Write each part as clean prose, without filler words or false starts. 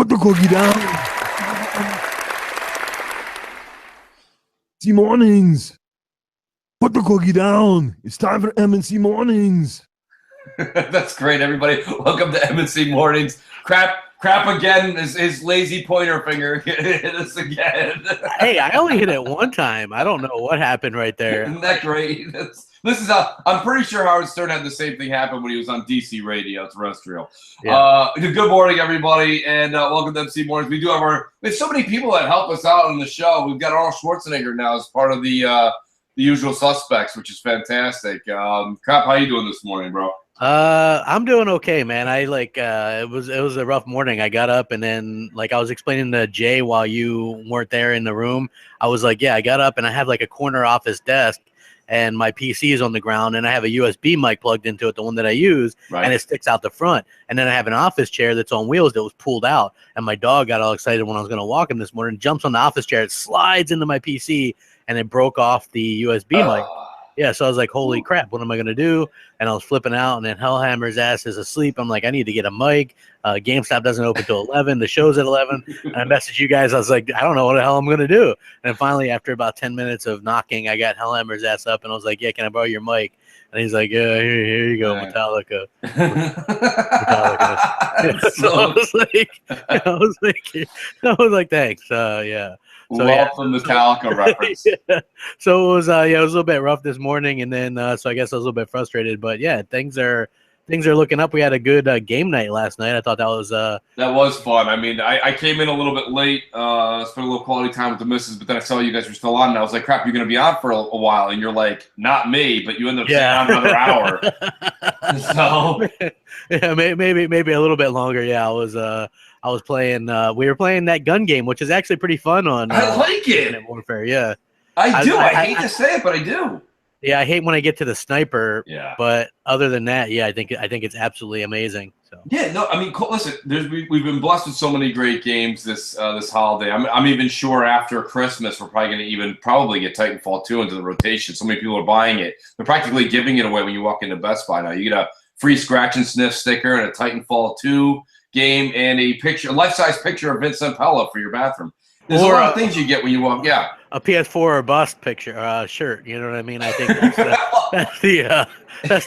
Put the cookie down. C Mornings. Put the cookie down. It's time for M&C Mornings. That's great, everybody. Welcome to M&C Mornings. Crap again. His lazy pointer finger hit us again. Hey, I only hit it one time. I don't know what happened right there. Isn't that great? I'm pretty sure Howard Stern had the same thing happen when he was on DC radio terrestrial. Yeah. Good morning, everybody, and welcome to MC Mornings. We have so many people that help us out on the show. We've got Arnold Schwarzenegger now as part of the usual suspects, which is fantastic. Crap, how you doing this morning, bro? I'm doing okay, man. I it was a rough morning. I got up and then I was explaining to Jay while you weren't there in the room. I was like, yeah, I got up and I have a corner office desk and my PC is on the ground and I have a USB mic plugged into it, the one that I use, right, and it sticks out the front. And then I have an office chair that's on wheels that was pulled out. And my dog got all excited when I was going to walk him this morning, jumps on the office chair, it slides into my PC and it broke off the USB mic. Yeah, so I was like, holy crap, what am I going to do? And I was flipping out, and then Hellhammer's ass is asleep. I'm like, I need to get a mic. GameStop doesn't open till 11. The show's at 11. And I messaged you guys. I was like, I don't know what the hell I'm going to do. And then finally, after about 10 minutes of knocking, I got Hellhammer's ass up, and I was like, yeah, can I borrow your mic? And he's like, yeah, here you go, Metallica. Metallica. So I was like, thanks. Yeah. So, love the Metallica reference. Yeah. So it was a little bit rough this morning, and then so I guess I was a little bit frustrated. But yeah, things are looking up. We had a good game night last night. I thought that was fun. I mean, I came in a little bit late, spent a little quality time with the missus, but then I saw you guys were still on, and I was like, crap, you're going to be on for a while, and you're like, not me, but you end up staying on another hour. So yeah, maybe a little bit longer. Yeah, I was playing. We were playing that gun game, which is actually pretty fun on. I like it. Internet Warfare, yeah. I do. I hate to say it, but I do. Yeah, I hate when I get to the sniper. Yeah. But other than that, yeah, I think it's absolutely amazing. So. Yeah. No, I mean, listen. We've been blessed with so many great games this holiday. I'm even sure after Christmas we're probably going to get Titanfall 2 into the rotation. So many people are buying it. They're practically giving it away when you walk into Best Buy now. You get a free scratch and sniff sticker and a Titanfall 2 game and a life-size picture of Vincent Pella for your bathroom. There's a lot of things you get when you walk. Yeah, a PS4 or bust picture, shirt. You know what I mean? I think that's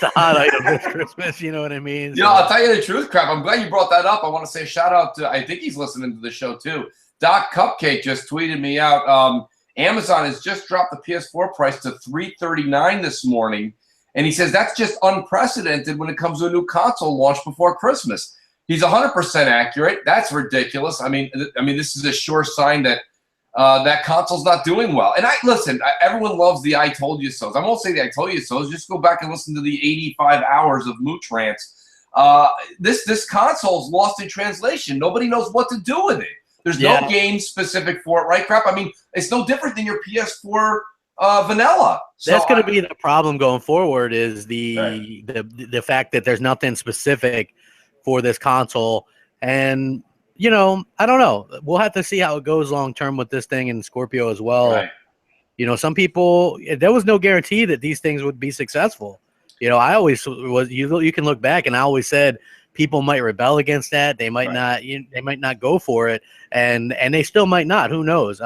the hot item this Christmas. You know what I mean? So, I'll tell you the truth, crap. I'm glad you brought that up. I want to say a shout out to. I think he's listening to the show too. Doc Cupcake just tweeted me out. Amazon has just dropped the PS4 price to $339 this morning, and he says that's just unprecedented when it comes to a new console launch before Christmas. He's 100% accurate. That's ridiculous. I mean, this is a sure sign that that console's not doing well. And everyone loves the "I told you so." I won't say the "I told you so." Just go back and listen to the 85 hours of Mooch rants. This console's lost in translation. Nobody knows what to do with it. There's no game specific for it, right? Crap. I mean, it's no different than your PS4 vanilla. So that's going to be the problem going forward. Is the fact that there's nothing specific for this console. And I don't know, we'll have to see how it goes long term with this thing and Scorpio as well. Right. Some people, there was no guarantee that these things would be successful. I always was, you can look back and I always said people might rebel against that. They might not, they might not go for it, and they still might not, who knows.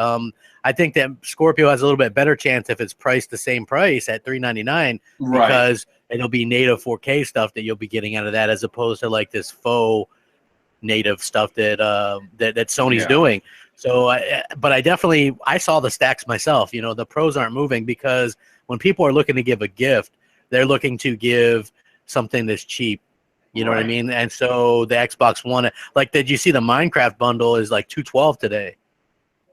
I think that Scorpio has a little bit better chance if it's priced the same price at $399, because it'll be native 4K stuff that you'll be getting out of that, as opposed to this faux native stuff that Sony's doing. So, but I saw the stacks myself. The pros aren't moving because when people are looking to give a gift, they're looking to give something that's cheap. You know what I mean? And so the Xbox One, did you see the Minecraft bundle is $212 today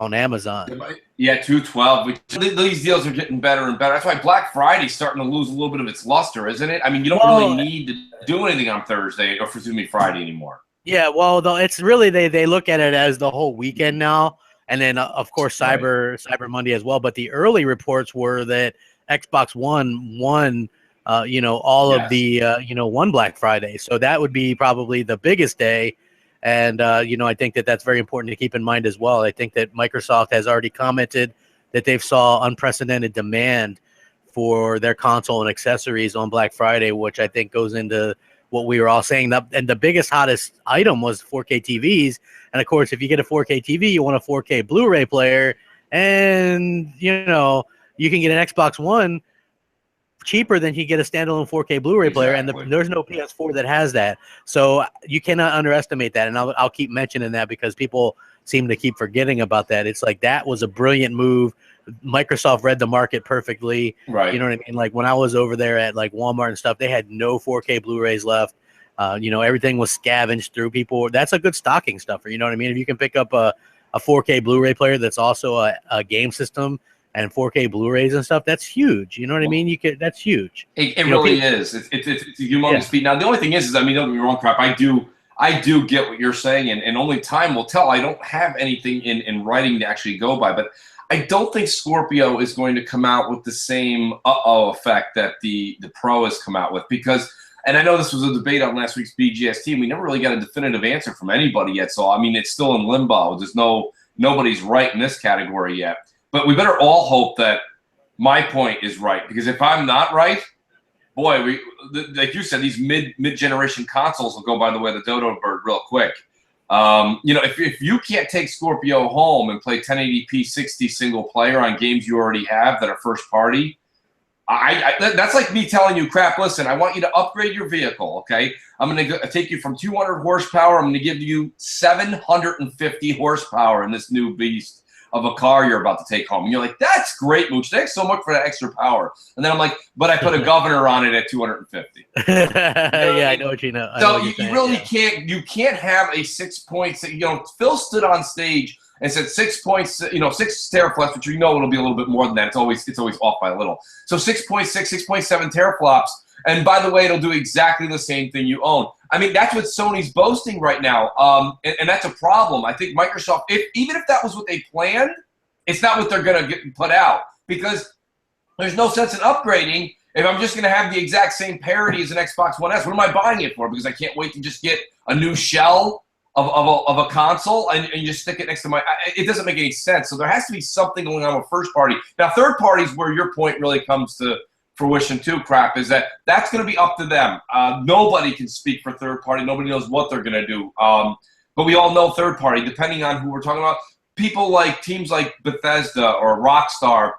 on Amazon? Yeah, $212. These deals are getting better and better. That's why Black Friday's starting to lose a little bit of its luster, isn't it? I mean, you don't really need to do anything on Thursday or Friday anymore. Yeah, well, it's really they look at it as the whole weekend now, and then of course Cyber Monday as well. But the early reports were that Xbox One won, all of the one Black Friday, so that would be probably the biggest day. And, I think that that's very important to keep in mind as well. I think that Microsoft has already commented that they've saw unprecedented demand for their console and accessories on Black Friday, which I think goes into what we were all saying. And the biggest, hottest item was 4K TVs. And of course, if you get a 4K TV, you want a 4K Blu-ray player, and you know you can get an Xbox One cheaper than you get a standalone 4K Blu-ray player, and there's no PS4 that has that. So you cannot underestimate that, and I'll keep mentioning that because people seem to keep forgetting about that. It's like that was a brilliant move. Microsoft read the market perfectly. Right. You know what I mean? Like when I was over there at like Walmart and stuff, they had no 4K Blu-rays left. You know, everything was scavenged through people. That's a good stocking stuffer. You know what I mean? If you can pick up a 4K Blu-ray player that's also a game system and 4K Blu-rays and stuff, that's huge. You know what I mean? That's huge. It really is. It's a humongous feat. Now the only thing is I mean, don't get me wrong, crap. I do get what you're saying, and only time will tell. I don't have anything in writing to actually go by, but I don't think Scorpio is going to come out with the same effect that the Pro has come out with, because, and I know this was a debate on last week's BGST, and we never really got a definitive answer from anybody yet. So I mean, it's still in limbo. There's nobody's right in this category yet. But we better all hope that my point is right, because if I'm not right, boy, like you said, these mid-generation consoles will go by the way of the dodo bird real quick. You know, if you can't take Scorpio home and play 1080p 60 single player on games you already have that are first party, that's like me telling you, crap, listen, I want you to upgrade your vehicle, okay? I'm going to take you from 200 horsepower. I'm going to give you 750 horsepower in this new beast of a car you're about to take home. And you're like, that's great, Mooch. Thanks so much for that extra power. And then I'm like, but I put a governor on it at 250. Yeah, I know what you know. So you really can't have a 6.6. You know, Phil stood on stage and said 6 teraflops, which you know it'll be a little bit more than that. It's always off by a little. So 6.6, 6.7 teraflops. And by the way, it'll do exactly the same thing you own. I mean, that's what Sony's boasting right now, and that's a problem. I think Microsoft, even if that was what they planned, it's not what they're going to put out, because there's no sense in upgrading if I'm just going to have the exact same parity as an Xbox One S. What am I buying it for? Because I can't wait to just get a new shell of a console and you just stick it next to my – it doesn't make any sense. So there has to be something going on with first party. Now, third party is where your point really comes to fruition too, crap, is that's going to be up to them. Nobody can speak for third party. Nobody knows what they're going to do. But we all know third party, depending on who we're talking about. People like teams like Bethesda or Rockstar,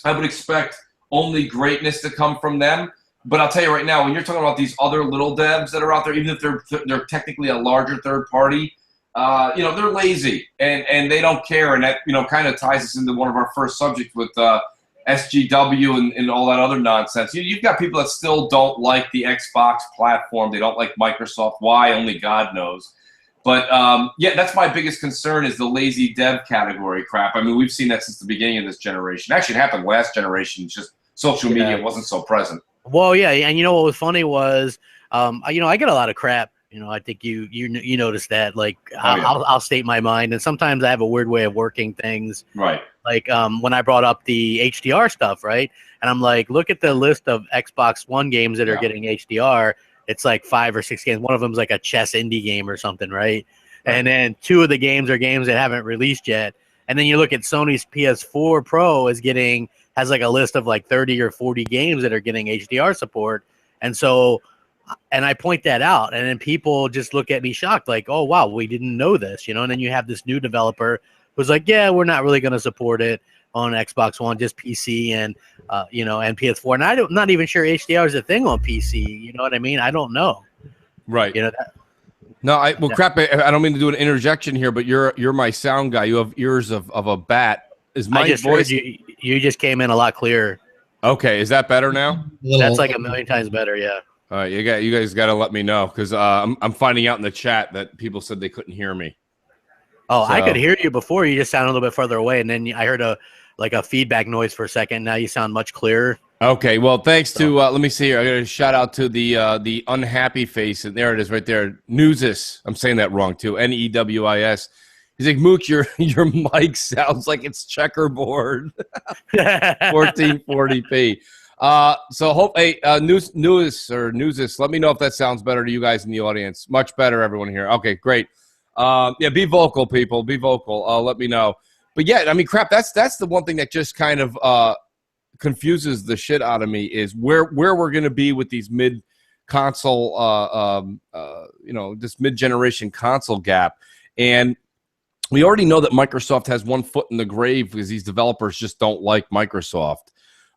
I would expect only greatness to come from them. But I'll tell you right now, when you're talking about these other little devs that are out there, even if they're technically a larger third party, you know, they're lazy and they don't care. And that, you know, kind of ties us into one of our first subjects with SGW and all that other nonsense. You've got people that still don't like the Xbox platform. They don't like Microsoft. Why? Only God knows. But, yeah, that's my biggest concern is the lazy dev category crap. I mean, we've seen that since the beginning of this generation. Actually, it happened last generation. It's just social media wasn't so present. Well, yeah, and you know what was funny was, you know, I get a lot of crap. You know, I think you noticed that. Like, I'll state my mind, and sometimes I have a weird way of working things. Right. Like when I brought up the HDR stuff, right? And I'm like, look at the list of Xbox One games that are getting HDR. It's like 5 or 6 games. One of them's like a chess indie game or something, right? And then 2 of the games are games that haven't released yet. And then you look at Sony's PS4 Pro has like a list of like 30 or 40 games that are getting HDR support. And so, and I point that out, and then people just look at me shocked, like, oh, wow, we didn't know this, you know? And then you have this new developer who's like, yeah, we're not really going to support it on Xbox One, just PC and, you know, and PS4. And I'm not even sure HDR is a thing on PC. You know what I mean? I don't know. Right. You know that. Crap, I don't mean to do an interjection here, but you're my sound guy. You have ears of a bat. Is my voice? You just came in a lot clearer. Okay, is that better now? That's like a million times better, yeah. All right, you guys got to let me know, because I'm finding out in the chat that people said they couldn't hear me. Oh, so I could hear you before. You just sound a little bit further away, and then I heard a feedback noise for a second. Now you sound much clearer. Okay, well, thanks to let me see here. I got a shout out to the unhappy face, and there it is right there. Newsis. I'm saying that wrong too. Newis. He's like, Mooch, your mic sounds like it's checkerboard. 1440p. So hope Newsis, let me know if that sounds better to you guys in the audience. Much better, everyone here. Okay, great. Yeah, be vocal, people. Be vocal. Let me know. But yeah, I mean, crap. That's the one thing that just kind of confuses the shit out of me is where we're going to be with these console, this mid-generation console gap. And we already know that Microsoft has one foot in the grave because these developers just don't like Microsoft.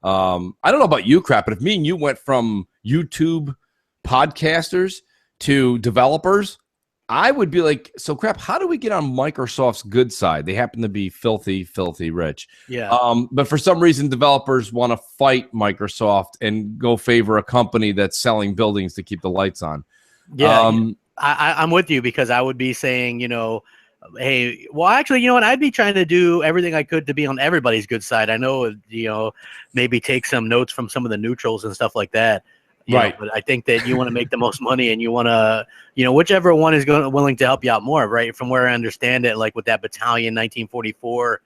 I don't know about you, Crap, but if me and you went from YouTube podcasters to developers, I would be like, so Crap, how do we get on Microsoft's good side? They happen to be filthy, filthy rich. Yeah. But for some reason, developers want to fight Microsoft and go favor a company that's selling buildings to keep the lights on. Yeah. I'm with you, because I would be saying, hey, well, actually, you know what? I'd be trying to do everything I could to be on everybody's good side. I know, maybe take some notes from some of the neutrals and stuff like that. Right. But I think that you want to make the most money, and you want to, whichever one is willing to help you out more, right? From where I understand it, like with that Battalion 1944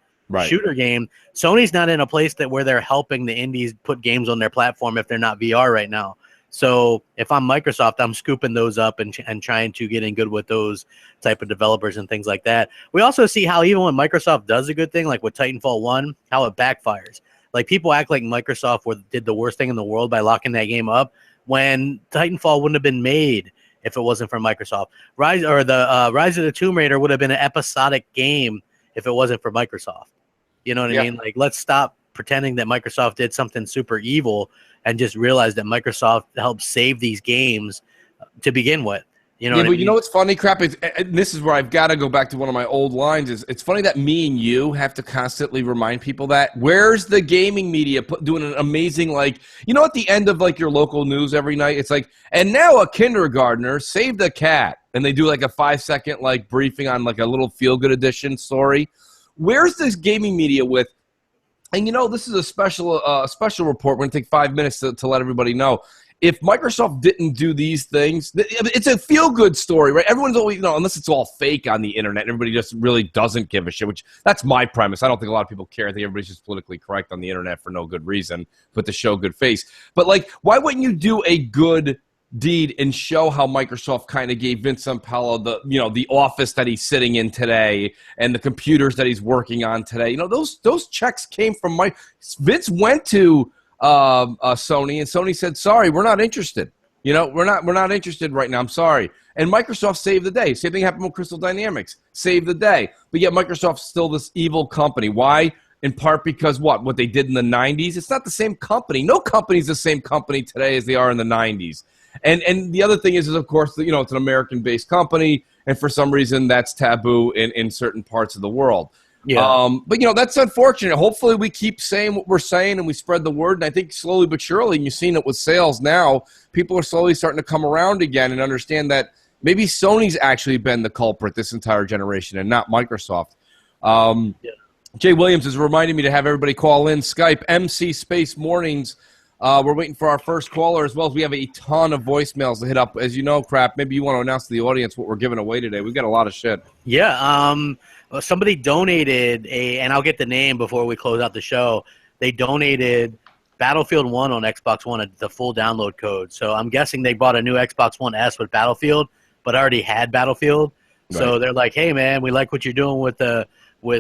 shooter game, Sony's not in a place where they're helping the indies put games on their platform if they're not VR right now. So if I'm Microsoft, I'm scooping those up and trying to get in good with those type of developers and things like that. We also see how even when Microsoft does a good thing, like with Titanfall 1, how it backfires. Like, people act like Microsoft did the worst thing in the world by locking that game up, when Titanfall wouldn't have been made if it wasn't for Microsoft. Rise of the Tomb Raider would have been an episodic game if it wasn't for Microsoft. You know what I mean? Like, let's stop pretending that Microsoft did something super evil and just realize that Microsoft helped save these games to begin with. You know what's funny, Crap? This is where I've got to go back to one of my old lines. It's funny that me and you have to constantly remind people that where's the gaming media doing an amazing, at the end of your local news every night, it's like, and now a kindergartner saved a cat, and they do a 5-second briefing on a little feel-good edition story. Where's this gaming media with? And this is a special report. We're going to take 5 minutes to let everybody know. If Microsoft didn't do these things, it's a feel-good story, right? Everyone's always, unless it's all fake on the internet, everybody just really doesn't give a shit, which that's my premise. I don't think a lot of people care. I think everybody's just politically correct on the internet for no good reason, but to show good face. But, why wouldn't you do a good deed and show how Microsoft kind of gave Vince Zampella the office that he's sitting in today and the computers that he's working on today? Those checks came from Vince went to Sony, and Sony said, sorry, we're not interested. We're not interested right now. I'm sorry. And Microsoft saved the day. Same thing happened with Crystal Dynamics. Saved the day. But yet Microsoft's still this evil company. Why? In part because what they did in the 90s? It's not the same company. No company's the same company today as they are in the 90s. And the other thing is of course, it's an American-based company, and for some reason that's taboo in certain parts of the world. Yeah. But that's unfortunate. Hopefully we keep saying what we're saying and we spread the word. And I think slowly but surely, and you've seen it with sales now, people are slowly starting to come around again and understand that maybe Sony's actually been the culprit this entire generation and not Microsoft. Jay Williams is reminding me to have everybody call in. Skype, MC Space Mornings. We're waiting for our first caller, as well as we have a ton of voicemails to hit up. As you know, Crap, maybe you want to announce to the audience what we're giving away today. We've got a lot of shit. Yeah, somebody donated and I'll get the name before we close out the show. They donated Battlefield 1 on Xbox One, the full download code. So I'm guessing they bought a new Xbox One S with Battlefield, but already had Battlefield. Right. So they're like, hey, man, we like what you're doing with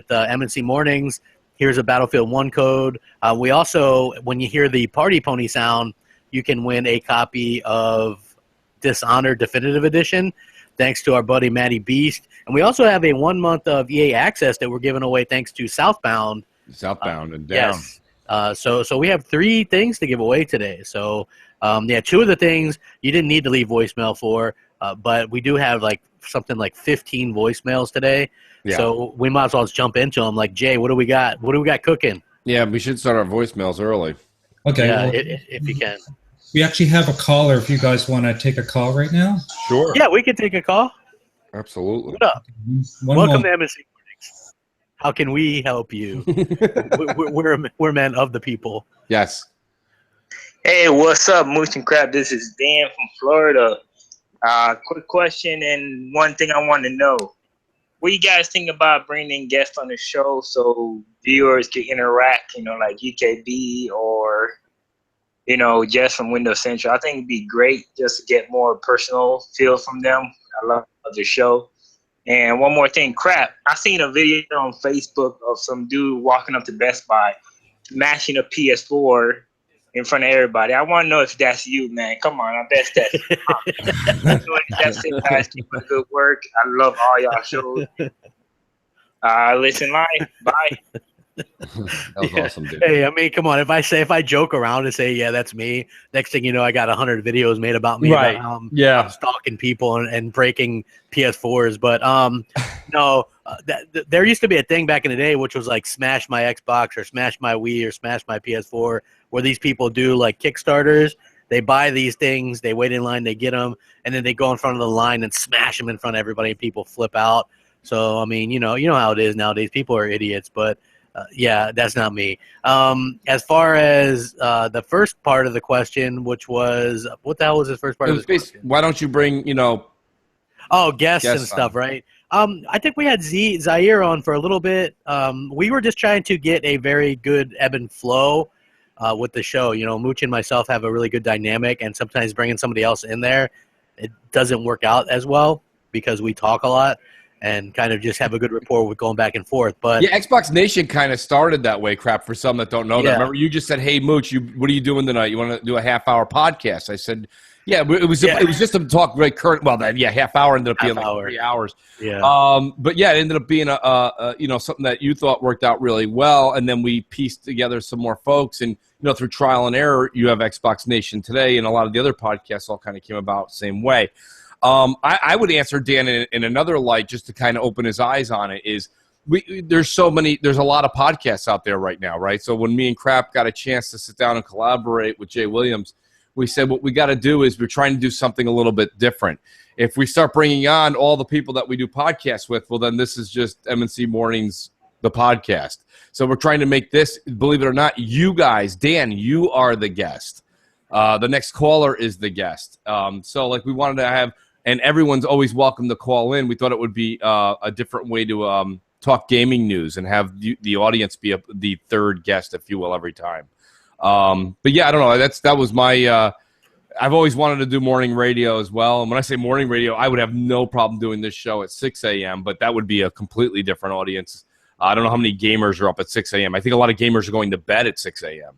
MNC Mornings. Here's a Battlefield 1 code. We also, when you hear the Party Pony sound, you can win a copy of Dishonored Definitive Edition, thanks to our buddy Matty Beast. And we also have a 1 month of EA access that we're giving away thanks to Southbound. And Down. Yes. So we have 3 things to give away today. So, 2 of the things you didn't need to leave voicemail for, but we do have something like 15 voicemails today. Yeah. So we might as well just jump into them. Jay, what do we got? What do we got cooking? Yeah, we should start our voicemails early. Okay. Yeah, if you can. We actually have a caller if you guys want to take a call right now. Sure. Yeah, we can take a call. Absolutely. What up? Welcome to MNC Mornings. How can we help you? we're men of the people. Yes. Hey, what's up, Moose and Crap? This is Dan from Florida. Quick question and one thing I want to know. What do you guys think about bringing guests on the show so viewers can interact, like UKB or, Jess from Windows Central? I think it'd be great just to get more personal feel from them. I love the show. And one more thing, Crap. I seen a video on Facebook of some dude walking up to Best Buy, smashing a PS4 in front of everybody. I want to know if that's you, man. Come on, I bet that's that's it, guys. Keep up good work. I love all y'all shows. Listen live. Bye. That was awesome, dude. Hey, I mean, come on. If I joke around and say, yeah, that's me, next thing you know, I got 100 videos made about me. Right. About, Yeah. stalking people and breaking PS4s. But no, there used to be a thing back in the day, which was like smash my Xbox or smash my Wii or smash my PS4, where these people do like Kickstarters. They buy these things, they wait in line, they get them, and then they go in front of the line and smash them in front of everybody, and people flip out. So, I mean, you know how it is nowadays. People are idiots, but yeah, that's not me. As far as the first part of the question, which was, what the hell was the first part of the question? Why don't you bring, Guests and stuff, right? I think we had Zaire on for a little bit. We were just trying to get a very good ebb and flow with the show. You know, Mooch and myself have a really good dynamic, and sometimes bringing somebody else in there, it doesn't work out as well because we talk a lot and kind of just have a good rapport with going back and forth. But yeah, Xbox Nation kind of started that way, crap, for some that don't know that. Remember, you just said, hey, Mooch, what are you doing tonight? You want to do a half-hour podcast? I said, yeah, it was just to talk very current. Well, half hour ended up being like 3 hours. Yeah. But yeah, it ended up being something that you thought worked out really well, and then we pieced together some more folks, and through trial and error, you have Xbox Nation today, and a lot of the other podcasts all kind of came about the same way. I would answer Dan in another light, just to kind of open his eyes on it, is there's a lot of podcasts out there right now, right? So when me and Crap got a chance to sit down and collaborate with Jay Williams, we said what we got to do is we're trying to do something a little bit different. If we start bringing on all the people that we do podcasts with, well, then this is just M&C Mornings, the podcast. So we're trying to make this, believe it or not, you guys, Dan, you are the guest. The next caller is the guest. So like we wanted to have, and everyone's always welcome to call in. We thought it would be a different way to talk gaming news and have the audience be the third guest, if you will, every time. But yeah, I don't know. That was my. I've always wanted to do morning radio as well. And when I say morning radio, I would have no problem doing this show at 6 a.m., but that would be a completely different audience. I don't know how many gamers are up at 6 a.m. I think a lot of gamers are going to bed at 6 a.m.,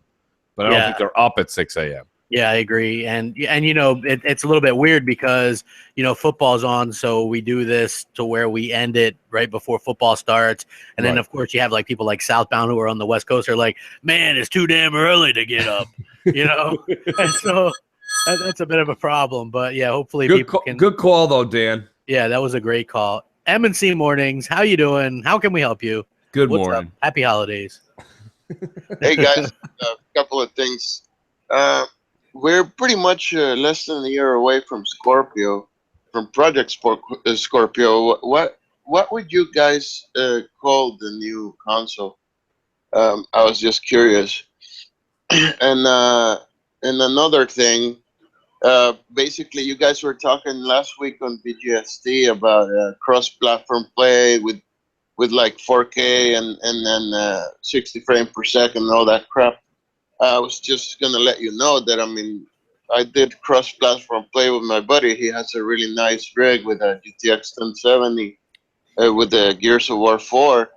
but I don't think they're up at 6 a.m. Yeah, I agree. And it's a little bit weird because, football's on, so we do this to where we end it right before football starts. And then, of course, you have like people like Southbound who are on the West Coast are like, man, it's too damn early to get up, And so that's a bit of a problem. But, yeah, hopefully people can. Good call, though, Dan. Yeah, that was a great call. M&C Mornings, how you doing? How can we help you? Good What's morning. up? Happy holidays. Hey, guys. A couple of things. We're pretty much less than a year away from Scorpio, from Project Scorpio. What would you guys call the new console? I was just curious. And another thing, basically, you guys were talking last week on BGST about cross-platform play with like 4K and then 60 frames per second and all that crap. I was just going to let you know that, I did cross-platform play with my buddy. He has a really nice rig with a GTX 1070 with the Gears of War 4,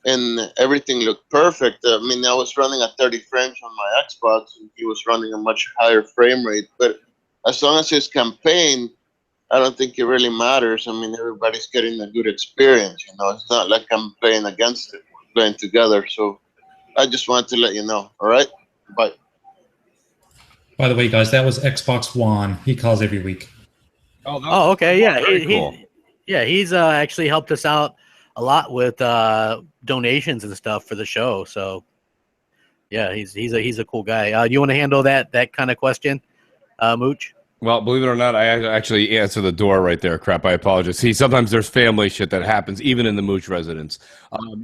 and everything looked perfect. I was running at 30 frames on my Xbox, and he was running a much higher frame rate. But as long as it's campaign, I don't think it really matters. Everybody's getting a good experience. It's not like I'm playing against it. We're playing together. So I just wanted to let you know. All right? Bye. By the way, guys, that was Xbox One. He calls every week. Oh, okay. Yeah. Cool. He's actually helped us out a lot with donations and stuff for the show. So yeah, he's a cool guy. You want to handle that kind of question, Mooch? Well, believe it or not, I actually answer the door right there. Crap, I apologize. See, sometimes there's family shit that happens, even in the Mooch residence.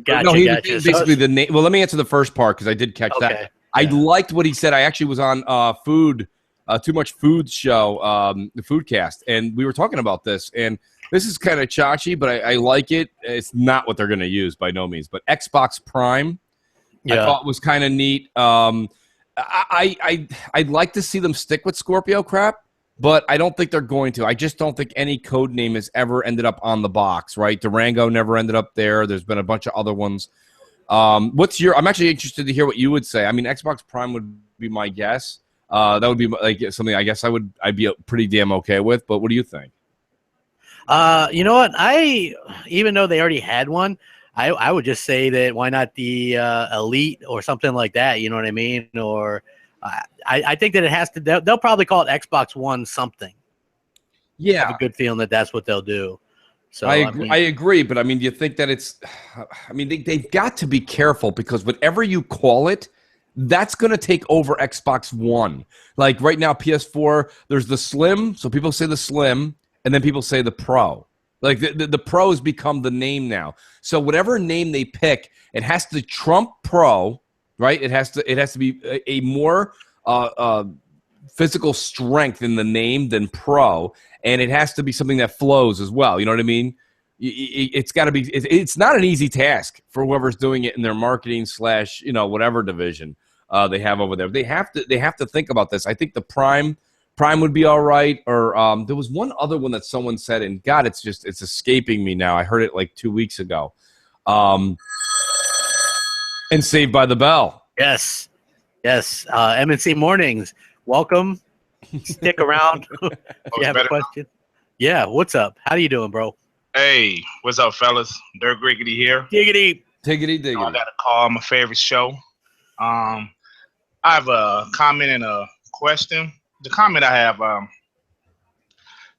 Gotcha. Basically, the name. Well, let me answer the first part because I did catch that. I liked what he said. I actually was on Too Much Food show, the Foodcast, and we were talking about this. And this is kind of chachi, but I like it. It's not what they're going to use by no means. But Xbox Prime, I thought was kind of neat. I'd like to see them stick with Scorpio crap, but I don't think they're going to. I just don't think any code name has ever ended up on the box, right? Durango never ended up there. There's been a bunch of other ones. I'm actually interested to hear what you would say. Xbox Prime would be my guess. That would be like something I guess I'd be pretty damn okay with. But what do you think? You know what? Even though they already had one, I would just say that why not the Elite or something like that? You know what I mean? Or I think that it has to. They'll probably call it Xbox One something. Yeah, I have a good feeling that that's what they'll do. So I agree, but I mean, do you think that it's? I mean, they've got to be careful because whatever you call it, that's going to take over Xbox One. Like right now, PS4, there's the Slim, so people say the Slim, and then people say the Pro. Like the Pro has become the name now. So whatever name they pick, it has to trump Pro, right? It has to be a more physical strength in the name than Pro, and it has to be something that flows as well. You know what I mean? It's got to be. It's not an easy task for whoever's doing it in their marketing / whatever division they have over there. They have to think about this. I think the Prime would be all right. Or there was one other one that someone said, and God, it's escaping me now. I heard it like 2 weeks ago. And Saved by the Bell. Yes. MNC Mornings. Welcome. Stick around if you have a question. Yeah, what's up? How you doing, bro? Hey, what's up, fellas? Dirk Griggity here. Diggity. Tiggity. I got a call. My favorite show. I have a comment and a question. The comment I have,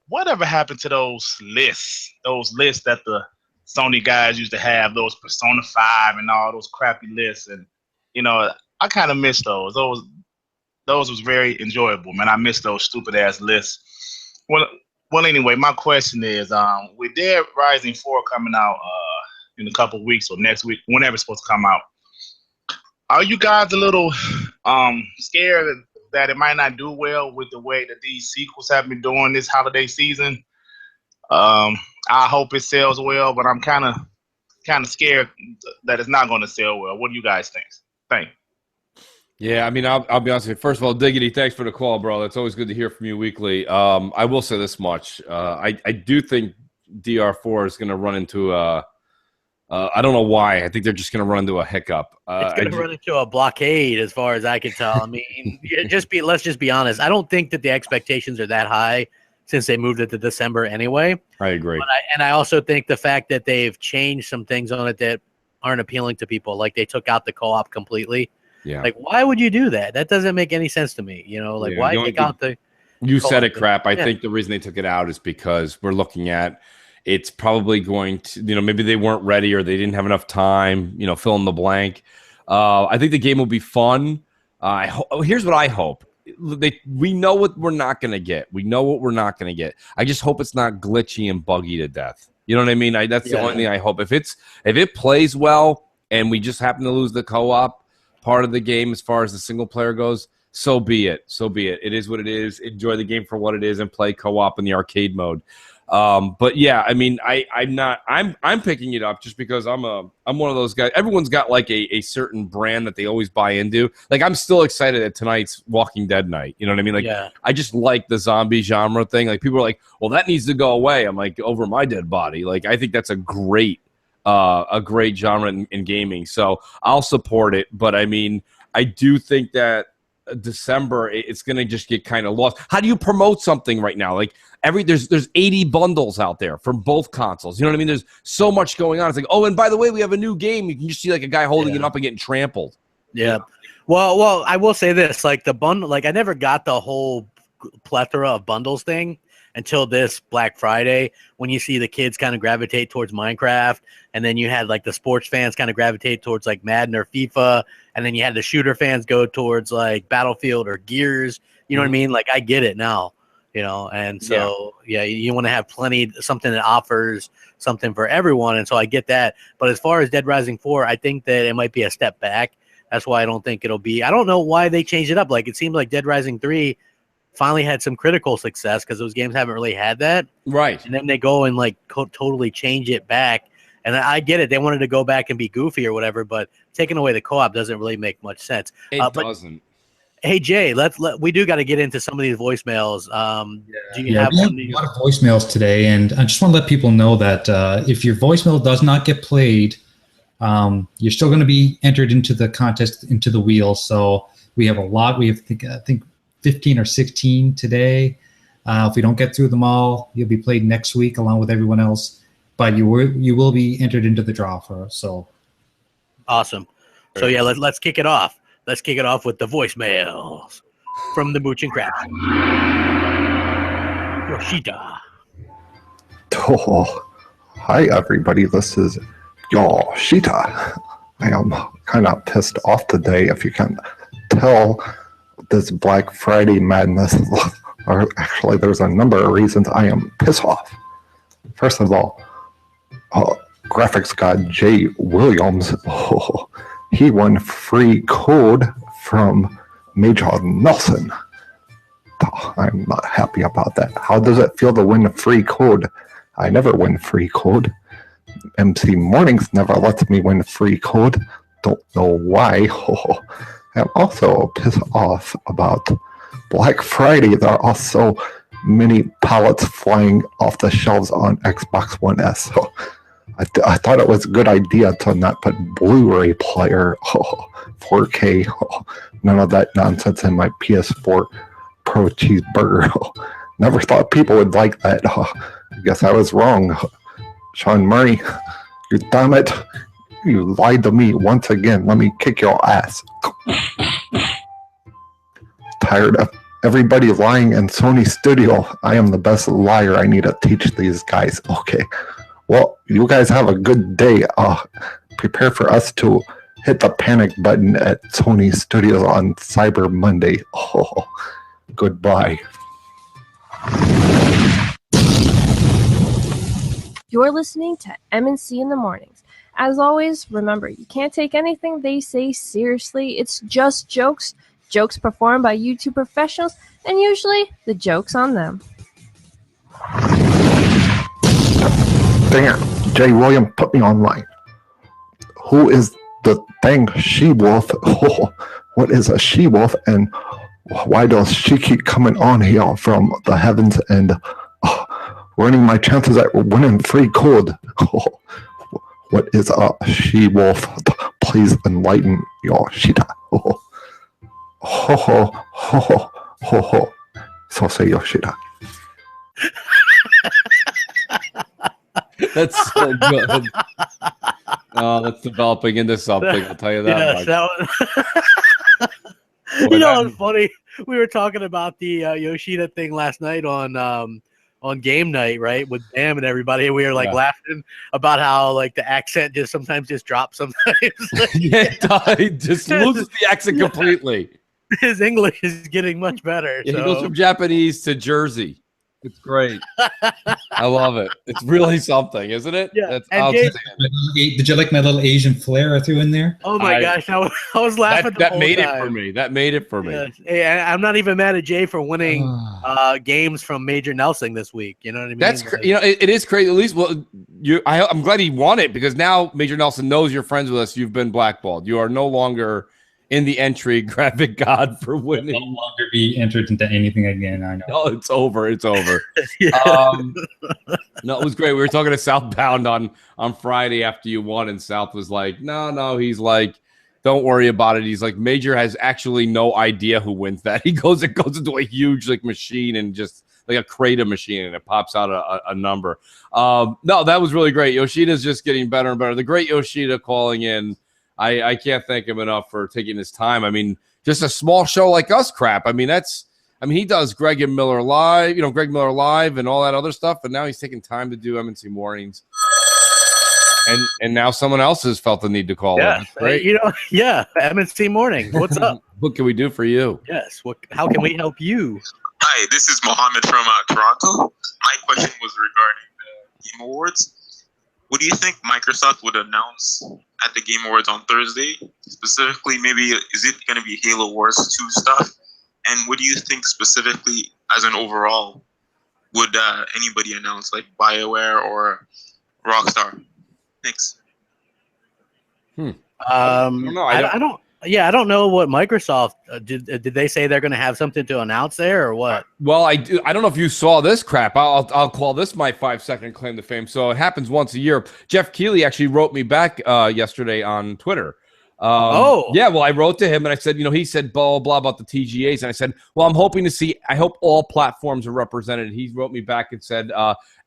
whatever happened to those lists that the Sony guys used to have, those Persona 5 and all those crappy lists, and I kind of miss those. Those was very enjoyable, man. I miss those stupid ass lists. Well, anyway, my question is, with Dead Rising 4 coming out in a couple weeks or next week, whenever it's supposed to come out, are you guys a little scared that it might not do well with the way that these sequels have been doing this holiday season? I hope it sells well, but I'm kind of scared that it's not going to sell well. What do you guys think? Thanks. Yeah, I mean, I'll be honest with you. First of all, Diggity, thanks for the call, bro. It's always good to hear from you weekly. I will say this much. I do think DR4 is going to run into I don't know why. I think they're just going to run into a hiccup. It's going to run into a blockade, as far as I can tell. I mean, let's just be honest. I don't think that the expectations are that high since they moved it to December anyway. I agree. And I also think the fact that they've changed some things on it that aren't appealing to people, like they took out the co-op completely. Yeah. Like, why would you do that? That doesn't make any sense to me. Why take out the... You said it, crap. I think the reason they took it out is because we're looking at it's probably going to, maybe they weren't ready or they didn't have enough time, fill in the blank. I think the game will be fun. Here's what I hope. We know what we're not going to get. I just hope it's not glitchy and buggy to death. You know what I mean? That's the only thing I hope. If it plays well and we just happen to lose the co-op part of the game as far as the single player goes, so be it. It is what it is. Enjoy the game for what it is and play co-op in the arcade mode. But yeah, I mean, I'm picking it up just because I'm one of those guys. Everyone's got like a certain brand that they always buy into. Like, I'm still excited at tonight's Walking Dead night. You know what I mean? Like, I just like the zombie genre thing. Like, people are like, well, that needs to go away. I'm like, over my dead body. Like, I think that's a great genre in gaming. So I'll support it. But I mean, I do think that December, it's going to just get kind of lost. How do you promote something right now? Like, there's 80 bundles out there from both consoles. You know what I mean? There's so much going on. It's like, oh, and by the way, we have a new game. You can just see like a guy holding it up and getting trampled. Yeah. Well, I will say this, like the bundle, like I never got the whole plethora of bundles thing until this Black Friday, when you see the kids kind of gravitate towards Minecraft, and then you had like the sports fans kind of gravitate towards like Madden or FIFA, and then you had the shooter fans go towards like Battlefield or Gears. You know what I mean? Like, I get it now, and so you want to have something that offers something for everyone, and so I get that. But as far as Dead Rising 4, I think that it might be a step back. That's why I don't think it'll be. I don't know why they changed it up. Like, it seems like Dead Rising 3 finally had some critical success because those games haven't really had that. Right. And then they go and like totally change it back. And I get it. They wanted to go back and be goofy or whatever, but taking away the co-op doesn't really make much sense. It doesn't. Hey, Jay, we do got to get into some of these voicemails. Do you have we have a lot of voicemails today, and I just want to let people know that if your voicemail does not get played, you're still going to be entered into the contest, into the wheel. So We have a lot. We have I think 15 or 16 today. If we don't get through them all, you'll be played next week along with everyone else. But you will be entered into the draw for us. So awesome. So yeah, let's kick it off. Let's kick it off with the voicemails from the Mooch and Crap. Yoshida. Oh, hi everybody. This is Yoshida. I am kind of pissed off today. If you can tell, this Black Friday madness. Or actually, there's a number of reasons I am pissed off. First of all, graphics god Jay Williams, he won free code from Major Nelson. I'm not happy about that. How does it feel to win free code? I never win free code. MC Mornings never lets me win free code. Don't know why. I'm also pissed off about Black Friday. There are also many pallets flying off the shelves on Xbox One S. So I thought it was a good idea to not put Blu-ray player, 4K, none of that nonsense in my PS4 Pro cheeseburger. Never thought people would like that. I guess I was wrong. Sean Murray, you damn it. You lied to me once again. Let me kick your ass. Tired of everybody lying in Sony Studio. I am the best liar. I need to teach these guys. Okay. Well, you guys have a good day. Prepare for us to hit the panic button at Sony Studios on Cyber Monday. Goodbye. You're listening to MNC in the Mornings. As always, remember, you can't take anything they say seriously. It's just jokes. Jokes performed by YouTube professionals, and usually the joke's on them. Dang it, Jay William put me online. Who is the dang she-wolf? What is a she-wolf, and why does she keep coming on here from the heavens and ruining my chances at winning free code? What is a she-wolf? Please enlighten Yoshida. So say Yoshida. That's so good. Oh, that's developing into something. I'll tell you that Yes, much. that was you know, it's funny. We were talking about the Yoshida thing last night on game night, right, with Bam and everybody. And we were like laughing about how like the accent just sometimes just drops sometimes. Yeah, it just loses the accent completely. His English is getting much better. Yeah, so. He goes from Japanese to Jersey. It's great. I love it. It's really something, isn't it? Yeah. That's And outstanding. did you like my little Asian flair I threw in there? Oh my gosh, I was laughing. That made it for me. That made it for me. Yes. Hey, I'm not even mad at Jay for winning games from Major Nelson this week. You know what I mean? That's it is crazy. At least, well, I'm glad he won it because now Major Nelson knows you're friends with us. You've been blackballed. You are no longer in the entry, graphic god, for winning. I'll no longer be entered into anything again. I know. No, it's over. It's over. No, it was great. We were talking to Southbound on Friday after you won, and South was like, no. He's like, don't worry about it. He's like, Major has actually no idea who wins that. It goes into a huge like machine and just like a Crata machine, and it pops out a number. No, that was really great. Yoshida's just getting better and better. The great Yoshida calling in. I can't thank him enough for taking his time. I mean, just a small show like us crap. I mean, he does Greg and Miller Live, Greg Miller Live and all that other stuff, but now he's taking time to do MNC Mornings. And now someone else has felt the need to call in. Great. MNC Mornings. What's up? What can we do for you? Yes. How can we help you? Hi, this is Mohammed from Toronto. My question was regarding the Game Awards. What do you think Microsoft would announce at the Game Awards on Thursday? Specifically, maybe is it going to be Halo Wars 2 stuff? And what do you think specifically as an overall would anybody announce, like BioWare or Rockstar? Thanks. I don't know what Microsoft did they say they're going to have something to announce there or what? Well, I don't know if you saw this crap. I'll call this my 5-second claim to fame. So it happens once a year. Jeff Keighley actually wrote me back yesterday on Twitter Yeah, well, I wrote to him and I said, he said blah, blah about the TGAs. And I said, well, I'm hoping to see, I hope all platforms are represented. He wrote me back and said,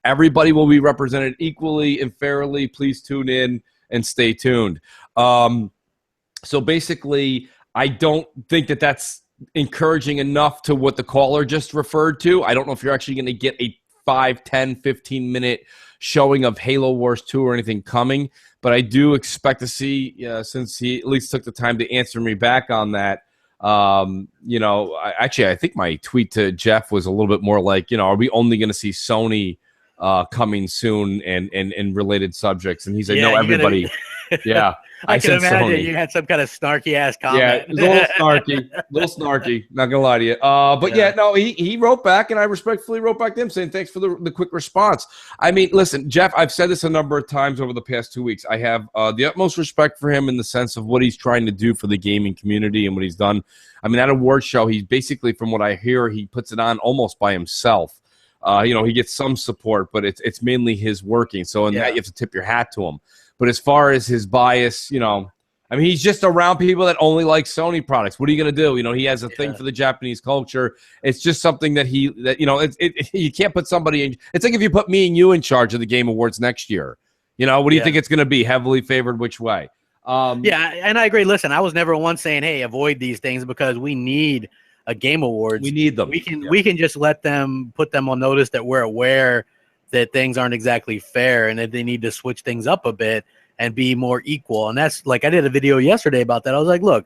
everybody will be represented equally and fairly. Please tune in and stay tuned. So basically, I don't think that that's encouraging enough to what the caller just referred to. I don't know if you're actually going to get a 5, 10, 15-minute showing of Halo Wars 2 or anything coming, but I do expect to see, since he at least took the time to answer me back on that, I think my tweet to Jeff was a little bit more like, are we only going to see Sony coming soon and related subjects? And he said, no, everybody. Yeah. I can imagine Sony. you had some kind of snarky ass comment. Yeah, it was a little snarky, not gonna lie to you. He wrote back, and I respectfully wrote back to him saying thanks for the quick response. I mean, listen, Jeff, I've said this a number of times over the past 2 weeks. I have the utmost respect for him in the sense of what he's trying to do for the gaming community and what he's done. I mean, at a award show, he's basically, from what I hear, he puts it on almost by himself. He gets some support, but it's mainly his working. So in that, you have to tip your hat to him. But as far as his bias, he's just around people that only like Sony products. What are you going to do? He has a thing for the Japanese culture. It's just something that you can't put somebody in. It's like if you put me and you in charge of the Game Awards next year. What do you think it's going to be? Heavily favored which way? And I agree. Listen, I was never one saying, hey, avoid these things because we need a Game Awards. We need them. We can just put them on notice that we're aware that things aren't exactly fair and that they need to switch things up a bit and be more equal. And that's like, I did a video yesterday about that. I was like, look,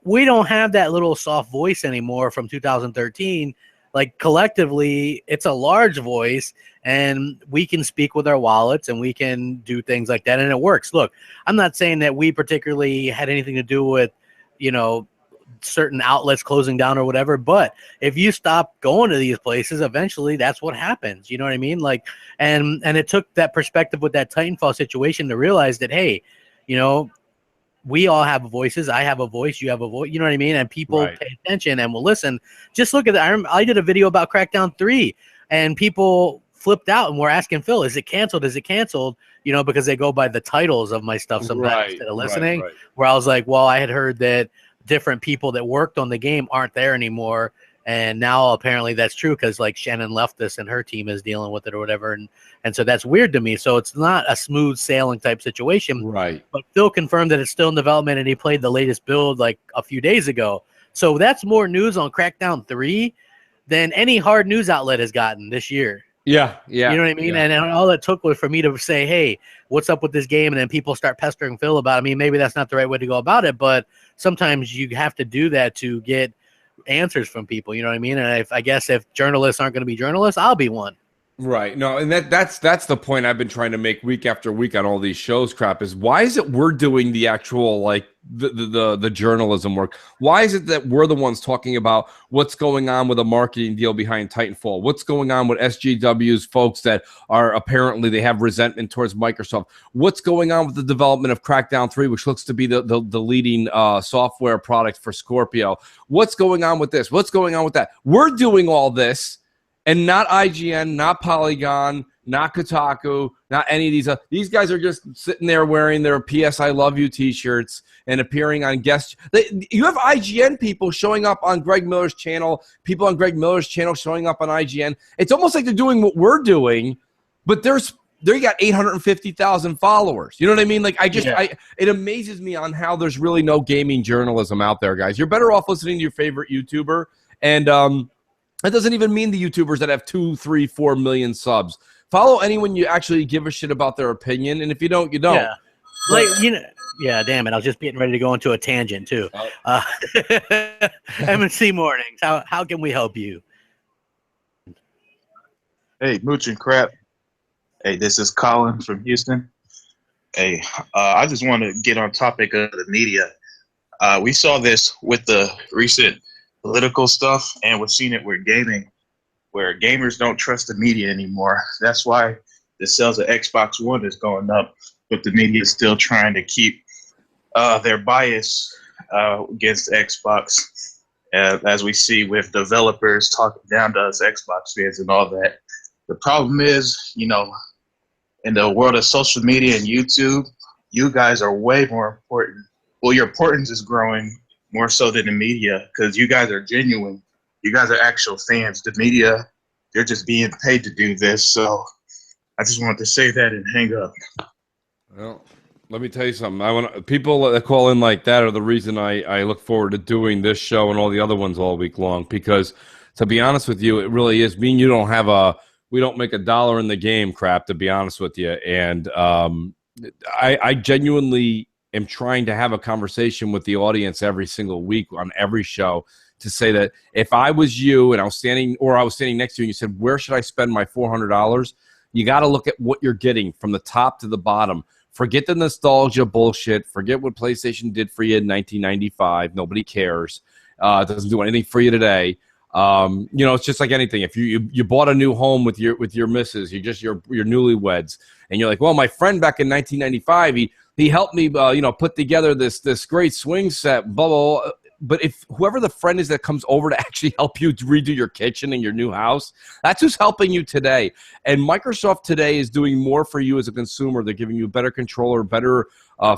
we don't have that little soft voice anymore from 2013. Like collectively, it's a large voice and we can speak with our wallets and we can do things like that. And it works. Look, I'm not saying that we particularly had anything to do with, certain outlets closing down or whatever, but if you stop going to these places, eventually that's what happens. You know what I mean? Like, and it took that perspective with that Titanfall situation to realize that, hey, we all have voices. I have a voice. You have a voice. You know what I mean? And people pay attention and will listen. Just look at that. I did a video about Crackdown 3 and people flipped out and were asking Phil, is it canceled? Is it canceled? Because they go by the titles of my stuff sometimes instead of listening, where I was like, well, I had heard that different people that worked on the game aren't there anymore, and now apparently that's true because like Shannon left this and her team is dealing with it or whatever, and so that's weird to me. So it's not a smooth sailing type situation, right? But Phil confirmed that it's still in development and he played the latest build like a few days ago. So that's more news on Crackdown 3 than any hard news outlet has gotten this year. Yeah. You know what I mean? And all it took was for me to say, hey, what's up with this game? And then people start pestering Phil about it. I mean, maybe that's not the right way to go about it, but sometimes you have to do that to get answers from people. You know what I mean? And I guess if journalists aren't going to be journalists, I'll be one. Right. No, and that's the point I've been trying to make week after week on all these shows. Crap is, why is it we're doing the actual like the journalism work? Why is it that we're the ones talking about what's going on with a marketing deal behind Titanfall? What's going on with SJW's folks that are apparently they have resentment towards Microsoft? What's going on with the development of Crackdown 3, which looks to be the leading software product for Scorpio? What's going on with this? What's going on with that? We're doing all this. And not IGN, not Polygon, not Kotaku, not any of these. These guys are just sitting there wearing their PS I Love You t-shirts and appearing on guest. You have IGN people showing up on Greg Miller's channel, people on Greg Miller's channel showing up on IGN. It's almost like they're doing what we're doing, but they got 850,000 followers. You know what I mean? Like it amazes me on how there's really no gaming journalism out there, guys. You're better off listening to your favorite YouTuber and that doesn't even mean the YouTubers that have 2, 3, 4 million subs. Follow anyone you actually give a shit about their opinion, and if you don't, you don't. Yeah. Like yeah, damn it! I was just getting ready to go into a tangent too. MNC Mornings. How can we help you? Hey, Mooch and Crap. Hey, this is Colin from Houston. Hey, I just want to get on topic of the media. We saw this with the recent political stuff, and we're seeing it with gaming, where gamers don't trust the media anymore. That's why the sales of Xbox One is going up, but the media is still trying to keep their bias against Xbox, as we see with developers talking down to us Xbox fans and all that. The problem is, in the world of social media and YouTube, you guys are way more important well, your importance is growing more so than the media because you guys are genuine. You guys are actual fans. The media, they're just being paid to do this. So I just wanted to say that and hang up. Well, let me tell you something. People that call in like that are the reason I look forward to doing this show and all the other ones all week long. Because to be honest with you, it really is. Me and you we don't make $1 in the game crap, to be honest with you. And I genuinely am trying to have a conversation with the audience every single week on every show to say that if I was you and I was standing next to you and you said, where should I spend my $400? You got to look at what you're getting from the top to the bottom. Forget the nostalgia bullshit. Forget what PlayStation did for you in 1995. Nobody cares. It doesn't do anything for you today. It's just like anything. If you bought a new home with your missus, you're newlyweds, and you're like, well, my friend back in 1995, he helped me, put together this great swing set, blah, blah, blah. But if whoever the friend is that comes over to actually help you redo your kitchen in your new house, that's who's helping you today. And Microsoft today is doing more for you as a consumer. They're giving you better controller, better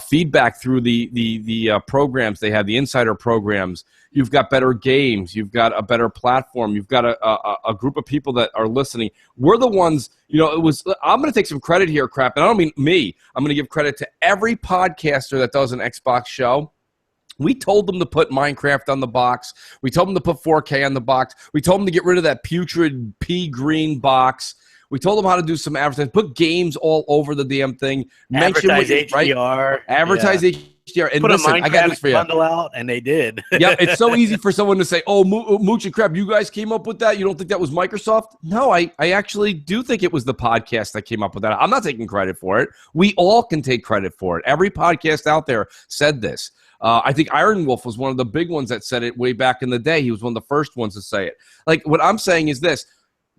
feedback through the programs they have, the insider programs. You've got better games. You've got a better platform. You've got a group of people that are listening. We're the ones, I'm going to take some credit here, crap, and I don't mean me. I'm going to give credit to every podcaster that does an Xbox show. We told them to put Minecraft on the box. We told them to put 4K on the box. We told them to get rid of that putrid pea green box. We told them how to do some advertising. Put games all over the damn thing. Advertise HDR. Right? Advertise HDR. And put listen, a Minecraft I got this for you. bundle out, and they did. Yeah, it's so easy for someone to say, oh, Mooch and Crap, you guys came up with that? You don't think that was Microsoft? No, I actually do think it was the podcast that came up with that. I'm not taking credit for it. We all can take credit for it. Every podcast out there said this. I think Iron Wolf was one of the big ones that said it way back in the day. He was one of the first ones to say it. Like, what I'm saying is this.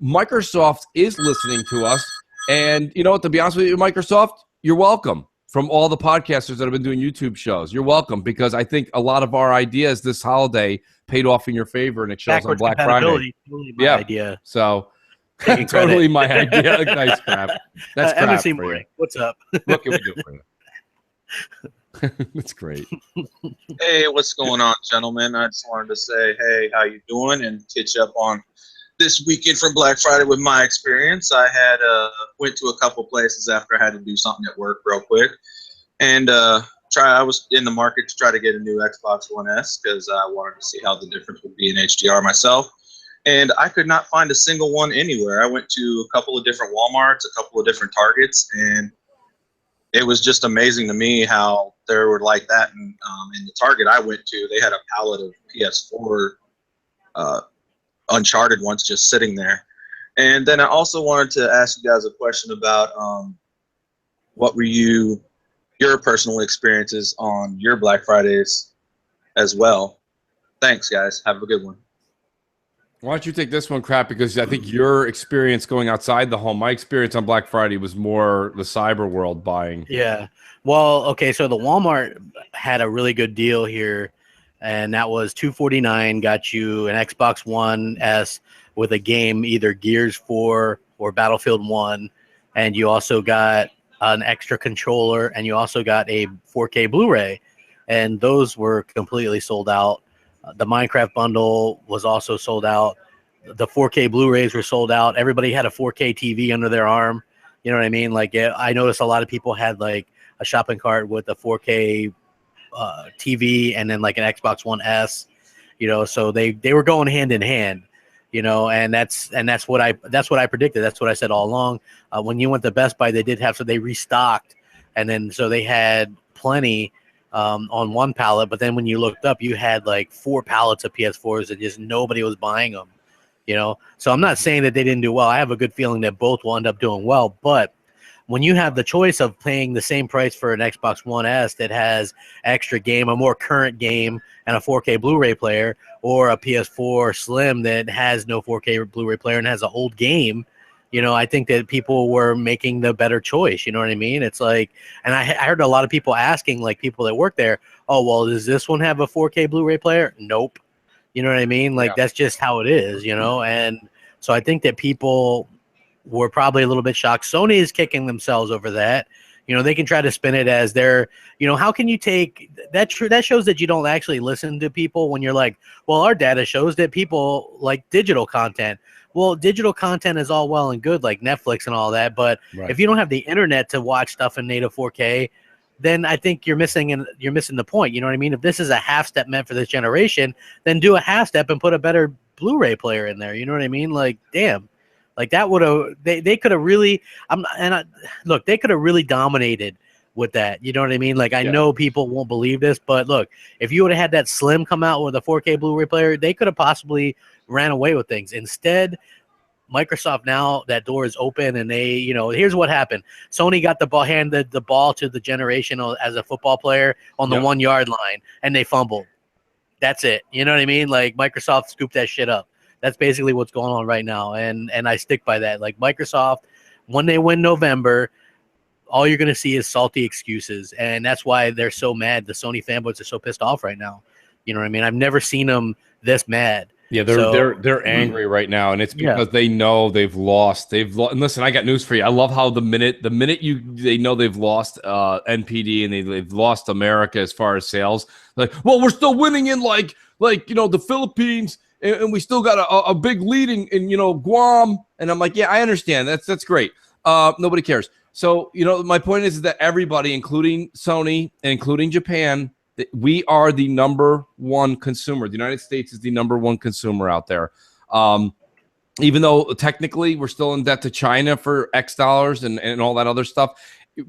Microsoft is listening to us. And, to be honest with you, Microsoft, you're welcome. From all the podcasters that have been doing YouTube shows, you're welcome, because I think a lot of our ideas this holiday paid off in your favor, and it shows on Black Friday. Totally my idea. So, totally my idea. Nice crap. That's crap MSC for Morning. you. What's up? What can we do for you? That's great. Hey, what's going on, gentlemen? I just wanted to say, hey, how you doing? And catch up on this weekend from Black Friday with my experience. I had went to a couple places after I had to do something at work real quick, and I was in the market to try to get a new Xbox One S because I wanted to see how the difference would be in HDR myself. And I could not find a single one anywhere. I went to a couple of different Walmarts, a couple of different Targets, and it was just amazing to me how they were like that. And in the Target I went to, they had a pallet of PS4 Uncharted ones just sitting there. And then I also wanted to ask you guys a question about what were your personal experiences on your Black Fridays as well. Thanks, guys. Have a good one. Why don't you take this one, Crap? Because I think your experience going outside the home, my experience on Black Friday was more the cyber world buying. Yeah. Well, okay, so the Walmart had a really good deal here, and that was $249, got you an Xbox One S with a game, either Gears 4 or Battlefield 1, and you also got an extra controller, and you also got a 4K Blu-ray, and those were completely sold out. The Minecraft bundle was also sold out. The 4K Blu-rays were sold out. Everybody had a 4K TV under their arm. You know what I mean? Like, I noticed a lot of people had like a shopping cart with a 4K TV and then like an Xbox One S. So they were going hand in hand. And that's what I predicted. That's what I said all along. When you went to Best Buy, they did have, so they restocked, and then so they had plenty on one pallet, but then when you looked up, you had like 4 pallets of PS4s and just nobody was buying them, So I'm not saying that they didn't do well. I have a good feeling that both will end up doing well, but when you have the choice of paying the same price for an Xbox One S that has extra game, a more current game, and a 4K Blu-ray player, or a PS4 Slim that has no 4K Blu-ray player and has an old game, I think that people were making the better choice. You know what I mean? It's like, and I heard a lot of people asking, like people that work there, oh, well, does this one have a 4K Blu-ray player? Nope. You know what I mean? Like, that's just how it is, And so I think that people were probably a little bit shocked. Sony is kicking themselves over that. They can try to spin it as they're, how can you take that? That shows that you don't actually listen to people when you're like, well, our data shows that people like digital content. Well, digital content is all well and good, like Netflix and all that, but if you don't have the internet to watch stuff in native 4K, then I think you're missing the point. You know what I mean? If this is a half step meant for this generation, then do a half step and put a better Blu-ray player in there. You know what I mean? Like, damn. Like that would have they could have really look, they could have really dominated with that. You know what I mean? Like I know people won't believe this, but look, if you would have had that Slim come out with a 4K Blu-ray player, they could have possibly ran away with things. Instead, Microsoft, now that door is open, and they, here's what happened. Sony got the ball, handed the ball to the generation as a football player on the 1 yard line, and they fumbled. That's it. You know what I mean? Like Microsoft scooped that shit up. That's basically what's going on right now, and I stick by that. Like Microsoft, when they win November, all you're going to see is salty excuses, and that's why they're so mad. The Sony fanboys are so pissed off right now. You know what I mean? I've never seen them this mad. Yeah, they're angry right now, and it's because they know they've lost. And listen, I got news for you. I love how the minute they know they've lost NPD and they've lost America as far as sales, like, well, we're still winning in like the Philippines, and we still got a big lead in Guam. And I'm like, yeah, I understand. That's great. Nobody cares. So my point is that everybody, including Sony and including Japan, we are the number one consumer. The United States is the number one consumer out there. Even though technically we're still in debt to China for X dollars and all that other stuff,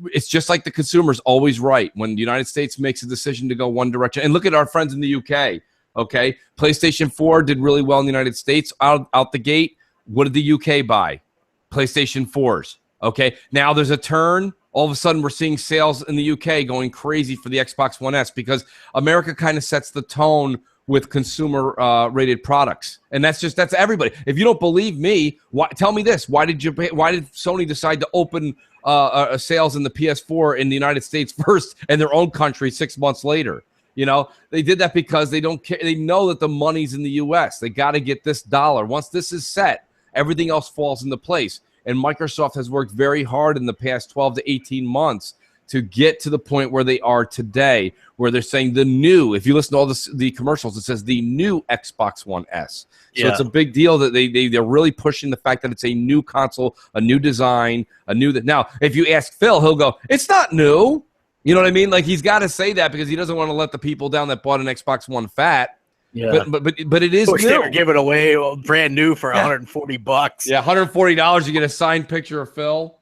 it's just like the consumer's always right. When the United States makes a decision to go one direction, and look at our friends in the UK, okay? PlayStation 4 did really well in the United States. Out the gate, what did the UK buy? PlayStation 4s, okay? Now there's a turn. All of a sudden, we're seeing sales in the UK going crazy for the Xbox One S because America kind of sets the tone with consumer-rated products, and that's everybody. If you don't believe me, tell me this: why did Sony decide to open sales in the PS4 in the United States first and their own country 6 months later? They did that because they don't care. They know that the money's in the US. They got to get this dollar. Once this is set, everything else falls into place. And Microsoft has worked very hard in the past 12 to 18 months to get to the point where they are today, where they're saying if you listen to all the commercials, it says the new Xbox One S. So it's a big deal that they're really pushing the fact that it's a new console, a new design, Now, if you ask Phil, he'll go, it's not new. You know what I mean? Like he's got to say that because he doesn't want to let the people down that bought an Xbox One fat. Yeah, but it is new. They were giving away brand new for $140. Yeah, $140. You get a signed picture of Phil.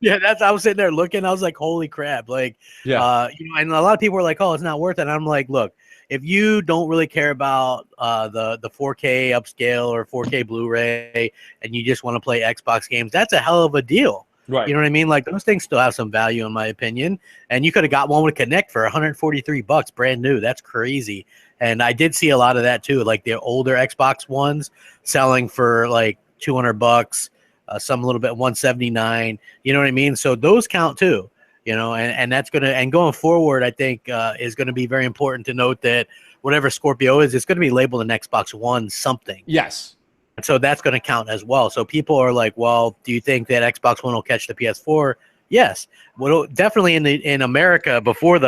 Yeah, I was sitting there looking. I was like, holy crap! Like, and a lot of people were like, oh, it's not worth it. And I'm like, look, if you don't really care about the 4K upscale or 4K Blu-ray, and you just want to play Xbox games, that's a hell of a deal. Right. You know what I mean? Like those things still have some value in my opinion. And you could have got one with Kinect for $143 brand new. That's crazy. And I did see a lot of that too. Like the older Xbox ones selling for like $200, some a little bit $179. You know what I mean? So those count too. And that's and going forward, I think is going to be very important to note that whatever Scorpio is, it's going to be labeled an Xbox One something. Yes. So that's going to count as well. So people are like, well, do you think that Xbox One will catch the PS4? Yes. Well, definitely in America before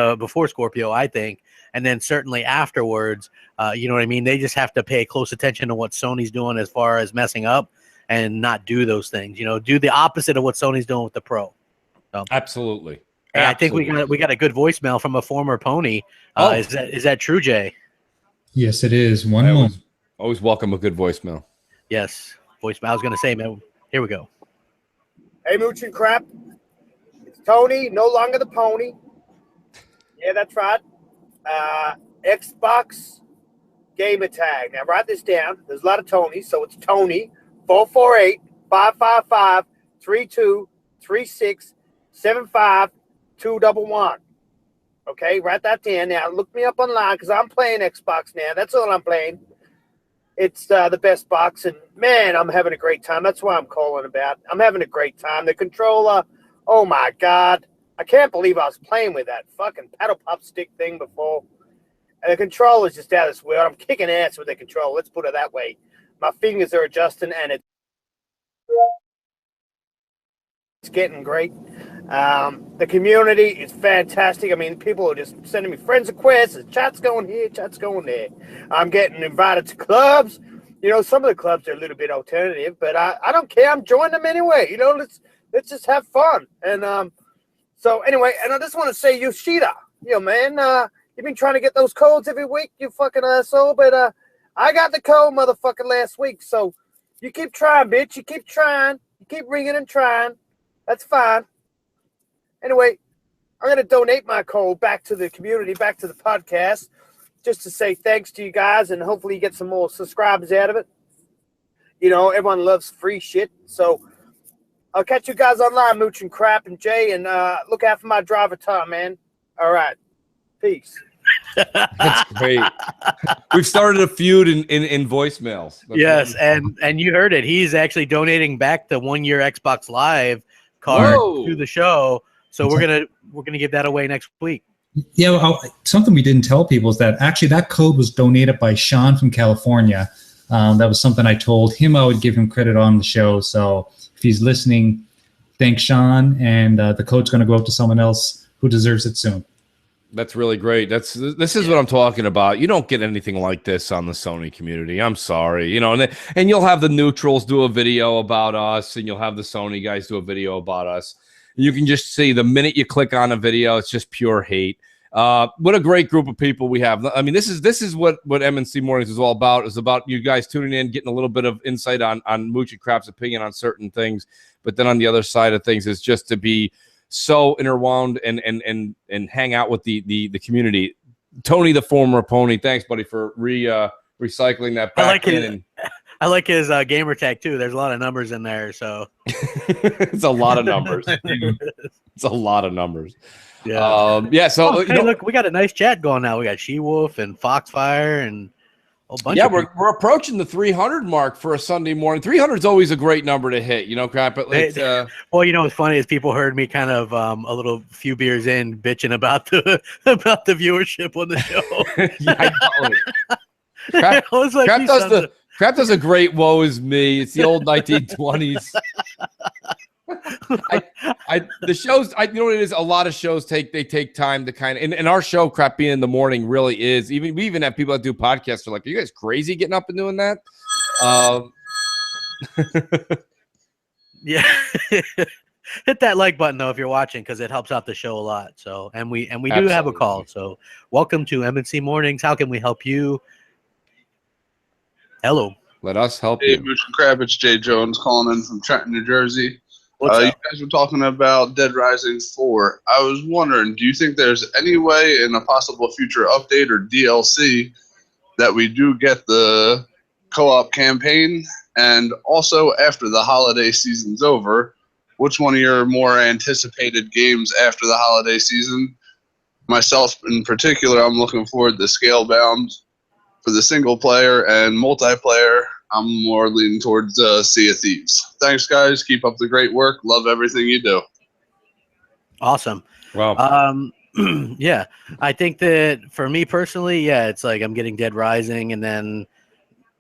Scorpio, I think. And then certainly afterwards, you know what I mean? They just have to pay close attention to what Sony's doing as far as messing up and not do those things. Do the opposite of what Sony's doing with the Pro. So, absolutely. Hey, I think we got a good voicemail from a former pony. Is that true, Jay? Yes, it is. One moment. Always welcome a good voicemail. Yes, voicemail. I was going to say, man, here we go. Hey, Mooch and Crap. It's Tony, no longer the pony. Yeah, that's right. Xbox gamer tag. Now, write this down. There's a lot of Tonys, so it's Tony, 448-555-3236-75211. Okay, write that down. Now, look me up online because I'm playing Xbox now. That's all I'm playing. It's the best box, and man, I'm having a great time. That's why I'm calling about. I'm having a great time. The controller, oh my God. I can't believe I was playing with that fucking paddle pop stick thing before. And the controller's just out of this world. I'm kicking ass with the controller. Let's put it that way. My fingers are adjusting, and it's getting great. The community is fantastic. I mean, people are just sending me friends requests. Chat's going here, chat's going there. I'm getting invited to clubs. You know, some of the clubs are a little bit alternative, but I don't care. I'm joining them anyway. You know, let's just have fun. And so anyway, and I just want to say, Yoshida, man, you've been trying to get those codes every week, you fucking asshole. But I got the code, motherfucker, last week. So you keep trying, bitch. You keep trying. You keep ringing and trying. That's fine. Anyway, I'm going to donate my code back to the community, back to the podcast, just to say thanks to you guys, and hopefully you get some more subscribers out of it. You know, everyone loves free shit. So I'll catch you guys online, Mooch and Crap and Jay, and look out for my driver, Tom, man. All right. Peace. That's great. We've started a feud in voicemails. Yes, and you heard it. He's actually donating back the 1 year Xbox Live card to the show. So we're gonna give that away next week. Yeah, well, something we didn't tell people is that actually that code was donated by Sean from California. That was something I told him I would give him credit on the show. So if he's listening, thanks, Sean. And the code's going to go out to someone else who deserves it soon. That's really great. This is what I'm talking about. You don't get anything like this on the Sony community. I'm sorry, and you'll have the neutrals do a video about us, and you'll have the Sony guys do a video about us. You can just see the minute you click on a video, it's just pure hate. What a great group of people we have. I mean, this is what MNC Mornings is all about. It's about you guys tuning in, getting a little bit of insight on Mooch and Crap's opinion on certain things. But then on the other side of things is just to be so interwound and hang out with the community. Tony, the former pony, thanks, buddy, for recycling that back in. I like his gamer tag too. There's a lot of numbers in there, so it's a lot of numbers. It's a lot of numbers. Yeah. So hey, look, we got a nice chat going now. We got She-Wolf and Foxfire and a whole bunch. Yeah, of we're approaching the 300 mark for a Sunday morning. 300 is always a great number to hit, Crap. But well, what's funny is people heard me kind of a little few beers in bitching about the viewership on the show. Yeah, I know. Crap does a great woe is me. It's the old 1920s. The shows, you know what it is? A lot of shows take time to kind of, and our show, Crap being in the morning, really is. We even have people that do podcasts who are like, are you guys crazy getting up and doing that? Yeah. Hit that like button though if you're watching, because it helps out the show a lot. So and we do have a call. So welcome to MNC Mornings. How can we help you? Hello. Let us help you. you. Hey, Mooch and Crab, it's Jay Jones calling in from Trenton, New Jersey. You guys were talking about Dead Rising 4. I was wondering, do you think there's any way in a possible future update or DLC that we do get the co-op campaign? And also, after the holiday season's over, which one of your more anticipated games after the holiday season? Myself in particular, I'm looking forward to Scalebound for the single player, and multiplayer, I'm more leaning towards Sea of Thieves. Thanks, guys. Keep up the great work. Love everything you do. Awesome. Wow. Yeah, I think that for me personally, it's like I'm getting Dead Rising, and then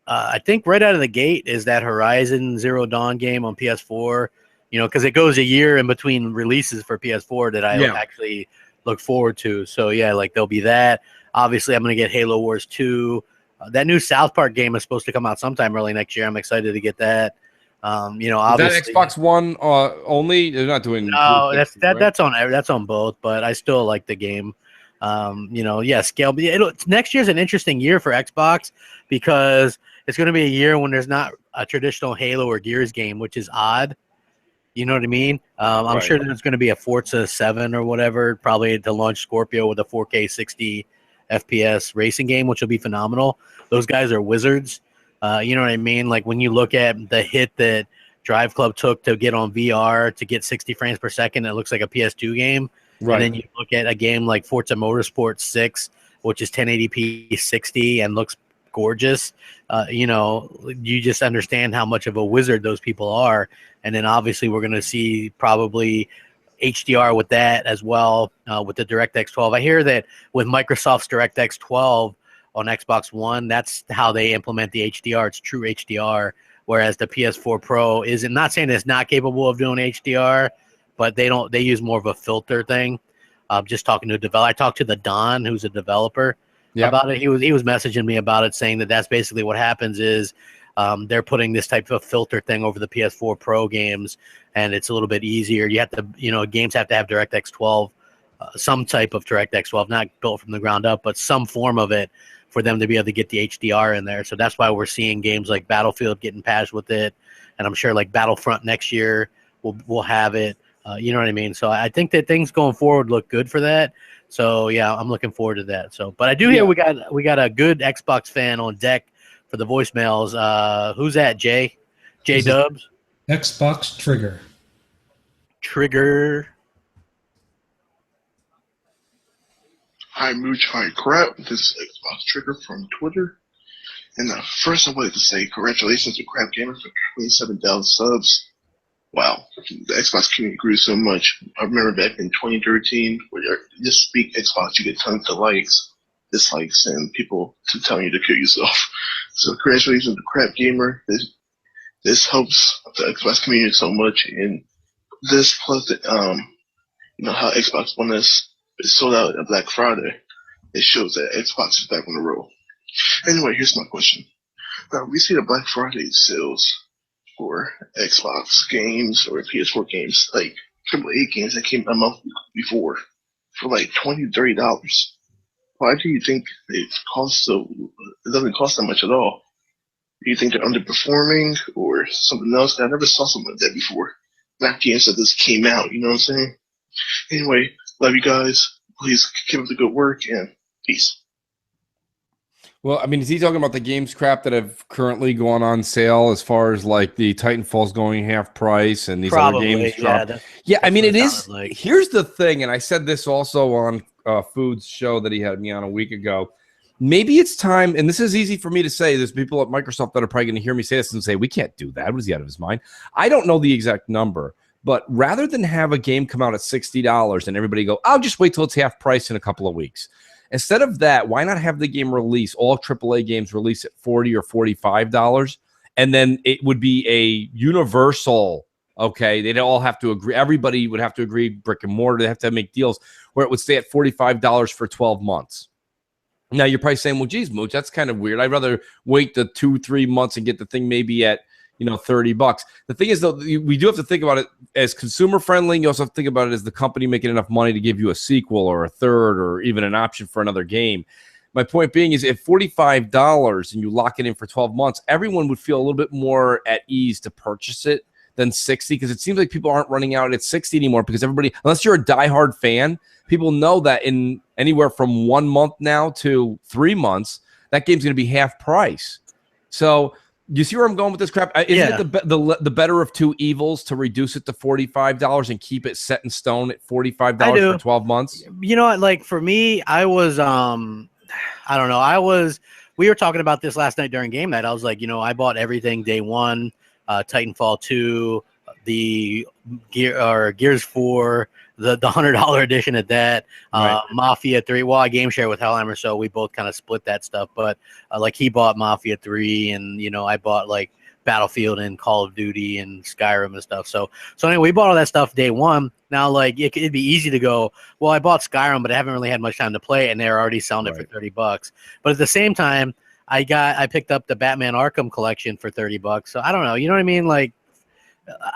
I think right out of the gate is that Horizon Zero Dawn game on PS4. Because it goes a year in between releases for PS4 that I actually look forward to. So yeah, like there'll be that. Obviously, I'm going to get Halo Wars 2. That new South Park game is supposed to come out sometime early next year. I'm excited to get that. Obviously, is that Xbox One only? They're not doing. No, that's on both. But I still like the game. Scale. Next year's an interesting year for Xbox because it's going to be a year when there's not a traditional Halo or Gears game, which is odd. You know what I mean? I'm sure there's going to be a Forza 7 or whatever, probably to launch Scorpio with a 4K 60 FPS racing game, which will be phenomenal. Those guys are wizards. You know what I mean? Like when you look at the hit that Drive Club took to get on VR to get 60 frames per second, it looks like a PS2 game. Right. And then you look at a game like Forza Motorsport 6, which is 1080p 60 and looks gorgeous. You just understand how much of a wizard those people are. And then obviously we're going to see probably HDR with that as well, with the DirectX 12. I hear that with Microsoft's DirectX 12 on Xbox One, that's how they implement the HDR. It's true HDR, whereas the PS4 Pro isn't. Not saying it's not capable of doing HDR, but they use more of a filter thing. Just talking to a developer. I talked to the Don, who's a developer, about it. He was messaging me about it, saying that that's basically what happens is they're putting this type of filter thing over the PS4 Pro games, and it's a little bit easier. You have to, games have to have DirectX 12, some type of DirectX 12, not built from the ground up, but some form of it for them to be able to get the HDR in there. So that's why we're seeing games like Battlefield getting patched with it, and I'm sure like Battlefront next year will have it. You know what I mean? So I think that things going forward look good for that. So yeah, I'm looking forward to that. So, but I do hear we got a good Xbox fan on deck for the voicemails. Who's that? J Dubs. Xbox Trigger. Hi Mooch, hi Crap. This is Xbox Trigger from Twitter. And first I wanted to say congratulations to Crap Gamer for 27,000 subs. Wow, the Xbox community grew so much. I remember back in 2013, where you just speak Xbox, you get tons of likes, dislikes, and people telling you to kill yourself. So congratulations to Crap Gamer. This helps the Xbox community so much, and this plus how Xbox One is sold out at Black Friday. It shows that Xbox is back on the roll. Anyway, here's my question. Now we see the Black Friday sales for Xbox games or PS4 games, like AAA games that came a month before, for like $20, $30. Why do you think it doesn't cost that much at all? Do you think they're underperforming or something else? I never saw something like that before. Not games that just came out, you know what I'm saying? Anyway, love you guys. Please keep up the good work and peace. Well, I mean, is he talking about the games crap that have currently gone on sale as far as like the Titanfall's going half price and these other games? Yeah, I mean, it is. Like. Here's the thing, and I said this also on Food's show that he had me on a week ago. Maybe it's time, and this is easy for me to say. There's people at Microsoft that are probably going to hear me say this and say, we can't do that. Was he out of his mind? I don't know the exact number, but rather than have a game come out at $60 and everybody go, I'll just wait till it's half price in a couple of weeks. Instead of that, why not have the game release, all AAA games release at $40 or $45, and then it would be a universal, okay, they'd all have to agree, everybody would have to agree, brick and mortar, they have to make deals where it would stay at $45 for 12 months. Now, you're probably saying, well, geez, Mooch, that's kind of weird. I'd rather wait the 2-3 months and get the thing maybe at $30. The thing is, though, we do have to think about it as consumer friendly. You also have to think about it as the company making enough money to give you a sequel or a third or even an option for another game. My point being is if $45 and you lock it in for 12 months, everyone would feel a little bit more at ease to purchase it than 60, because it seems like people aren't running out at 60 anymore because everybody, unless you're a diehard fan, people know that in anywhere from 1 month now to 3 months, that game's going to be half price. So you see where I'm going with this crap? Isn't it the better of two evils to reduce it to $45 and keep it set in stone at $45 for 12 months? You know what? Like for me, I was, I don't know. We were talking about this last night during game night. I was like, I bought everything day one, Titanfall 2, the Gears 4, the $100 edition at that, right. Mafia 3. Well, I game share with Hellhammer, so we both kind of split that stuff. But like he bought Mafia 3, and I bought like Battlefield and Call of Duty and Skyrim and stuff. So anyway, we bought all that stuff day one. Now, like it'd be easy to go, well, I bought Skyrim, but I haven't really had much time to play it, and they're already selling it for $30. But at the same time, I picked up the Batman Arkham collection for $30. So I don't know, you know what I mean? Like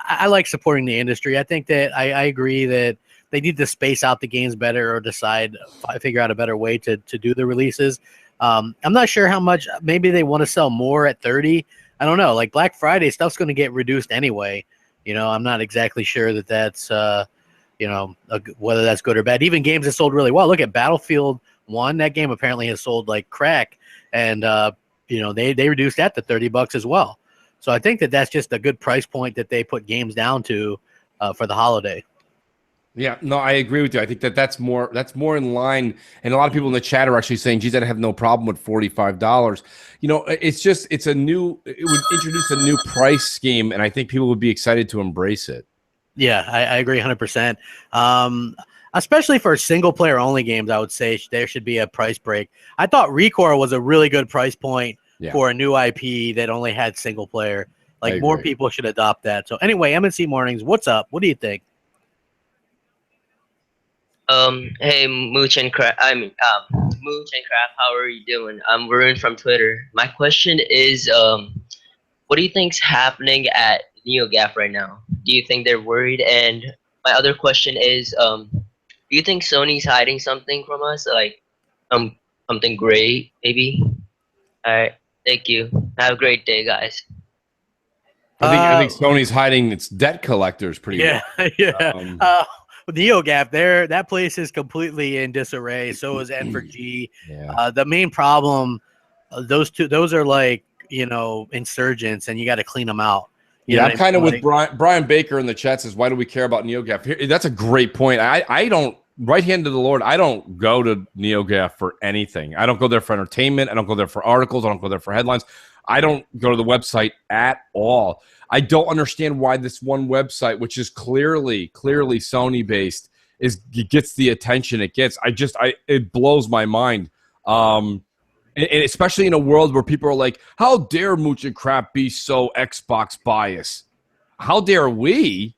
I like supporting the industry. I think that I agree that they need to space out the games better or figure out a better way to do the releases. I'm not sure how much. Maybe they want to sell more at 30. I don't know. Like Black Friday stuff's going to get reduced anyway. I'm not exactly sure that's whether that's good or bad. Even games that sold really well. Look at Battlefield 1. That game apparently has sold like crack, and they reduced that to $30 as well. So I think that's just a good price point that they put games down to for the holiday. Yeah, no, I agree with you. I think that's more in line. And a lot of people in the chat are actually saying, geez, I'd have no problem with $45. It would introduce a new price scheme, and I think people would be excited to embrace it. Yeah, I agree 100%. Especially for single player only games, I would say there should be a price break. I thought ReCore was a really good price point for a new IP that only had single player. Like more people should adopt that. So anyway, MNC Mornings, what's up? What do you think? Hey, Mooch and Crap. Mooch and Crap. How are you doing? I'm Varun from Twitter. My question is, what do you think's happening at NeoGAF right now? Do you think they're worried? And my other question is, do you think Sony's hiding something from us, like something great, maybe? All right, thank you. Have a great day, guys. I think Sony's hiding its debt collectors pretty Yeah, well. yeah. NeoGAF, that place is completely in disarray. So is N4G. Yeah. The main problem, those are like, insurgents, and you got to clean them out. You know I'm what kind of mean? with Brian Baker in the chat says, why do we care about NeoGAF? Here, that's a great point. I don't, right hand to the Lord, I don't go to NeoGAF for anything. I don't go there for entertainment. I don't go there for articles. I don't go there for headlines. I don't go to the website at all. I don't understand why this one website, which is clearly Sony based, gets the attention it gets. It blows my mind. And especially in a world where people are like, how dare Mooch and Crap be so Xbox biased? How dare we?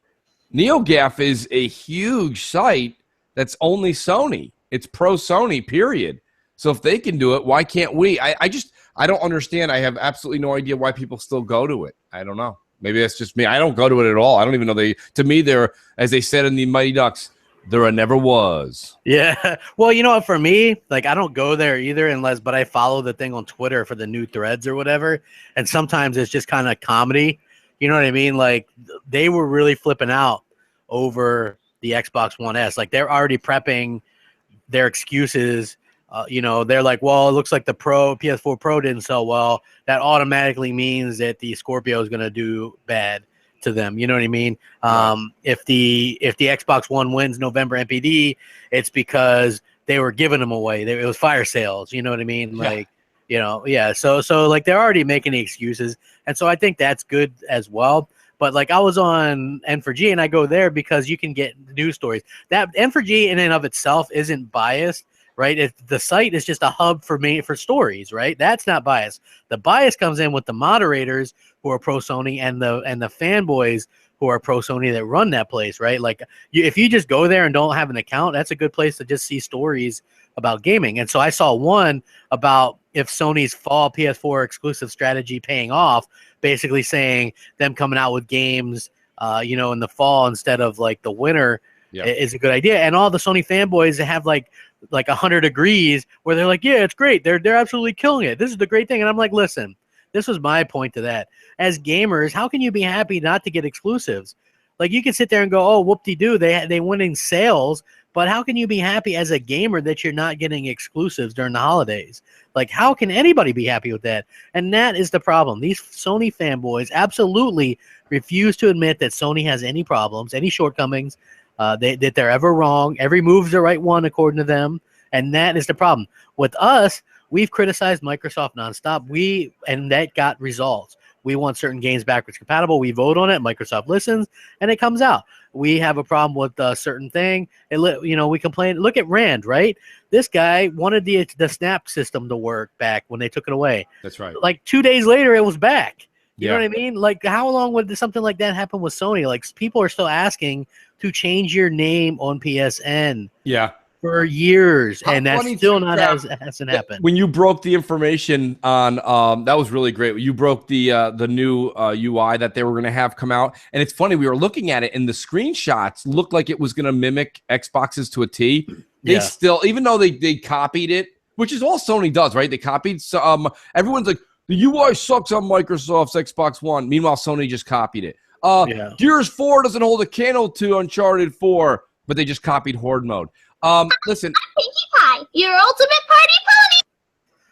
NeoGAF is a huge site that's only Sony. It's pro Sony, period. So if they can do it, why can't we? I don't understand. I have absolutely no idea why people still go to it. I don't know. Maybe that's just me. I don't go to it at all. I don't even know to me, they're, as they said in the Mighty Ducks, there never was. Yeah. Well, for me, like, I don't go there either but I follow the thing on Twitter for the new threads or whatever. And sometimes it's just kind of comedy. You know what I mean? Like, they were really flipping out over the Xbox One S. Like, they're already prepping their excuses. They're like, well, it looks like the PS4 Pro didn't sell well. That automatically means that the Scorpio is going to do bad to them. You know what I mean? If the Xbox One wins November NPD, it's because they were giving them away. It was fire sales. You know what I mean? Like, yeah. So like, they're already making the excuses, and so I think that's good as well. But like, I was on N4G, and I go there because you can get news stories. That N4G in and of itself isn't biased. Right, the site is just a hub for stories. Right, that's not bias. The bias comes in with the moderators who are pro Sony and the fanboys who are pro Sony that run that place. Right, like if you just go there and don't have an account, that's a good place to just see stories about gaming. And so I saw one about if Sony's fall PS4 exclusive strategy paying off, basically saying them coming out with games, in the fall instead of like the winter. Yeah. Is a good idea. And all the Sony fanboys have like 100 degrees where they're like, yeah, it's great. They're absolutely killing it. This is the great thing. And I'm like, listen, this was my point to that. As gamers, how can you be happy not to get exclusives? Like, you can sit there and go, oh, whoop-de-doo, they winning sales, but how can you be happy as a gamer that you're not getting exclusives during the holidays? Like, how can anybody be happy with that? And that is the problem. These Sony fanboys absolutely refuse to admit that Sony has any problems, any shortcomings, that they're ever wrong. Every move's the right one according to them, and that is the problem. With us, we've criticized Microsoft nonstop. And that got results. We want certain games backwards compatible. We vote on it. Microsoft listens, and it comes out. We have a problem with a certain thing. We complain. Look at Rand, right? This guy wanted the Snap system to work back when they took it away. That's right. Like 2 days later, it was back. You Yeah. know what I mean? Like, how long would something like that happen with Sony? Like, people are still asking to change your name on PSN. Yeah. For years, and that's funny still too, not Crap, hasn't happened. When you broke the information on that was really great. You broke the new UI that they were going to have come out, and it's funny, we were looking at it and the screenshots looked like it was going to mimic Xboxes to a T. They still, even though they copied it, which is all Sony does, right? They copied some. Everyone's like, the UI sucks on Microsoft's Xbox One. Meanwhile, Sony just copied it. Gears 4 doesn't hold a candle to Uncharted 4, but they just copied Horde mode. Listen. Pinkie Pie, your ultimate party pony.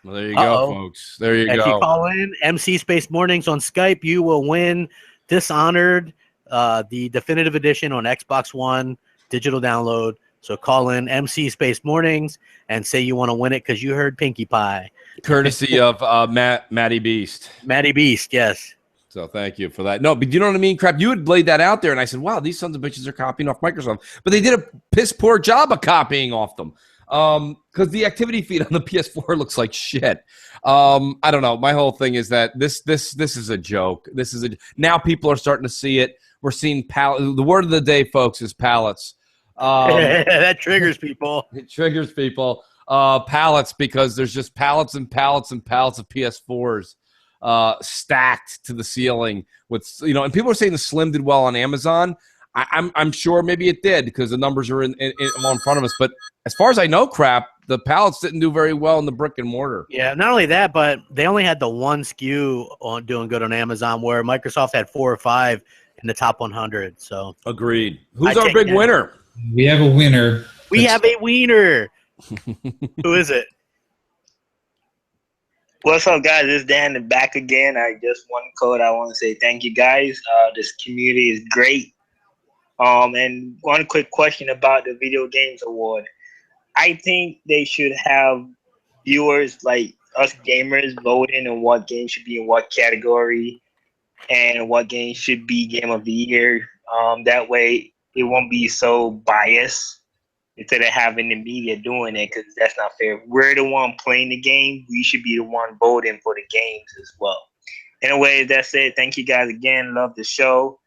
Well, there you go, folks. There you If go. you call in MC Space Mornings on Skype, you will win Dishonored, the definitive edition on Xbox One, digital download. So call in MC Space Mornings and say you want to win it because you heard Pinkie Pie. Courtesy of Matty Beast. Matty Beast, yes. So thank you for that. No, but you know what I mean? Crap, you had laid that out there, and I said, wow, these sons of bitches are copying off Microsoft. But they did a piss-poor job of copying off them because the activity feed on the PS4 looks like shit. I don't know. My whole thing is that this is a joke. Now people are starting to see it. We're seeing the word of the day, folks, is pallets. That triggers people. It triggers people. Pallets, because there's just pallets and pallets and pallets of PS4s stacked to the ceiling with, and people are saying the Slim did well on Amazon. I'm sure maybe it did because the numbers are in front of us. But as far as I know, the pallets didn't do very well in the brick and mortar. Yeah, not only that, but they only had the one SKU on doing good on Amazon, where Microsoft had 4 or 5 in the top 100. So agreed. Who's our big winner? We have a winner. We have a wiener. Who is it? What's up, guys? It's Dan back again. I just one code. I want to say thank you, guys. This community is great. And one quick question about the Video Games Award. I think they should have viewers like us gamers voting on what game should be in what category and what game should be Game of the Year. That way it won't be so biased instead of having the media doing it, because that's not fair. We're the one playing the game. We should be the one voting for the games as well. Anyway, that's it. Thank you guys again. Love the show.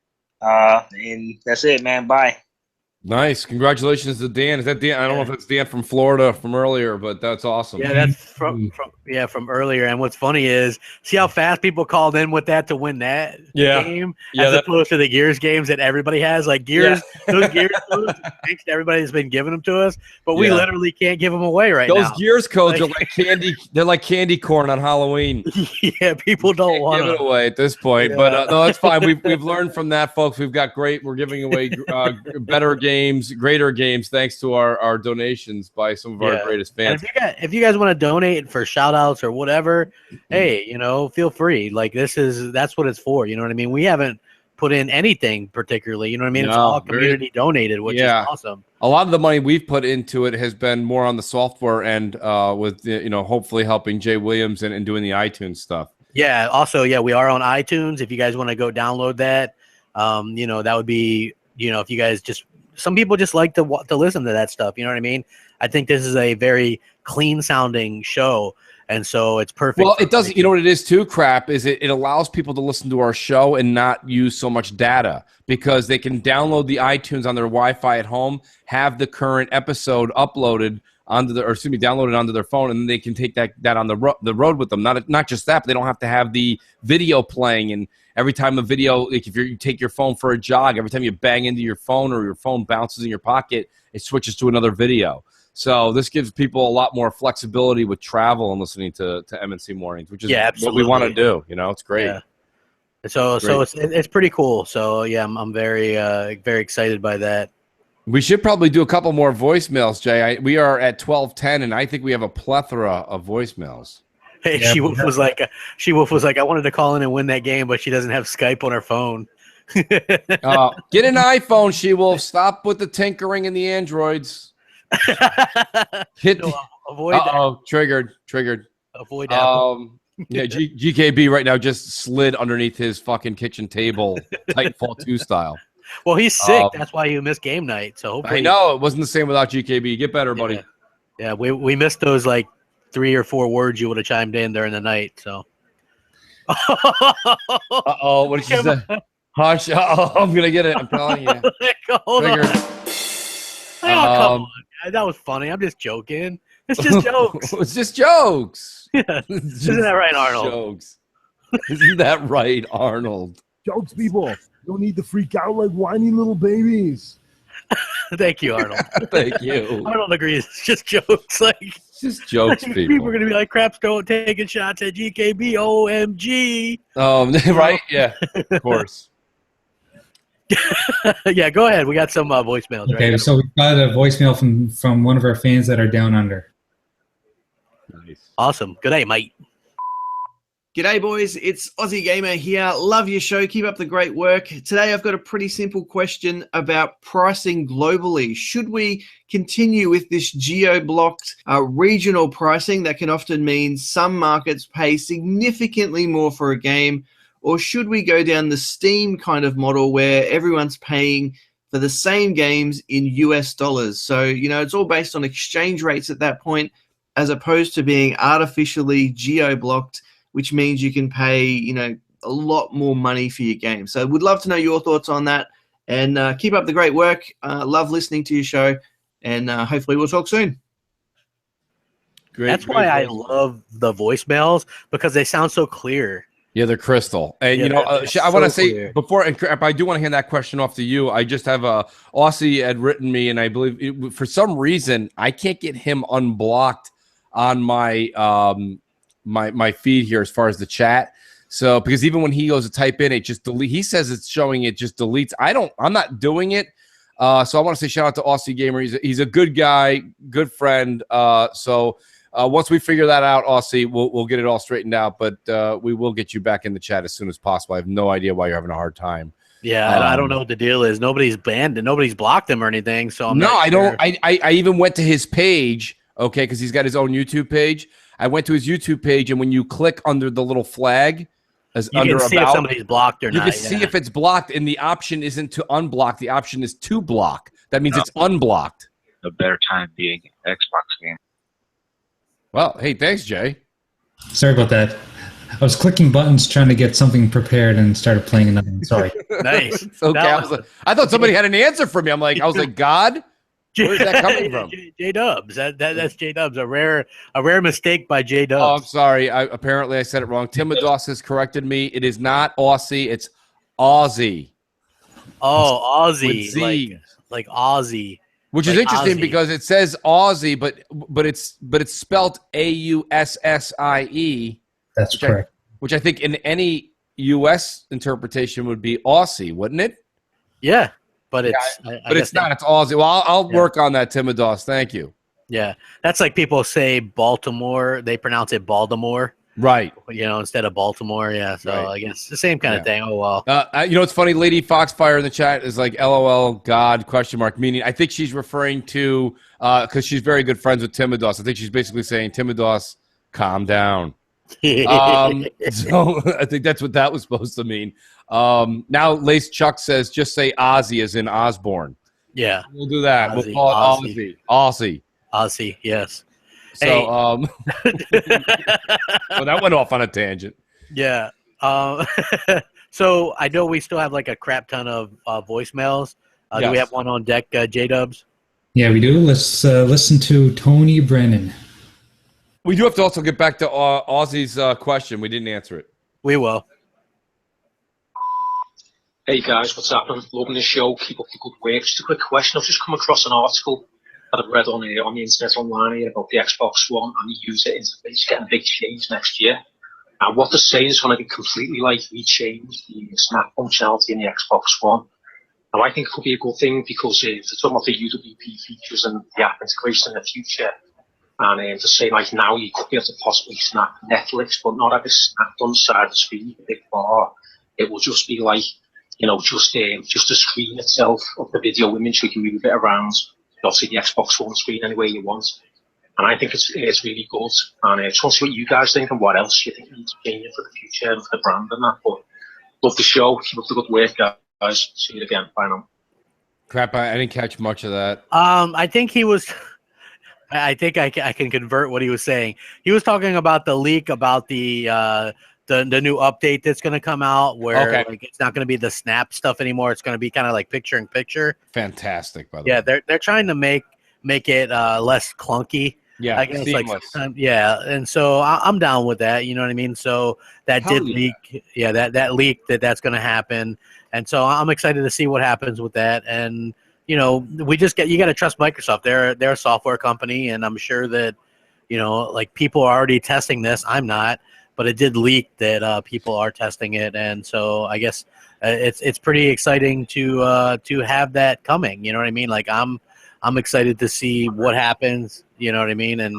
And that's it, man. Bye. Nice. Congratulations to Dan. Is that Dan? I don't know if it's Dan from Florida from earlier, but that's awesome. Yeah, that's from earlier. And what's funny is, see how fast people called in with that to win that game, as opposed to the Gears games that everybody has. Like Gears, those Gears codes, thanks to everybody that's been giving them to us, but we literally can't give them away right now. Those Gears codes are like candy. They're like candy corn on Halloween. Yeah, people don't want give it away at this point. Yeah. But no, that's fine. We've learned from that, folks. We're giving away better games, greater games, thanks to our donations by some of our greatest fans. And if you guys want to donate for shout outs or whatever, hey, feel free. Like that's what it's for. You know what I mean? We haven't put in anything particularly. You know what I mean? It's all community donated, which is awesome. A lot of the money we've put into it has been more on the software end, with hopefully helping Jay Williams and doing the iTunes stuff. Yeah. Also, we are on iTunes. If you guys want to go download that, that would be, if you guys some people just like to listen to that stuff. You know what I mean? I think this is a very clean sounding show, and so it's perfect. Well, it doesn't. You know what it is too? Is it allows people to listen to our show and not use so much data, because they can download the iTunes on their Wi-Fi at home, have the current episode uploaded downloaded onto their phone, and then they can take that on the road with them. Not just that, but they don't have to have the video playing. And every time a video, like if you take your phone for a jog, every time you bang into your phone or your phone bounces in your pocket, it switches to another video. So this gives people a lot more flexibility with travel and listening to MNC Mornings, which is what we want to do. It's great. Yeah. So it's pretty cool. So yeah, I'm very very excited by that. We should probably do a couple more voicemails, Jay. We are at 12:10, and I think we have a plethora of voicemails. Hey, She Wolf was like, I wanted to call in and win that game, but she doesn't have Skype on her phone. Get an iPhone, She Wolf. Stop with the tinkering and the Androids. Avoid that. Triggered. Avoid Apple. Yeah, GKB right now just slid underneath his fucking kitchen table, Titanfall 2 style. Well, he's sick. That's why you missed game night. So hopefully, I know it wasn't the same without GKB. Get better, buddy. Yeah, we missed those like 3 or 4 words you would have chimed in during the night. So. Uh-oh, what did you say? Hush! I'm gonna get it. I'm telling you. Hold on. Come on, that was funny. I'm just joking. It's just jokes. It's just jokes. Yeah. Isn't that right, Arnold? Jokes. Isn't that right, Arnold? Jokes, people. Don't need to freak out like whiny little babies. Thank you, Arnold. Thank you. Arnold agrees. It's just jokes. It's just jokes, people. People are going to be like, crap's going taking shots at GKB. OMG. Right? Yeah, of course. Yeah, go ahead. We got some voicemails. Okay, right? so we've got a voicemail from one of our fans that are down under. Nice. Awesome. Good day, mate. G'day, boys. It's Aussie Gamer here. Love your show. Keep up the great work. Today, I've got a pretty simple question about pricing globally. Should we continue with this geo-blocked regional pricing that can often mean some markets pay significantly more for a game, or should we go down the Steam kind of model where everyone's paying for the same games in US dollars? So, it's all based on exchange rates at that point, as opposed to being artificially geo-blocked, which means you can pay, a lot more money for your game. So we'd love to know your thoughts on that. And keep up the great work. Love listening to your show. And hopefully we'll talk soon. Great, That's why I love the voicemails, because they sound so clear. Yeah, they're crystal. And, Yeah, you know, they're I want to so say clear. before, and I do want to hand that question off to you. I just have Aussie had written me, and I believe for some reason I can't get him unblocked on my my feed here as far as the chat. So because even when he goes to type in, it just delete. He says it's showing it just deletes. I'm not doing it. So I want to say shout out to Aussie Gamer. He's a good guy, good friend. Once we figure that out, Aussie, we'll get it all straightened out. But we will get you back in the chat as soon as possible. I have no idea why you're having a hard time. Yeah, I don't know what the deal is. Nobody's banned and nobody's blocked him or anything. So I'm no, not I sure. don't. I even went to his page, okay, because he's got his own YouTube page. I went to his YouTube page, and when you click under the little flag, as You under can see if about, somebody's blocked or you not. can see if it's blocked, and the option isn't to unblock. The option is to block. That means it's unblocked. A better time being Xbox game. Well, hey, thanks, Jay. Sorry about that. I was clicking buttons trying to get something prepared and started playing another one. Sorry. Nice. Okay, I thought somebody had an answer for me. I was like, God, where's that coming from? J Dubs. That's J Dubs. A rare mistake by J Dubs. Oh, I'm sorry. Apparently I said it wrong. Timodos has corrected me. It is not Aussie. It's Aussie. Oh, With Aussie, Z. like Aussie, Which is like interesting Aussie. because it says Aussie, but it's spelled AUSSIE. That's correct. Which I think in any US interpretation would be Aussie, wouldn't it? Yeah, but it's But it's not. It's Aussie. Well, I'll work on that, Timodos. Thank you. Yeah, that's like people say Baltimore. They pronounce it Baltimore. Right. You know, instead of Baltimore. Yeah. So Right. I guess the same kind of Yeah. thing. Oh well. You know, it's funny. Lady Foxfire in the chat is like, LOL, God, ? Meaning, I think she's referring to, because she's very good friends with Timodos. I think she's basically saying, Timodos, calm down. So I think that's what that was supposed to mean. Now, Lace Chuck says, just say Ozzy as in Osborne. Yeah. We'll do that. Ozzy, We'll call it Aussie. Aussie. Yes. So, well, that went off on a tangent. Yeah. So I know we still have like a crap ton of voicemails. Do we Yes. have one on deck, J Dubs? Yeah, we do. Let's listen to Tony Brennan. We do have to also get back to Aussie's question. We didn't answer it. We will. Hey guys, what's happening? Loving the show. Keep up the good work. Just a quick question. I've just come across an article that I've read on the internet online here about the Xbox One and the user interface getting a big change next year. And what they're saying is going to be completely like rechange the snap functionality in the Xbox One. And I think it could be a good thing because if they're talking about the UWP features and the app integration in the future, and to say like now you could be able to possibly snap Netflix, but not have it snapped on the side of the screen, a big bar. It will just be like, you know, just the screen itself of the video image, so you can move it around. Obviously, the Xbox One screen any way you want. And I think it's really good. And I just want to see what you guys think and what else you think needs to change for the future and for the brand and that. But love the show. Keep up the good work, guys. See you again. Bye now. Crap, I didn't catch much of that. I think he was. I think I can convert what he was saying. He was talking about the leak about the new update that's going to come out, where like it's not going to be the snap stuff anymore. It's going to be kind of like picture in picture. Fantastic, by the way. Yeah, they're trying to make it less clunky. Yeah, I guess seamless. yeah, and so I'm down with that. You know what I mean? So that Hell did yeah. leak. Yeah, that leaked that's going to happen, and so I'm excited to see what happens with that. And you know, you got to trust Microsoft. They're a software company, and I'm sure that like people are already testing this. I'm not, but it did leak that people are testing it, and so I guess it's pretty exciting to have that coming. You know what I mean? Like I'm excited to see what happens. You know what I mean? And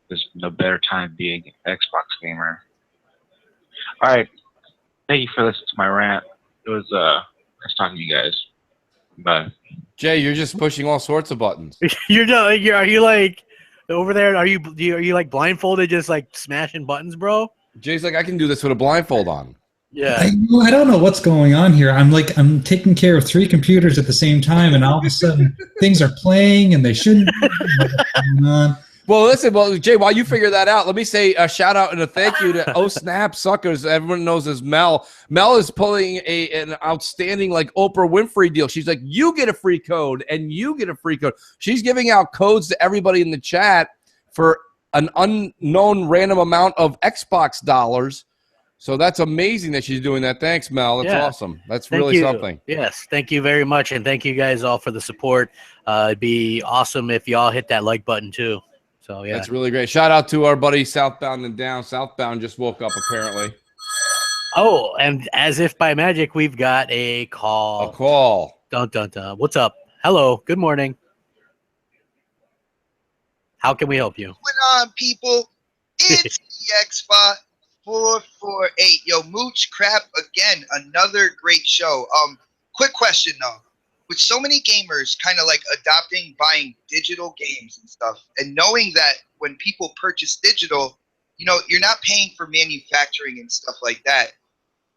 There's no better time being Xbox gamer. All right, thank you for listening to my rant. It was nice talking to you guys. Bye. Jay, you're just pushing all sorts of buttons. are you like over there? Are you like blindfolded, just like smashing buttons, bro? Jay's like, I can do this with a blindfold on. Yeah. I don't know what's going on here. I'm taking care of 3 computers at the same time, and all of a sudden things are playing and they shouldn't be. What's going on? Well, listen, Jay, while you figure that out, let me say a shout out and a thank you to Oh Snap Suckers. Everyone knows as Mel. Mel is pulling an outstanding like Oprah Winfrey deal. She's like, you get a free code and you get a free code. She's giving out codes to everybody in the chat for an unknown random amount of Xbox dollars. So that's amazing that she's doing that. Thanks, Mel. That's awesome. That's really something. Yes, thank you very much, and thank you guys all for the support. It'd be awesome if y'all hit that like button too. So yeah, that's really great. Shout out to our buddy Southbound and Down. Southbound just woke up apparently. Oh, and as if by magic, we've got a call. A call. Dun dun dun. What's up? Hello. Good morning. How can we help you? What's on, people? It's EXBot 448. Yo, Mooch Crap again. Another great show. Quick question though. With so many gamers kind of like adopting buying digital games and stuff, and knowing that when people purchase digital, you know, you're not paying for manufacturing and stuff like that.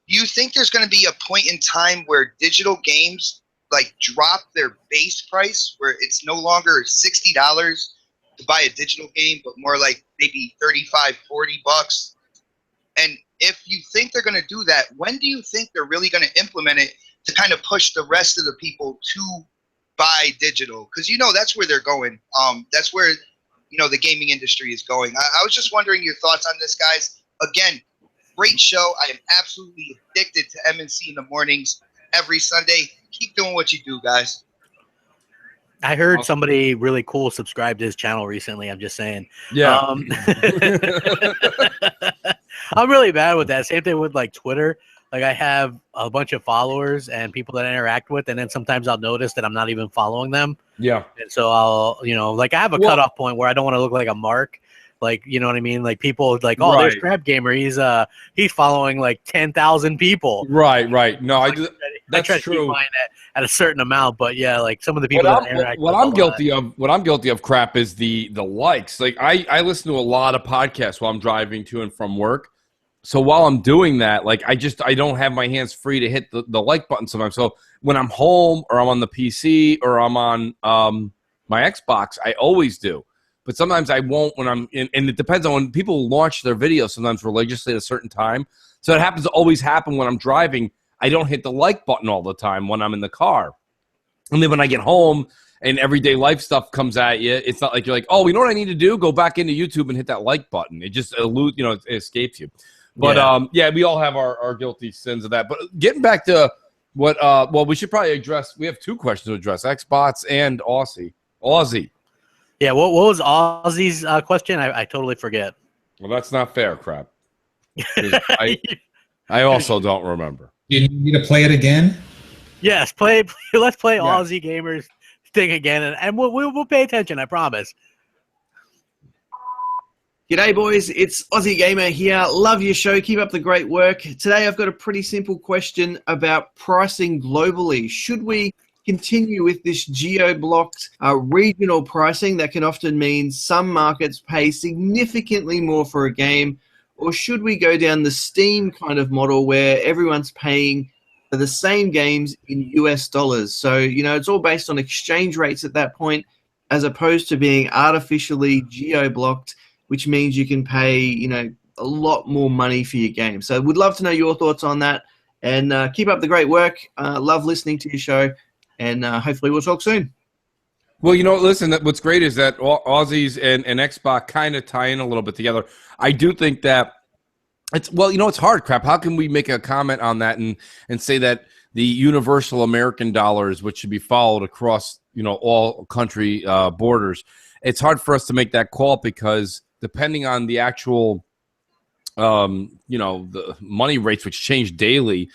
Do you think there's going to be a point in time where digital games like drop their base price, where it's no longer $60 to buy a digital game, but more like maybe $35, $40? And if you think they're going to do that, when do you think they're really going to implement it to kind of push the rest of the people to buy digital? Because, you know, that's where they're going. That's where, you know, the gaming industry is going. I was just wondering your thoughts on this, guys. Again, great show. I am absolutely addicted to MNC in the mornings every Sunday. Keep doing what you do, guys. I heard somebody really cool subscribe to his channel recently. I'm just saying. Yeah. I'm really bad with that. Same thing with like Twitter. Like I have a bunch of followers and people that I interact with, and then sometimes I'll notice that I'm not even following them. Yeah. And so I'll, you know, like I have a cutoff point where I don't want to look like a mark. Like, you know what I mean? Like people like, oh, there's Crab Gamer. He's following like 10,000 people. Right. No, I try to keep mine at a certain amount, but yeah, like some of the people that I interact with. What I'm guilty of, Crap, is the likes. Like I listen to a lot of podcasts while I'm driving to and from work. So while I'm doing that, like I don't have my hands free to hit the like button sometimes. So when I'm home or I'm on the PC or I'm on my Xbox, I always do. But sometimes I won't when I'm in, and it depends on when people launch their videos sometimes religiously at a certain time. So it happens to always happen when I'm driving. I don't hit the like button all the time when I'm in the car. And then when I get home and everyday life stuff comes at you, it's not like you're like, oh, you know what I need to do? Go back into YouTube and hit that like button. It just it escapes you. But we all have our guilty sins of that. But getting back to what we should probably address. We have two questions to address: Xbots and Aussie. Yeah, what was Aussie's question? I totally forget. Well, that's not fair, Crap. I also don't remember. You need to play it again? Yes, let's play Aussie Gamers thing again, and we'll pay attention, I promise. G'day, boys. It's Aussie Gamer here. Love your show. Keep up the great work. Today, I've got a pretty simple question about pricing globally. Should we continue with this geo-blocked regional pricing that can often mean some markets pay significantly more for a game, or should we go down the Steam kind of model where everyone's paying for the same games in US dollars? So, you know, it's all based on exchange rates at that point, as opposed to being artificially geo-blocked, which means you can pay, you know, a lot more money for your game. So we'd love to know your thoughts on that. And keep up the great work. Love listening to your show. And hopefully we'll talk soon. Well, you know, listen, what's great is that Aussies and Xbox kind of tie in a little bit together. I do think that it's hard, Crap. How can we make a comment on that and say that the universal American dollars, which should be followed across, you know, all country borders, it's hard for us to make that call because depending on the actual, the money rates, which change daily,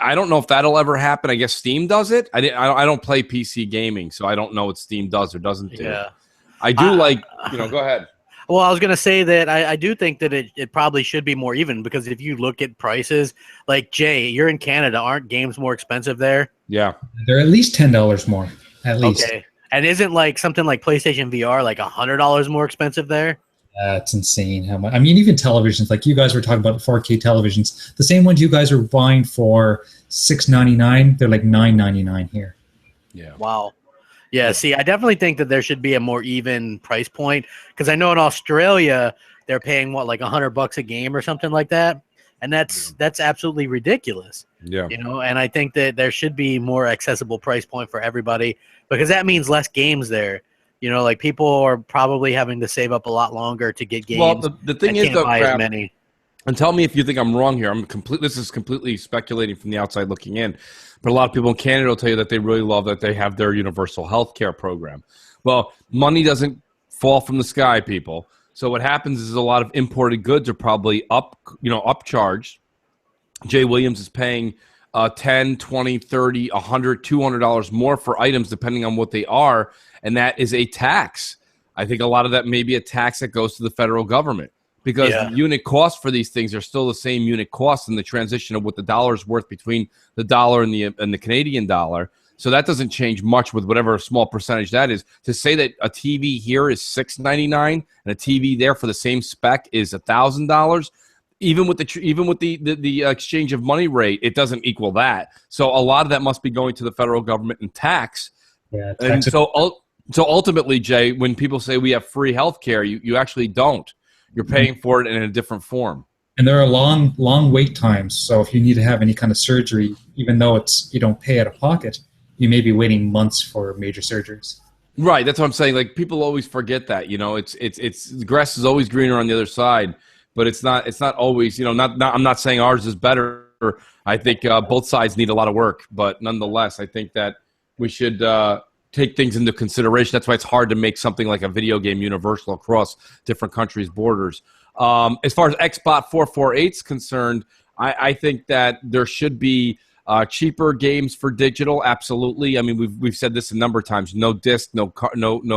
I don't know if that'll ever happen. I guess Steam does it. I don't play PC gaming, so I don't know what Steam does or doesn't do. Yeah. I do go ahead. Well, I was going to say that I do think that it probably should be more even, because if you look at prices, like Jay, you're in Canada, aren't games more expensive there? Yeah. They're at least $10 more, at least. Okay. And isn't like something like PlayStation VR like $100 more expensive there? That's insane how much. I mean, even televisions, like you guys were talking about 4K televisions, the same ones you guys are buying for $6.99, they're like $9.99 here. Yeah. Wow. Yeah, see, I definitely think that there should be a more even price point because I know in Australia they're paying what, like $100 a game or something like that, and that's absolutely ridiculous. Yeah. You know, and I think that there should be more accessible price point for everybody because that means less games there. You know, like people are probably having to save up a lot longer to get games. Well, the thing and is, can't though, buy as Crap, many. and tell me if you think I'm wrong here. This is completely speculating from the outside looking in. But a lot of people in Canada will tell you that they really love that they have their universal health care program. Well, money doesn't fall from the sky, people. So what happens is a lot of imported goods are probably upcharged. Jay Williams is paying $10, $20, $30, $100, $200 more for items depending on what they are, and that is a tax. I think a lot of that may be a tax that goes to the federal government because the unit costs for these things are still the same unit costs in the transition of what the dollar is worth between the dollar and the Canadian dollar. So that doesn't change much with whatever small percentage that is. To say that a TV here is $699 and a TV there for the same spec is $1,000, even with the exchange of money rate, it doesn't equal that. So a lot of that must be going to the federal government in tax. Yeah, and so ultimately, Jay, when people say we have free health care, you actually don't. You're paying for it in a different form. And there are long wait times. So if you need to have any kind of surgery, even though you don't pay out of pocket, you may be waiting months for major surgeries. Right. That's what I'm saying. Like people always forget that. You know, it's the grass is always greener on the other side, but it's not always. You know, I'm not saying ours is better. I think both sides need a lot of work, but nonetheless, I think that we should take things into consideration. That's why it's hard to make something like a video game universal across different countries' borders. As far as Xbox 448 is concerned, I think that there should be cheaper games for digital. Absolutely. I mean, we've said this a number of times. No disc, no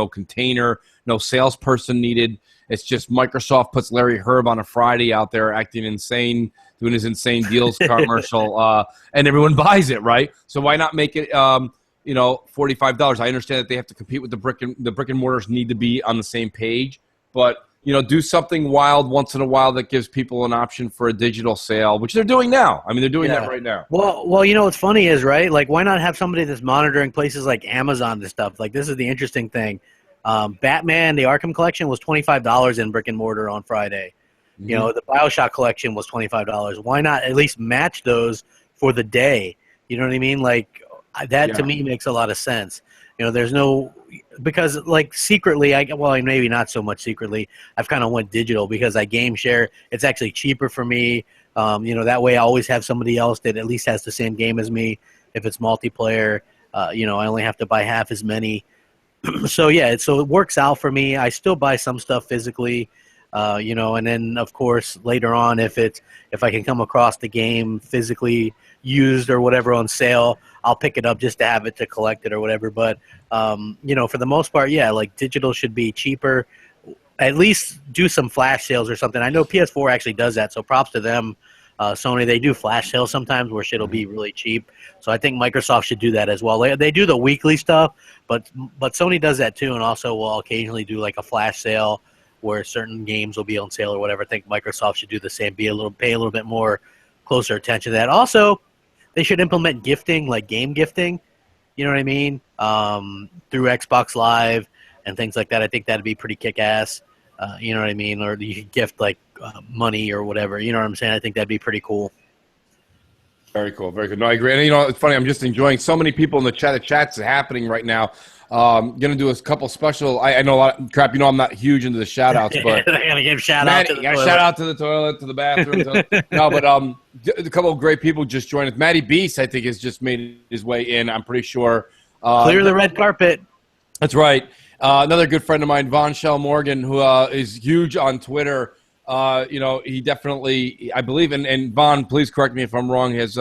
container, no salesperson needed. It's just Microsoft puts Larry Herb on a Friday out there acting insane, doing his insane deals commercial, and everyone buys it, right? So why not make it $45? I understand that they have to compete with the brick and mortars need to be on the same page, but do something wild once in a while that gives people an option for a digital sale, which they're doing now. I mean, they're doing that right now. Well, what's funny is, right, like, why not have somebody that's monitoring places like Amazon and stuff? Like, this is the interesting thing. Batman, the Arkham collection was $25 in brick and mortar on Friday. Mm-hmm. The BioShock collection was $25. Why not at least match those for the day? You know what I mean? Like, that to me makes a lot of sense. There's no – because, like, secretly, maybe not so much secretly, I've kind of went digital because I game share. It's actually cheaper for me. That way I always have somebody else that at least has the same game as me. If it's multiplayer, I only have to buy half as many. So it works out for me. I still buy some stuff physically, and then, of course, later on, if I can come across the game physically used or whatever on sale, I'll pick it up just to have it to collect it or whatever. But, for the most part, like digital should be cheaper. At least do some flash sales or something. I know PS4 actually does that, so props to them. Sony, they do flash sales sometimes where shit will be really cheap. So I think Microsoft should do that as well. They do the weekly stuff, but Sony does that too, and also will occasionally do like a flash sale where certain games will be on sale or whatever. I think Microsoft should do the same, pay a little bit more closer attention to that. Also, they should implement gifting, like game gifting, you know what I mean, through Xbox Live and things like that. I think that'd be pretty kick-ass, you know what I mean? Or you could gift, like, money or whatever, you know what I'm saying? I think that'd be pretty cool. Very cool, very good. No, I agree. And, it's funny, I'm just enjoying so many people in the chat. The chat's happening right now. Going to do a couple special. I know a lot of crap. I'm not huge into the shout-outs, but I gotta give shout out to the toilet. Shout out to the toilet, to the bathroom. No, but a couple of great people just joined us. Matty Beast, I think, has just made his way in. I'm pretty sure. Clear the red carpet. That's right. Another good friend of mine, Von Shell Morgan, who is huge on Twitter. He definitely, I believe, and Von, please correct me if I'm wrong, he has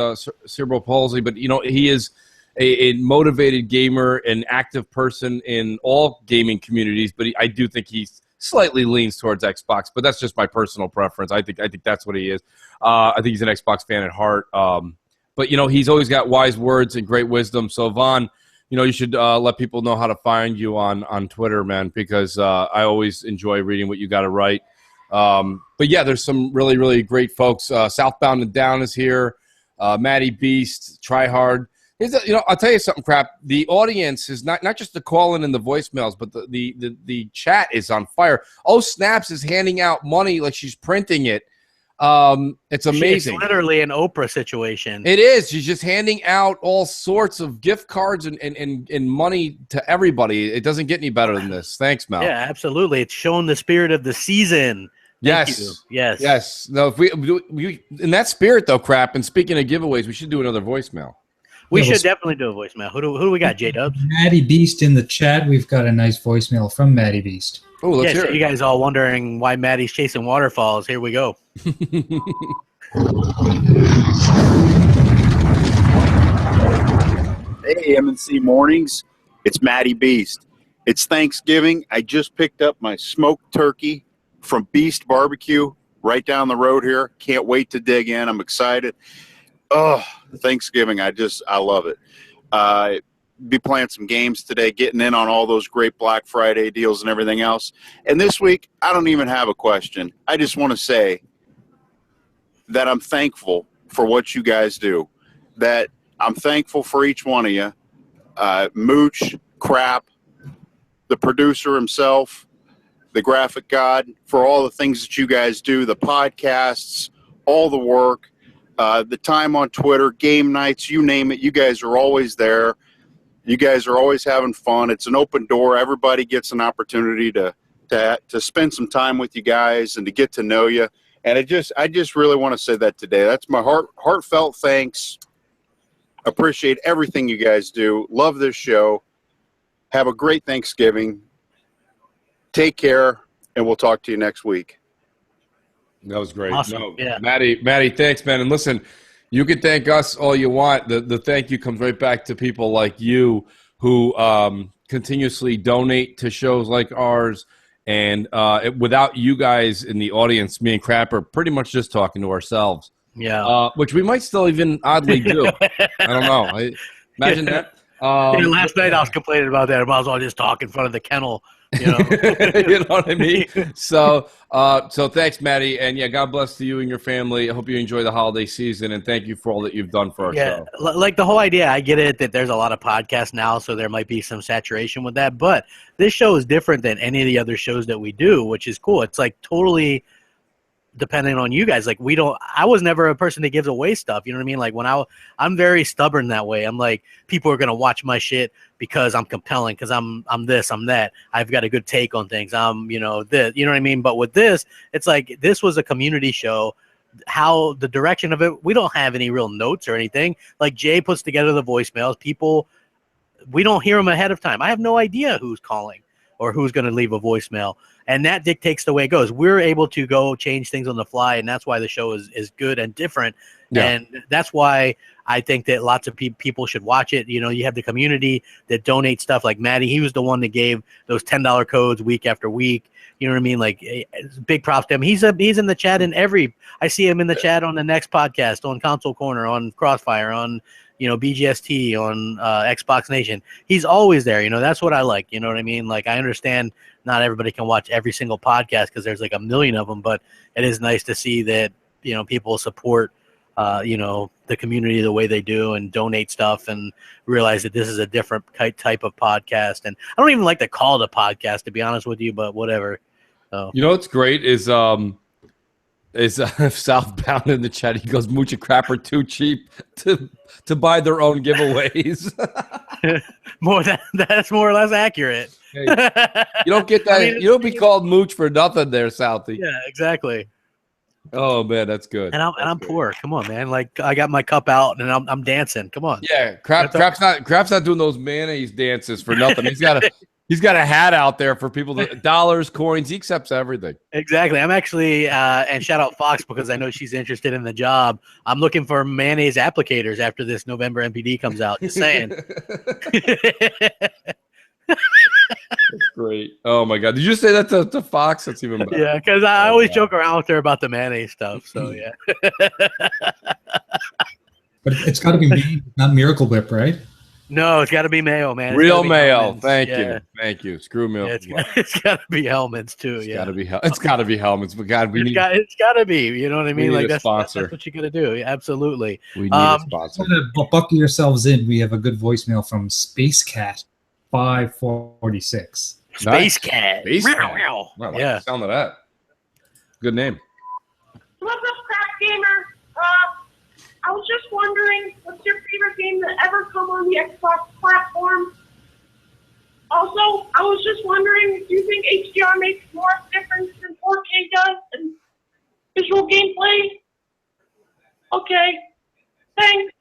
cerebral palsy, but, he is a motivated gamer, an active person in all gaming communities, but I do think he slightly leans towards Xbox, but that's just my personal preference. I think that's what he is. I think he's an Xbox fan at heart. But, he's always got wise words and great wisdom. So, Von, you should let people know how to find you on Twitter, man, because I always enjoy reading what you got to write. But yeah, there's some really, really great folks. Southbound and Down is here. Matty Beast, Tryhard. I'll tell you something, Crap. The audience is not just the call-in and the voicemails, but the chat is on fire. Oh, Snaps is handing out money like she's printing it. It's amazing. It's literally an Oprah situation. It is. She's just handing out all sorts of gift cards and money to everybody. It doesn't get any better than this. Thanks, Mel. Yeah, absolutely. It's showing the spirit of the season. Thank you. Yes. Yes. No, if we in that spirit though, Crap. And speaking of giveaways, we should do another voicemail. We should definitely do a voicemail. Who do we got, J-Dubs? Maddie Beast in the chat. We've got a nice voicemail from Maddie Beast. Oh, let's hear so it. you guys all wondering why Maddie's chasing waterfalls. Here we go. Hey, MNC Mornings. It's Maddie Beast. It's Thanksgiving. I just picked up my smoked turkey from Beast Barbecue right down the road here. Can't wait to dig in. I'm excited. Oh, Thanksgiving. I love it. Be playing some games today, getting in on all those great Black Friday deals and everything else. And this week, I don't even have a question. I just want to say that I'm thankful for what you guys do, that I'm thankful for each one of you. Mooch, Crap, the producer himself, the graphic god, for all the things that you guys do, the podcasts, all the work, the time on Twitter, game nights, you name it. You guys are always there. You guys are always having fun. It's an open door. Everybody gets an opportunity to spend some time with you guys and to get to know you. And I just really want to say that today. That's my heartfelt thanks. Appreciate everything you guys do. Love this show. Have a great Thanksgiving. Take care, and we'll talk to you next week. That was great. Awesome. No, Yeah. Maddie, thanks, man. And listen, you can thank us all you want. The thank you comes right back to people like you who continuously donate to shows like ours. And without you guys in the audience, me and Crap are pretty much just talking to ourselves. Yeah. Which we might still even oddly do. I don't know. Imagine that. Last night I was complaining about that. I might as well just talk in front of the kennel. You know, you know what I mean? So thanks, Maddie. And yeah, God bless to you and your family. I hope you enjoy the holiday season. And thank you for all that you've done for our show. Like the whole idea, I get it that there's a lot of podcasts now, so there might be some saturation with that. But this show is different than any of the other shows that we do, which is cool. It's like totally depending on you guys. Like I was never a person that gives away stuff. You know what I mean? Like I'm very stubborn that way. I'm like, people are going to watch my shit because I'm compelling, because I'm this, I'm that. I've got a good take on things. I'm, this, you know what I mean? But with this, it's like, this was a community show. How the direction of it, we don't have any real notes or anything. Like Jay puts together the voicemails. People, we don't hear them ahead of time. I have no idea who's calling or who's going to leave a voicemail. And that dictates the way it goes. We're able to go change things on the fly, and that's why the show is good and different. Yeah. And that's why I think that lots of people should watch it. You have the community that donates stuff like Maddie. He was the one that gave those $10 codes week after week. You know what I mean? Like, big props to him. He's in the chat I see him in the chat on the next podcast, on Console Corner, on Crossfire, on BGST, on Xbox Nation. He's always there. That's what I like. You know what I mean? Like, I understand not everybody can watch every single podcast because there's like a million of them, but it is nice to see that, people support, the community the way they do and donate stuff and realize that this is a different type of podcast. And I don't even like to call it a podcast, to be honest with you, but whatever. So. What's great is Southbound in the chat. He goes, Mooch and Crap are too cheap to buy their own giveaways. That's more or less accurate. Hey, you don't get that. You don't be called Mooch for nothing there, Southie. Yeah, exactly. Oh man, that's good. And I'm poor. Come on, man. Like, I got my cup out and I'm dancing. Come on. Yeah, Crap's not doing those mayonnaise dances for nothing. He's got a hat out there for people that dollars, coins. He accepts everything. Exactly. I'm actually and shout out Fox because I know she's interested in the job. I'm looking for mayonnaise applicators after this November MPD comes out. Just saying. That's great. Oh my God. Did you say that to Fox? That's even better. Yeah, because I always joke around with her about the mayonnaise stuff. So yeah. But it's got to be not Miracle Whip, right? No, it's got to be mayo, man. It's Real gotta be mayo. Hellman's. Thank Yeah. you. Thank you. Screw milk. It's got to be Hellman's too. It's Yeah, gotta be it's gotta be Hellman's. But God, we need it's got to be. You know what I we mean? need Like a that's sponsor. what you got to do. Yeah, absolutely. We need a sponsor. Buckle yourselves in. We have a good voicemail from Space Cat 546. Space Cat. Space Meow, Cat. meow. I like Yeah. the sound of that. Good name. What's up, Crack Gamer? I was just wondering, what's your favorite game that ever come on the Xbox platform? Also, I was just wondering, do you think HDR makes more of a difference than 4K does in visual gameplay? Okay, thanks.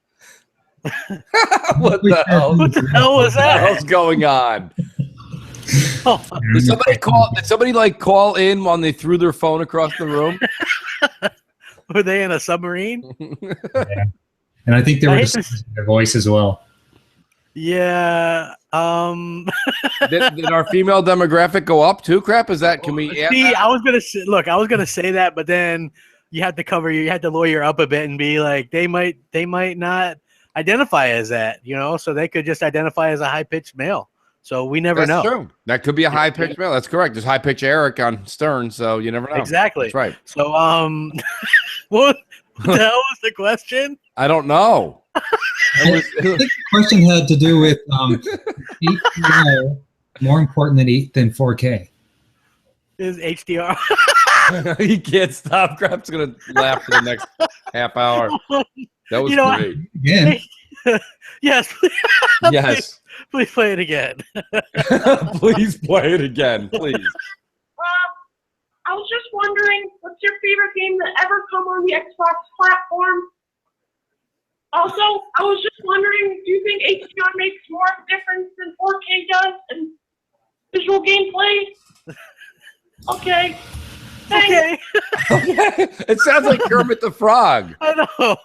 What the hell? What the hell was What the that? hell's going on? Did somebody call? Did somebody like call in when they threw their phone across the room? Were they in a submarine? And I think they were I hate disguising their voice as well. Yeah. Did our female demographic go up too? Crap, is that? Can we? add See, that? I was gonna say, look, I was gonna say that, but then you had to lawyer up a bit and be like, they might not identify as that, you know, so they could just identify as a high pitched male. So we never That's know. true. That could be a high pitch male. That's correct. There's high pitch Eric on Stern, so you never know. Exactly. That's right. So what the hell was the question? I don't know. I think the question had to do with HDR more important than 4K. Is HDR? He can't stop. Crap's gonna laugh for the next half hour. That was You know, great. Again. Yes. Yes. Please play it again. Please play it again, please. I was just wondering, what's your favorite game that ever come on the Xbox platform? Also, I was just wondering, do you think HDR makes more of a difference than 4K does in visual gameplay? Okay. Thanks. Okay. It sounds like Kermit the Frog. I know.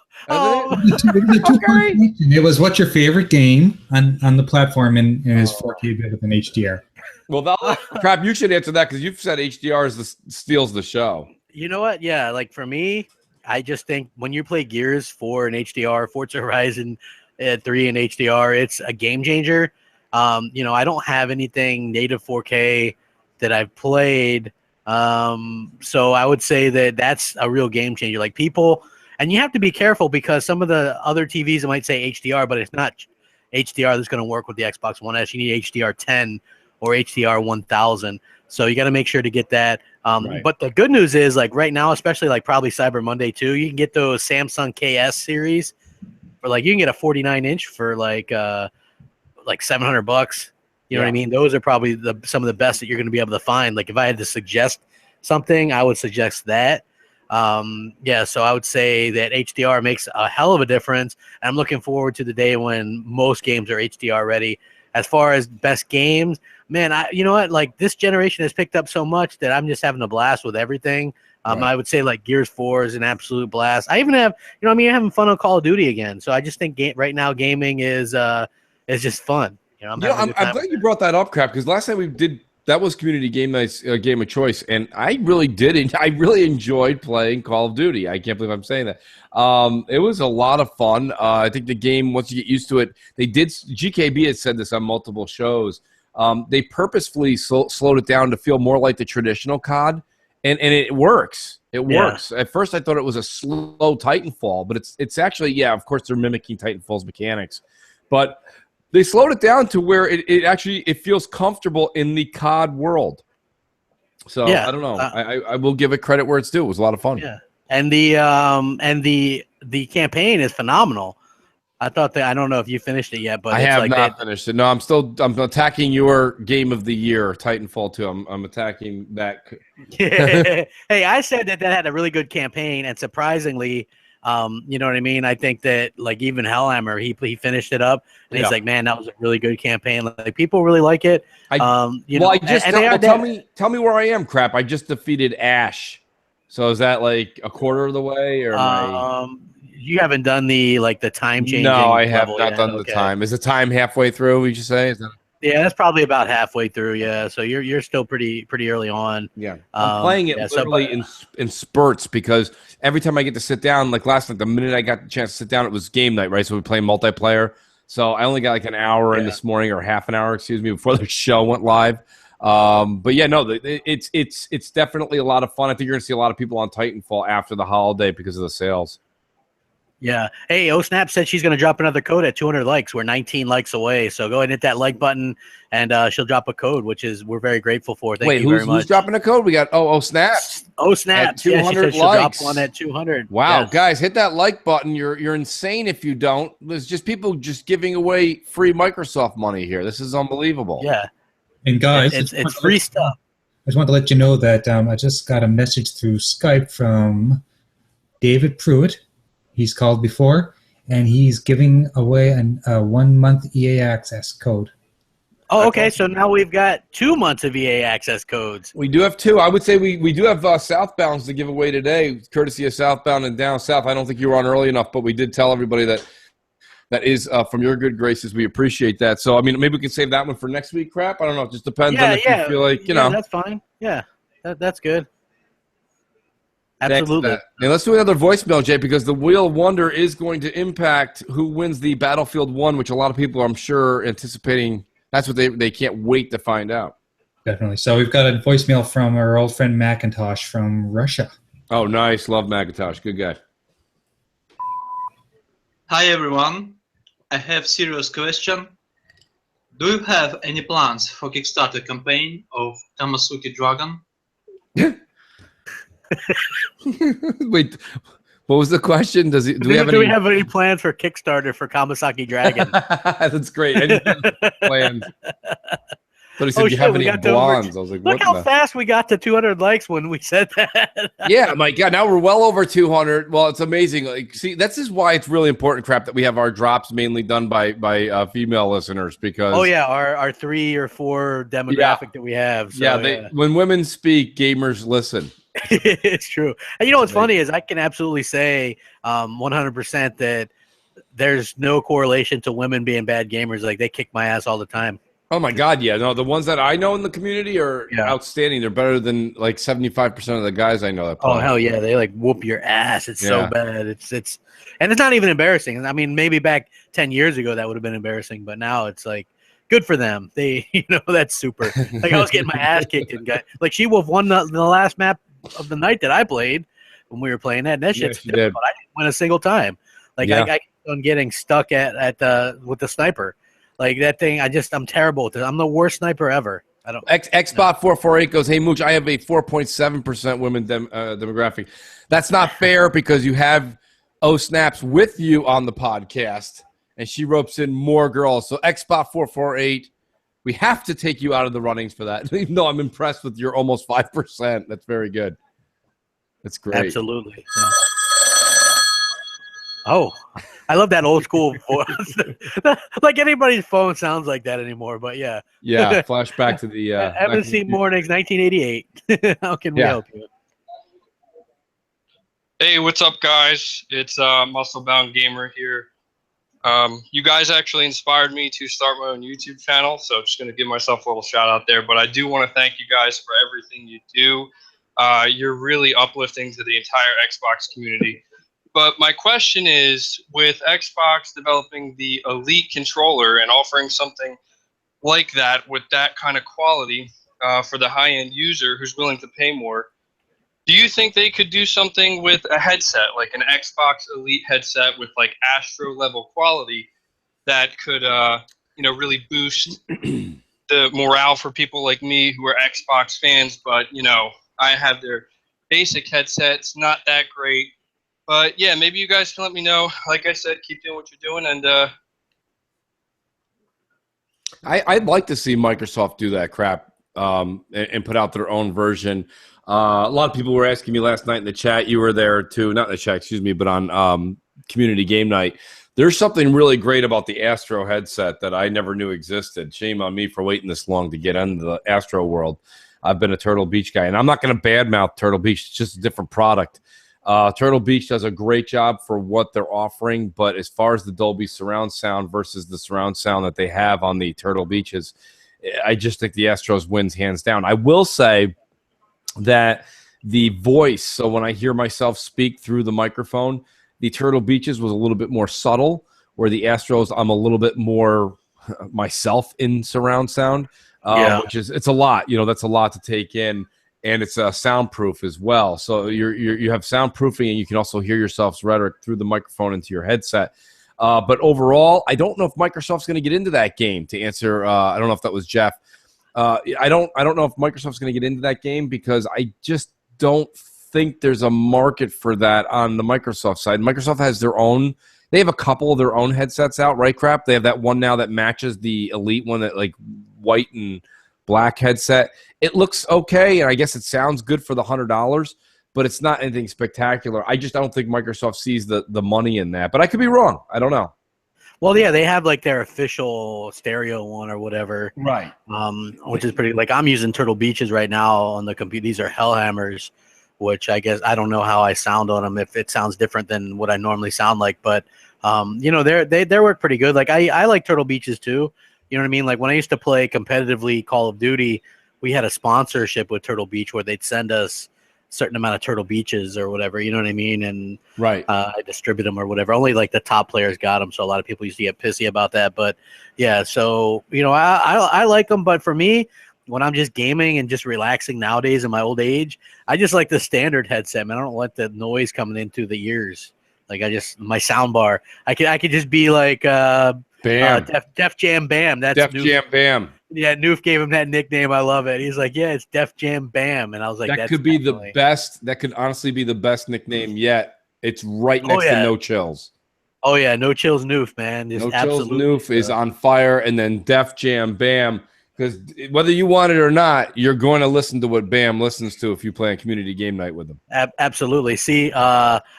It was what's your favorite game on the platform and is 4K better than HDR? Well, Crap, you should answer that because you've said HDR steals the show. You know what? Yeah, like for me, I just think when you play Gears 4 in HDR, Forza Horizon 3 in HDR, it's a game changer. You know, I don't have anything native 4K that I've played. So I would say that that's a real game changer. Like people, and you have to be careful because some of the other TVs might say HDR, but it's not HDR that's going to work with the Xbox One S. You need HDR 10 or HDR 1000. So you got to make sure to get that. Right. But the good news is, like right now, especially like probably Cyber Monday too, you can get those Samsung KS series for like you can get a 49-inch for like $700. You know what I mean? Those are probably some of the best that you're going to be able to find. Like if I had to suggest something, I would suggest that. Yeah, so I would say that HDR makes a hell of a difference. I'm looking forward to the day when most games are HDR ready. As far as best games, man, you know what? Like this generation has picked up so much that I'm just having a blast with everything. I would say like Gears 4 is an absolute blast. I even have, I'm having fun on Call of Duty again. So I just think right now gaming is just fun. I'm glad you brought that up, Crap, because last time we did that was Community Game Night's Game of Choice, and I really did. I really enjoyed playing Call of Duty. I can't believe I'm saying that. It was a lot of fun. I think the game, once you get used to it, GKB has said this on multiple shows. They purposefully slowed it down to feel more like the traditional COD, and it works. It works. At first, I thought it was a slow Titanfall, but it's actually, of course, they're mimicking Titanfall's mechanics, but they slowed it down to where it actually feels comfortable in the COD world. So I don't know. I will give it credit where it's due. It was a lot of fun. Yeah, and the campaign is phenomenal. I thought that I don't know if you finished it yet, but I it's have like not finished it. No, I'm attacking your game of the year, Titanfall 2. I'm attacking that. Hey, I said that had a really good campaign, and surprisingly, you know what I mean? I think that like even Hellhammer, he finished it up, and he's like, man, that was a really good campaign. Like people really like it. Tell me where I am, Crap. I just defeated Ash. So is that like a quarter of the way, or you haven't done the time changing? No, I have level not yet. done the time. Is the time halfway through? Would you say? Is that? Yeah, that's probably about halfway through. Yeah, so you're still pretty early on. Yeah, I'm playing it literally in spurts because every time I get to sit down, like last night, the minute I got the chance to sit down, it was game night, right? So we play multiplayer. So I only got like an hour in this morning, or half an hour, excuse me, before the show went live. But yeah, no, it's definitely a lot of fun. I think you're going to see a lot of people on Titanfall after the holiday because of the sales. Yeah. Hey, OSnap said she's going to drop another code at 200 likes. We're 19 likes away. So go ahead and hit that like button, and she'll drop a code, which is we're very grateful for. Thank you very much. Who's dropping a code? We got Snap. Snap. 200 yeah, she said she'll likes. drop one at 200. Wow, Yes. guys, hit that like button. You're insane if you don't. There's just people just giving away free Microsoft money here. This is unbelievable. Yeah. And guys, it's free stuff. I just want to let you know that I just got a message through Skype from David Pruitt. He's called before, and he's giving away a 1 month EA access code. Oh, okay. So now we've got 2 months of EA access codes. We do have 2. I would say we do have Southbounds to give away today, courtesy of Southbound and Down South. I don't think you were on early enough, but we did tell everybody that is from your good graces. We appreciate that. So, I mean, maybe we can save that one for next week, Crap. I don't know. It just depends on if you feel like, you know. That's fine. Yeah, that's good. Absolutely. Now, let's do another voicemail, Jay, because the Wheel of Wonder is going to impact who wins the Battlefield 1, which a lot of people, I'm sure, anticipating. That's what they can't wait to find out. Definitely. So we've got a voicemail from our old friend Macintosh from Russia. Oh, nice. Love Macintosh. Good guy. Hi, everyone. I have serious question. Do you have any plans for Kickstarter campaign of Tamasuke Dragon? Wait, what was the question? Do we have any plans for Kickstarter for Kamasaki Dragon? That's great. Any plans? But he said, do you have any blondes? I was like, look how fast we got to 200 likes when we said that. Yeah, my God, now we're well over 200. Well, it's amazing. Like, see, this is why it's really important, Crap, that we have our drops mainly done by female listeners, because our 3 or 4 demographic that we have. So, when women speak, gamers listen. It's true. And you know what's funny is I can absolutely say 100% that there's no correlation to women being bad gamers. Like, they kick my ass all the time. Oh my God, yeah. No, the ones that I know in the community are outstanding. They're better than like 75% of the guys I know that play. Oh hell yeah, they like whoop your ass. It's so bad. It's and it's not even embarrassing. I mean, maybe back 10 years ago that would have been embarrassing, but now it's like good for them. They, that's super. Like, I was getting my ass kicked and like She Wolf won the last map of the night that I played when we were playing that. And that shit's difficult. I didn't win a single time. Like I kept on getting stuck at with the sniper. Like that thing, I'm terrible with it. I'm the worst sniper ever. I don't. Xbot448 goes, hey Mooch, I have a 4.7% women demographic. That's not fair because you have Snaps with you on the podcast, and she ropes in more girls. So Xbot448, we have to take you out of the runnings for that. Even though I'm impressed with your almost 5%. That's very good. That's great. Absolutely. Yeah. Oh, I love that old school voice. Like anybody's phone sounds like that anymore, but yeah. Yeah, flashback to the MNC Mornings, 1988. How can we help you? Hey, what's up, guys? It's Musclebound Gamer here. You guys actually inspired me to start my own YouTube channel, so just going to give myself a little shout out there. But I do want to thank you guys for everything you do. You're really uplifting to the entire Xbox community. But my question is, with Xbox developing the Elite controller and offering something like that with that kind of quality for the high-end user who's willing to pay more, do you think they could do something with a headset, like an Xbox Elite headset with like Astro level quality that could, really boost the morale for people like me who are Xbox fans, but, I have their basic headsets, not that great. But yeah, maybe you guys can let me know. Like I said, keep doing what you're doing, and I'd like to see Microsoft do that crap and put out their own version. A lot of people were asking me last night in the chat. You were there too, not in the chat, excuse me, but on Community Game Night. There's something really great about the Astro headset that I never knew existed. Shame on me for waiting this long to get into the Astro world. I've been a Turtle Beach guy, and I'm not going to badmouth Turtle Beach. It's just a different product. Turtle Beach does a great job for what they're offering, but as far as the Dolby surround sound versus the surround sound that they have on the Turtle Beaches, I just think the Astros wins hands down. I will say that the voice, so when I hear myself speak through the microphone, the Turtle Beaches was a little bit more subtle, where the Astros, I'm a little bit more myself in surround sound, which is it's a lot. That's a lot to take in, and it's soundproof as well. So you have soundproofing, and you can also hear yourself's rhetoric through the microphone into your headset. But overall, I don't know if Microsoft's going to get into that game. To answer, I don't know if that was Jeff. I don't know if Microsoft's going to get into that game because I just don't think there's a market for that on the Microsoft side. Microsoft has their own. They have a couple of their own headsets out, right, Crap? They have that one now that matches the Elite one, that like white and black headset. It looks okay, and I guess it sounds good for the $100, but it's not anything spectacular. I don't think Microsoft sees the money in that. But I could be wrong. I don't know. Well, yeah, they have like their official stereo one or whatever, right? Which is pretty. Like I'm using Turtle Beaches right now on the computer. These are Hellhammers, which I guess I don't know how I sound on them. If it sounds different than what I normally sound like, but they work pretty good. Like I like Turtle Beaches too. You know what I mean? Like when I used to play competitively Call of Duty, we had a sponsorship with Turtle Beach where they'd send us a certain amount of Turtle Beaches or whatever. You know what I mean? And I distribute them or whatever. Only like the top players got them, so a lot of people used to get pissy about that. But yeah, so I like them. But for me, when I'm just gaming and just relaxing nowadays in my old age, I just like the standard headset, man. I don't like the noise coming into the ears. Like my sound bar. I could just be like Bam. Def Jam Bam. That's Def Jam Bam. Yeah, Noof gave him that nickname. I love it. He's like, yeah, it's Def Jam Bam, and I was like, that could be the best. That could honestly be the best nickname yet. It's right next to No Chills. Oh yeah, No Chills Noof, man. Just No Chills Noof is on fire, and then Def Jam Bam. Because whether you want it or not, you're going to listen to what Bam listens to if you play a community game night with them. Absolutely. See,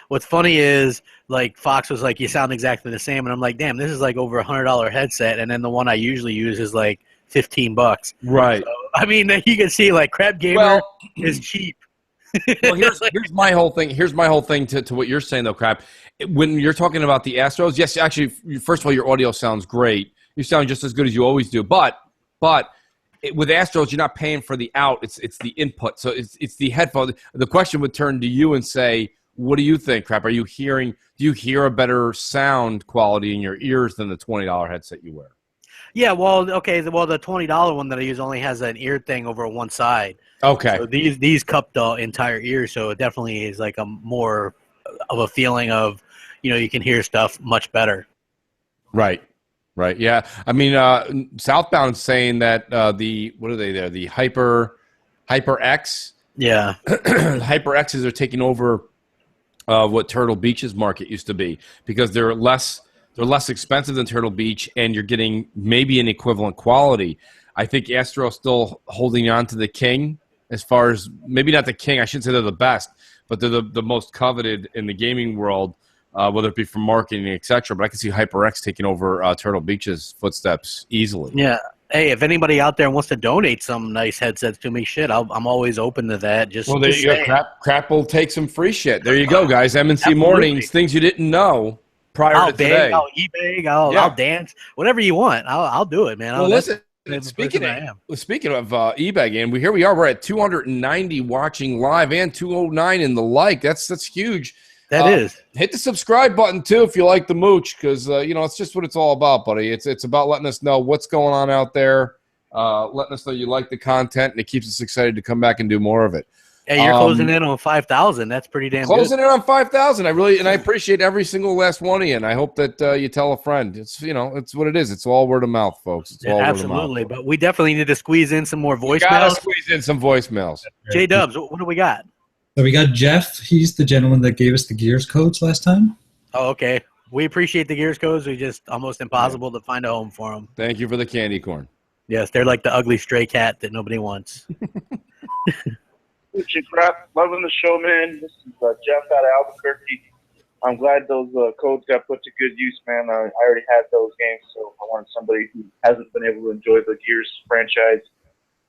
what's funny is, like, Fox was like, you sound exactly the same. And I'm like, damn, this is like over $100 headset. And then the one I usually use is like $15. Right. So, I mean, you can see, like, Crap Gamer is cheap. Well, here's my whole thing. Here's my whole thing to what you're saying, though, Crap. When you're talking about the Astros, yes, actually, first of all, your audio sounds great. You sound just as good as you always do. But with Astros, you're not paying for the out. It's the input. So it's the headphone. The question would turn to you and say, what do you think, Crap? Do you hear a better sound quality in your ears than the $20 headset you wear? Yeah, well, okay. Well, the $20 one that I use only has an ear thing over one side. Okay. So these cup the entire ear, so it definitely is like a more of a feeling of, you can hear stuff much better. Right. Right. Yeah. I mean, Southbound is saying that what are they there? The HyperX. Yeah. HyperXs are taking over what Turtle Beach's market used to be because they're less expensive than Turtle Beach, and you're getting maybe an equivalent quality. I think Astro's still holding on to the king as far as maybe not the king. I shouldn't say they're the best, but they're the most coveted in the gaming world. Whether it be from marketing, etc. But I can see HyperX taking over Turtle Beach's footsteps easily. Yeah. Hey, if anybody out there wants to donate some nice headsets to me, I'm always open to that. Well, there you go. Crap will take some free shit. There you go, guys. MNC Mornings, things you didn't know prior to today. I'll eBay, I'll dance, whatever you want. I'll do it, man. Well, listen. Speaking of eBay, and here we are. We're at 290 watching live and 209 in the like. That's huge. That is. Hit the subscribe button, too, if you like the mooch, because, it's just what it's all about, buddy. It's about letting us know what's going on out there, letting us know you like the content, and it keeps us excited to come back and do more of it. Hey, you're closing in on 5,000. That's pretty damn good. Closing in on 5,000. I appreciate every single last one of you, and I hope that you tell a friend. It's what it is. It's all word of mouth, folks. It's all absolutely, word of mouth. But we definitely need to squeeze in some more voicemails. Gotta squeeze in some voicemails. J-Dubs, what do we got? So we got Jeff. He's the gentleman that gave us the Gears codes last time. Oh, okay. We appreciate the Gears codes. We just almost impossible to find a home for them. Thank you for the candy corn. Yes, they're like the ugly stray cat that nobody wants. Crap, loving the show, man. This is Jeff out of Albuquerque. I'm glad those codes got put to good use, man. I already had those games, so I wanted somebody who hasn't been able to enjoy the Gears franchise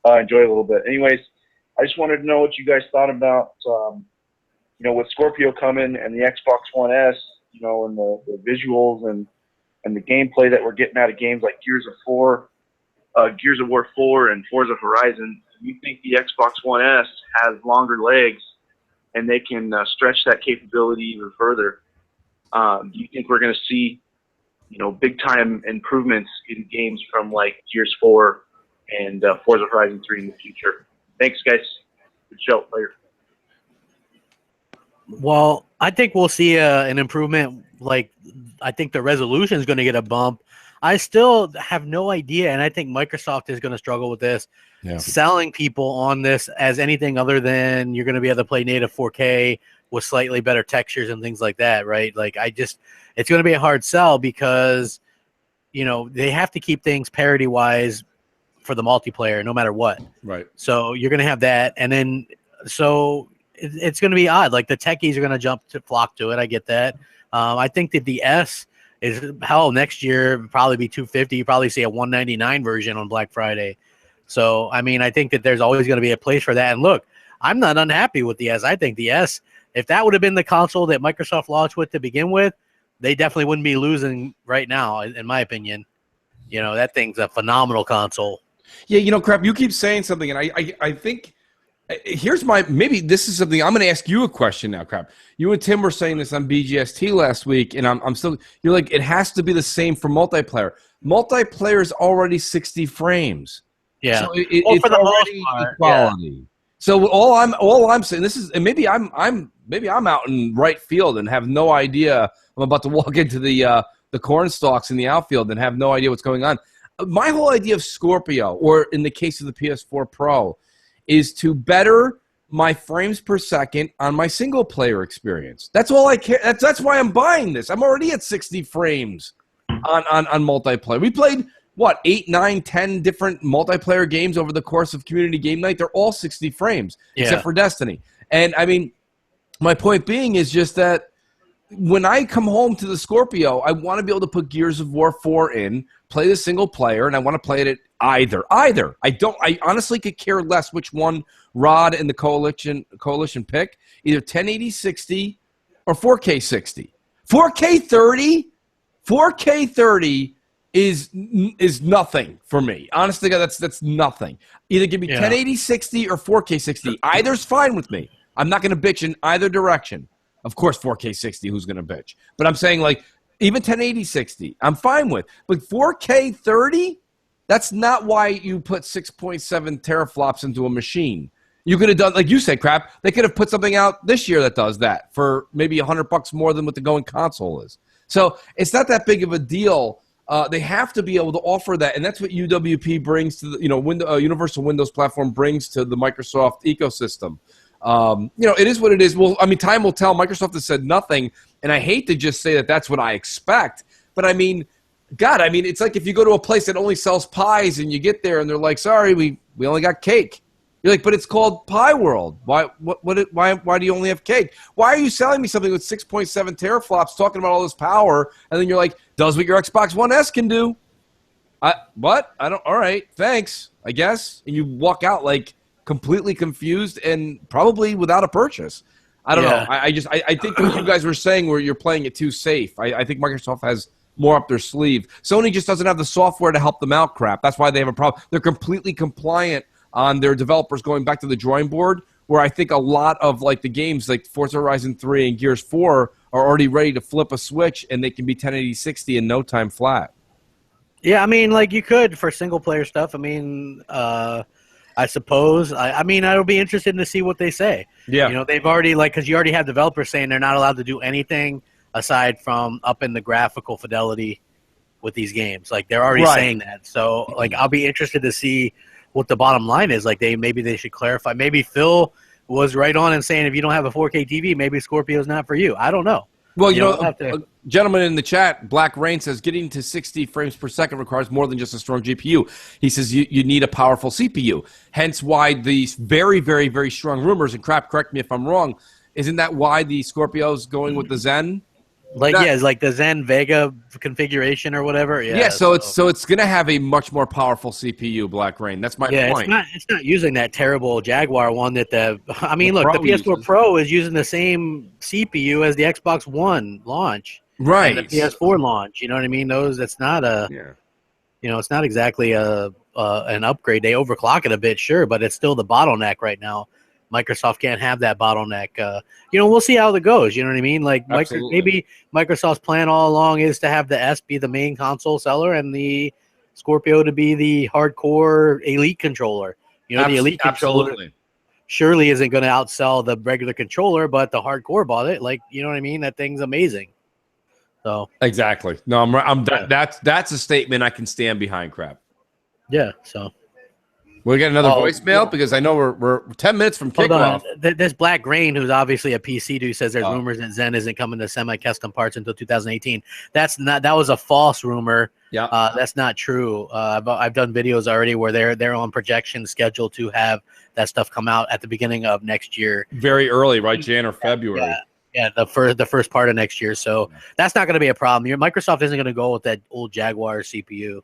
enjoy it a little bit. Anyways, I just wanted to know what you guys thought about, with Scorpio coming and the Xbox One S, and the visuals and the gameplay that we're getting out of games like Gears of War 4 and Forza Horizon. Do you think the Xbox One S has longer legs and they can stretch that capability even further? Do you think we're going to see big time improvements in games from like Gears 4 and Forza Horizon 3 in the future. Thanks, guys. Good show. Later. Well, I think we'll see an improvement. Like, I think the resolution is going to get a bump. I still have no idea, and I think Microsoft is going to struggle with this, selling people on this as anything other than you're going to be able to play native 4K with slightly better textures and things like that, right? Like, it's going to be a hard sell because, they have to keep things parity-wise for the multiplayer no matter what. Right. So you're going to have that, and then so it's going to be odd. Like, the techies are going to flock to it. I get that. I think that the S is next year probably be $250. You probably see a $199 version on Black Friday. So I mean, I think that there's always going to be a place for that. And look, I'm not unhappy with the S. I think the S, if that would have been the console that Microsoft launched with to begin with, they definitely wouldn't be losing right now, in my opinion. That thing's a phenomenal console. Yeah, Crap, you keep saying something, and I think maybe this is something I'm going to ask you a question now, Crap. You and Tim were saying this on BGST last week, and I'm still, you're like, it has to be the same for multiplayer. Multiplayer is already 60 frames. Yeah. So it's for the already most part, equality. yeah. So all I'm saying, this is, and maybe I'm out in right field and have no idea. I'm about to walk into the corn stalks in the outfield and have no idea what's going on. My whole idea of Scorpio, or in the case of the PS4 Pro, is to better my frames per second on my single player experience. That's all I care. That's why I'm buying this. I'm already at 60 frames on multiplayer. We played 8, 9, 10 different multiplayer games over the course of community game night. They're all 60 frames except for Destiny. And I mean, my point being is just that when I come home to the Scorpio, I want to be able to put Gears of War 4 in, play the single player, and I want to play it at either. I honestly could care less which one Rod and the coalition pick, either 1080-60 or 4K-60. 4K-30 is nothing for me. Honestly, that's nothing. Either give me 1080-60 or 4K-60. Either's fine with me. I'm not going to bitch in either direction. Of course, 4K-60, who's going to bitch? But I'm saying, like, even 1080-60, I'm fine with. But 4K-30, that's not why you put 6.7 teraflops into a machine. You could have done, like you said, Crap, they could have put something out this year that does that for maybe $100 more than what the going console is. So it's not that big of a deal. They have to be able to offer that, and that's what UWP brings to the Universal Windows Platform brings to the Microsoft ecosystem. It is what it is. Well, I mean, time will tell. Microsoft has said nothing, and I hate to just say that that's what I expect. But I mean, God, it's like if you go to a place that only sells pies and you get there and they're like, "Sorry, we only got cake." You're like, "But it's called Pie World. Why do you only have cake? Why are you selling me something with 6.7 teraflops, talking about all this power, and then you're like, does what your Xbox One S can do?" What? I don't. All right, thanks. I guess, and you walk out like completely confused and probably without a purchase. I don't know. I think what you guys were saying where you're playing it too safe. I think Microsoft has more up their sleeve. Sony just doesn't have the software to help them out, Crap. That's why they have a problem. They're completely compliant on their developers going back to the drawing board, where I think a lot of like the games like Forza Horizon 3 and Gears 4 are already ready to flip a switch and they can be 1080-60 in no time flat. Yeah, like you could for single player stuff. I suppose. I'll be interested to see what they say. Yeah. They've already, because you already have developers saying they're not allowed to do anything aside from up in the graphical fidelity with these games. Like, they're already saying that. So, I'll be interested to see what the bottom line is. Like, maybe they should clarify. Maybe Phil was right on in saying if you don't have a 4K TV, maybe Scorpio's not for you. I don't know. Well, a gentleman in the chat, Black Rain, says getting to 60 frames per second requires more than just a strong GPU. He says you need a powerful CPU. Hence why these very, very, very strong rumors, and Crap, correct me if I'm wrong, isn't that why the Scorpio's going with the Zen? It's like the Zen Vega configuration or whatever. Yeah, so it's going to have a much more powerful CPU, Black Rain. That's my point. It's not using that terrible Jaguar one that the PS4 Pro is using the same CPU as the Xbox One launch. Right. And the PS4 launch. You know what I mean? That's not it's not exactly an upgrade. They overclock it a bit, sure, but it's still the bottleneck right now. Microsoft can't have that bottleneck. We'll see how it goes. You know what I mean? Like maybe Microsoft's plan all along is to have the S be the main console seller and the Scorpio to be the hardcore elite controller. The elite controller surely isn't going to outsell the regular controller, but the hardcore bought it. Like, you know what I mean? That thing's amazing. So exactly. No, that's a statement I can stand behind. Crap. Yeah. So we got another voicemail because I know we're 10 minutes from kickoff. This Black Grain, who's obviously a PC dude, says there's rumors that Zen isn't coming to semi-custom parts until 2018. That was a false rumor. Yeah, that's not true. I've done videos already where they're on projection schedule to have that stuff come out at the beginning of next year. Very early, right? Jan or February. Yeah, the first part of next year. So that's not going to be a problem. Microsoft isn't going to go with that old Jaguar CPU.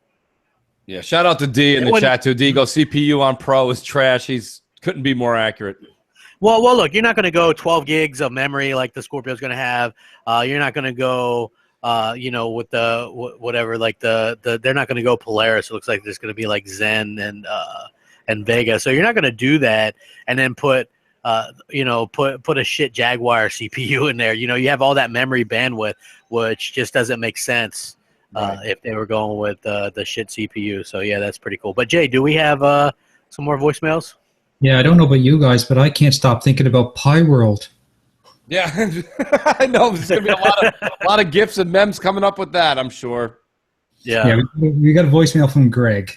Yeah, shout out to D in the chat too. D goes, CPU on Pro is trash. He's couldn't be more accurate. Well, look, you're not going to go 12 gigs of memory like the Scorpio is going to have. You're not going to go, with the whatever, like they're not going to go Polaris. It looks like there's going to be like Zen and Vega. So you're not going to do that and then put a shit Jaguar CPU in there. You have all that memory bandwidth, which just doesn't make sense. If they were going with the shit CPU. So, yeah, that's pretty cool. But, Jay, do we have some more voicemails? Yeah, I don't know about you guys, but I can't stop thinking about Pi World. Yeah, I know. There's going to be a lot of GIFs and memes coming up with that, I'm sure. Yeah, we got a voicemail from Greg.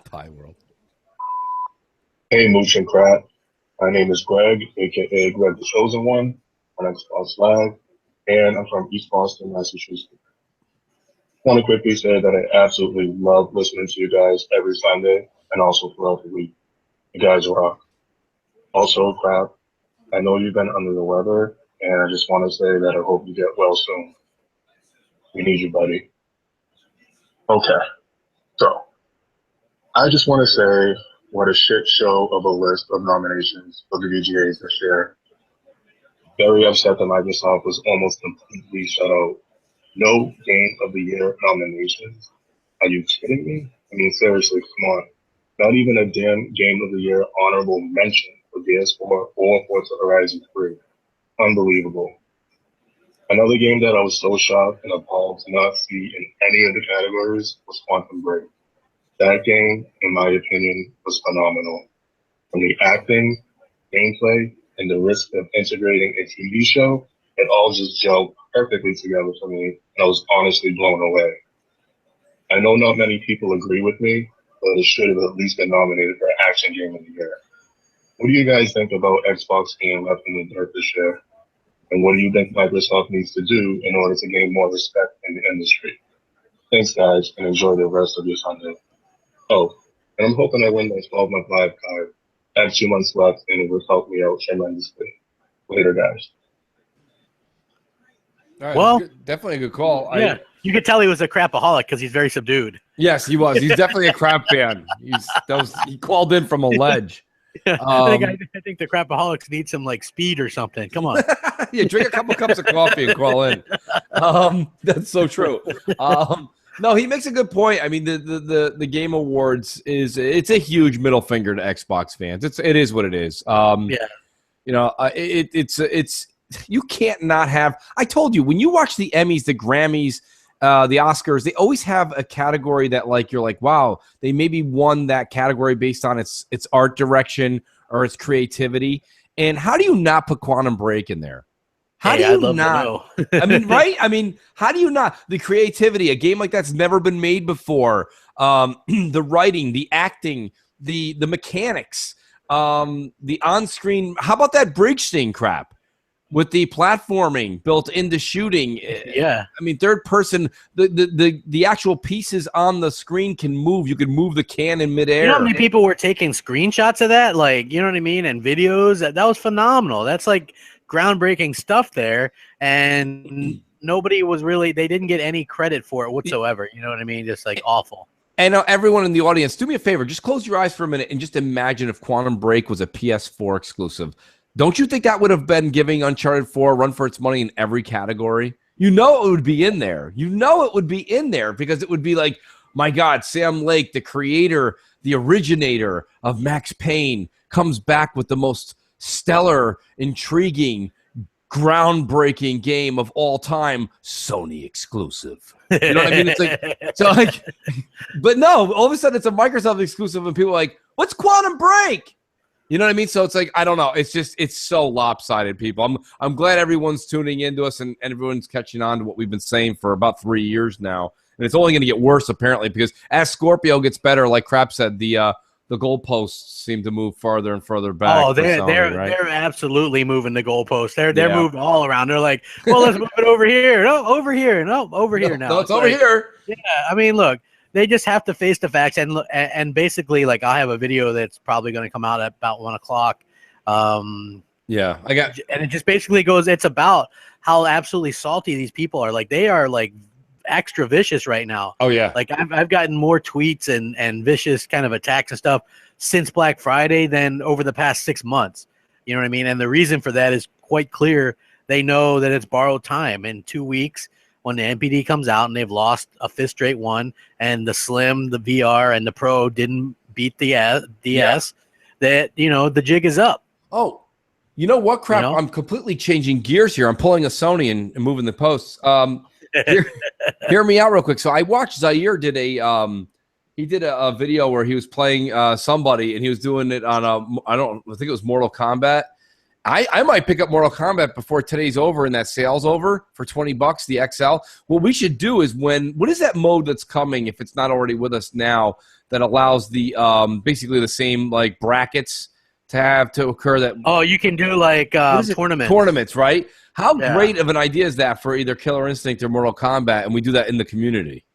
Pi World. Hey, Mooch and Crap. My name is Greg, a.k.a. Greg the Chosen One, on Xbox Live, and I'm from East Boston, Massachusetts. I want to quickly say that I absolutely love listening to you guys every Sunday and also throughout the week. You guys rock. Also, Crap, I know you've been under the weather, and I just want to say that I hope you get well soon. We need you, buddy. Okay, so I just want to say what a shit show of a list of nominations for the VGAs this year. Very upset that Microsoft was almost completely shut out. No Game of the Year nominations? Are you kidding me? I mean, seriously, come on. Not even a damn Game of the Year honorable mention for PS4 or Forza Horizon 3. Unbelievable. Another game that I was so shocked and appalled to not see in any of the categories was Quantum Break. That game, in my opinion, was phenomenal. From the acting, gameplay, and the risk of integrating a TV show, it all just gelled perfectly together for me, and I was honestly blown away. I know not many people agree with me, but it should have at least been nominated for Action Game of the Year. What do you guys think about Xbox being left in the dirt this year? And what do you think Microsoft needs to do in order to gain more respect in the industry? Thanks, guys, and enjoy the rest of your Sunday. Oh, and I'm hoping I win my 12-month live card. I have 2 months left, and it will help me out tremendously. Later, guys. All right, Well, definitely a good call. Yeah, you could tell he was a crapaholic because he's very subdued. Yes, he was. He's definitely a crap fan. He called in from a ledge. I think the crapaholics need some like speed or something. Come on. Yeah, drink a couple cups of coffee and call in. That's so true. No, he makes a good point. I mean, the Game Awards it's a huge middle finger to Xbox fans. It is what it is. It's you can't not have. I told you when you watch the Emmys, the Grammys, the Oscars, they always have a category that like you're like, wow, they maybe won that category based on its art direction or its creativity. And how do you not put Quantum Break in there? How do you not? I mean, right? I mean, how do you not? The creativity, a game like that's never been made before. The writing, the acting, the mechanics, the on-screen. How about that bridge thing crap with the platforming built into shooting? Yeah. I mean, third person, the actual pieces on the screen can move. You can move the can in midair. You know how many people were taking screenshots of that? Like, you know what I mean? And videos. That was phenomenal. That's like groundbreaking stuff there, and nobody was really, they didn't get any credit for it whatsoever. You know what I mean? Just like awful. And everyone in the audience, do me a favor, just close your eyes for a minute and just imagine if Quantum Break was a PS4 exclusive. Don't you think that would have been giving Uncharted 4 a run for its money in every category? You know it would be in there. You know it would be in there because it would be like, my God, Sam Lake, the creator, the originator of Max Payne, comes back with the most stellar, intriguing, groundbreaking game of all time, Sony exclusive. You know what I mean? It's like, so like, but no, all of a sudden it's a Microsoft exclusive, and people are like, what's Quantum Break? You know what I mean? So it's like, I don't know. It's just, it's so lopsided, people. I'm glad everyone's tuning into us and everyone's catching on to what we've been saying for about 3 years now. And it's only going to get worse, apparently, because as Scorpio gets better, like Crap said, the goalposts seem to move farther and further back. Oh, they're Sony, right? they're absolutely moving the goalposts. They're moved all around. They're like, well, let's move it over here. No, over here. No, over here now. No, it's over here. Yeah, I mean, look, they just have to face the facts and basically, like, I have a video that's probably going to come out at about 1:00. Yeah, I got, and it just basically goes. It's about how absolutely salty these people are. Like, they are like extra vicious right now. Oh yeah. Like, I've gotten more tweets and vicious kind of attacks and stuff since Black Friday than over the past 6 months. You know what I mean? And the reason for that is quite clear. They know that it's borrowed time. In 2 weeks, when the NPD comes out and they've lost a fifth straight one, and the Slim, the VR, and the Pro didn't beat the DS, that, you know, the jig is up. Oh, you know what, Crap? You know? I'm completely changing gears here. I'm pulling a Sony and moving the posts. Hear me out real quick. So I watched Zaire did a video where he was playing somebody, and he was doing it on I think it was Mortal Kombat. I might pick up Mortal Kombat before today's over and that sale's over for $20, the XL. What we should do is what is that mode that's coming, if it's not already with us now, that allows the basically the same like brackets to occur that you can do like tournaments, right? How great of an idea is that for either Killer Instinct or Mortal Kombat, and we do that in the community?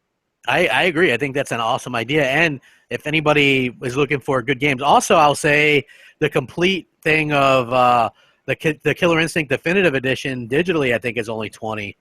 I agree. I think that's an awesome idea. And if anybody is looking for good games, also I'll say the complete thing of the Killer Instinct Definitive Edition digitally, I think, is only $20.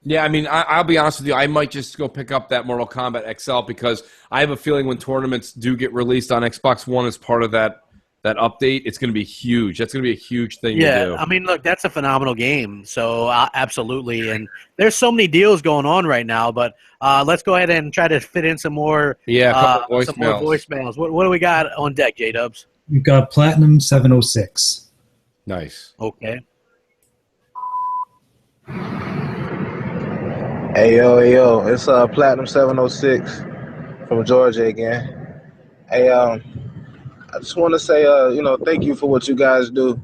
Yeah, I mean, I'll be honest with you. I might just go pick up that Mortal Kombat XL because I have a feeling when tournaments do get released on Xbox One as part of that update, it's going to be huge. That's going to be a huge thing to do. I mean, look, that's a phenomenal game. So absolutely, and there's so many deals going on right now. But let's go ahead and try to fit in some more. Some more voicemails. What do we got on deck, J-Dubs? We've got Platinum 706. Nice. Okay. Hey yo, it's Platinum 706 from Georgia again. Hey, I just want to say, thank you for what you guys do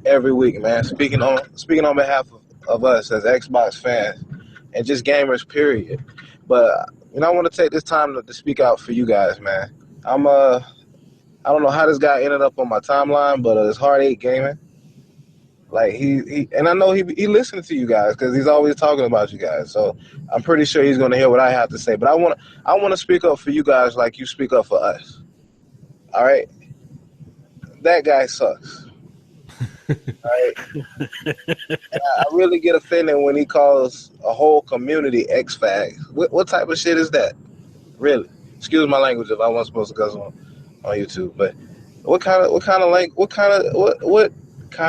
every week, man. Speaking on behalf of us as Xbox fans and just gamers, period. But I want to take this time to speak out for you guys, man. I don't know how this guy ended up on my timeline, but it's Hard8 Gaming. Like he and I know he listens to you guys because he's always talking about you guys. So I'm pretty sure he's gonna hear what I have to say. But I want to speak up for you guys like you speak up for us. All right, that guy sucks. All right, I really get offended when he calls a whole community X-Fags. What type of shit is that? Really? Excuse my language if I wasn't supposed to cuss on YouTube, but what kind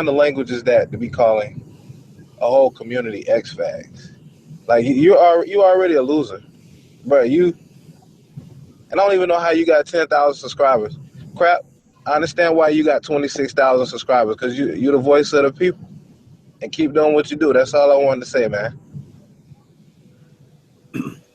of language is that to be calling a whole community X-Fags? Like you already a loser, bro. And I don't even know how you got 10,000 subscribers. Crap. I understand why you got 26,000 subscribers because you're the voice of the people, and keep doing what you do. That's all I wanted to say, man.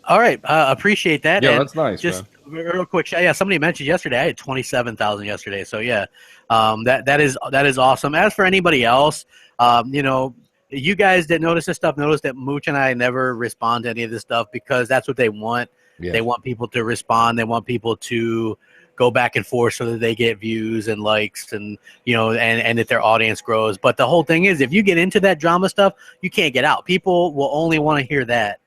All right, appreciate that. Yeah, and that's nice. Just real quick, yeah. Somebody mentioned yesterday I had 27,000 yesterday. So yeah, that is awesome. As for anybody else, you guys that notice this stuff, notice that Mooch and I never respond to any of this stuff because that's what they want. Yeah. They want people to respond. They want people to go back and forth so that they get views and likes and and that their audience grows. But the whole thing is, if you get into that drama stuff, you can't get out. People will only want to hear that.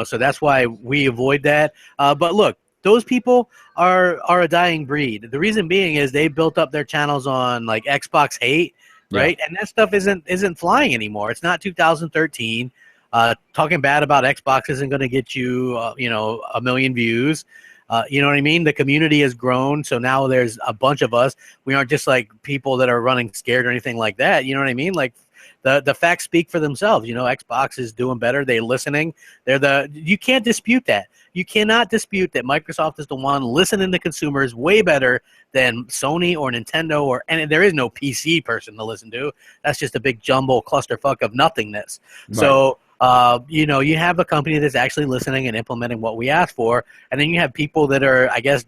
So that's why we avoid that. But look, those people are a dying breed. The reason being is they built up their channels on like Xbox hate, right? And that stuff isn't flying anymore. It's not 2013. Talking bad about Xbox isn't going to get you, 1 million views. You know what I mean? The community has grown, so now there's a bunch of us. We aren't just like people that are running scared or anything like that. You know what I mean? Like the facts speak for themselves. You know, Xbox is doing better. They're listening. You can't dispute that. You cannot dispute that Microsoft is the one listening to consumers way better than Sony or Nintendo and there is no PC person to listen to. That's just a big jumble clusterfuck of nothingness. Right. So, you know, you have a company that's actually listening and implementing what we asked for, and then you have people that are, I guess,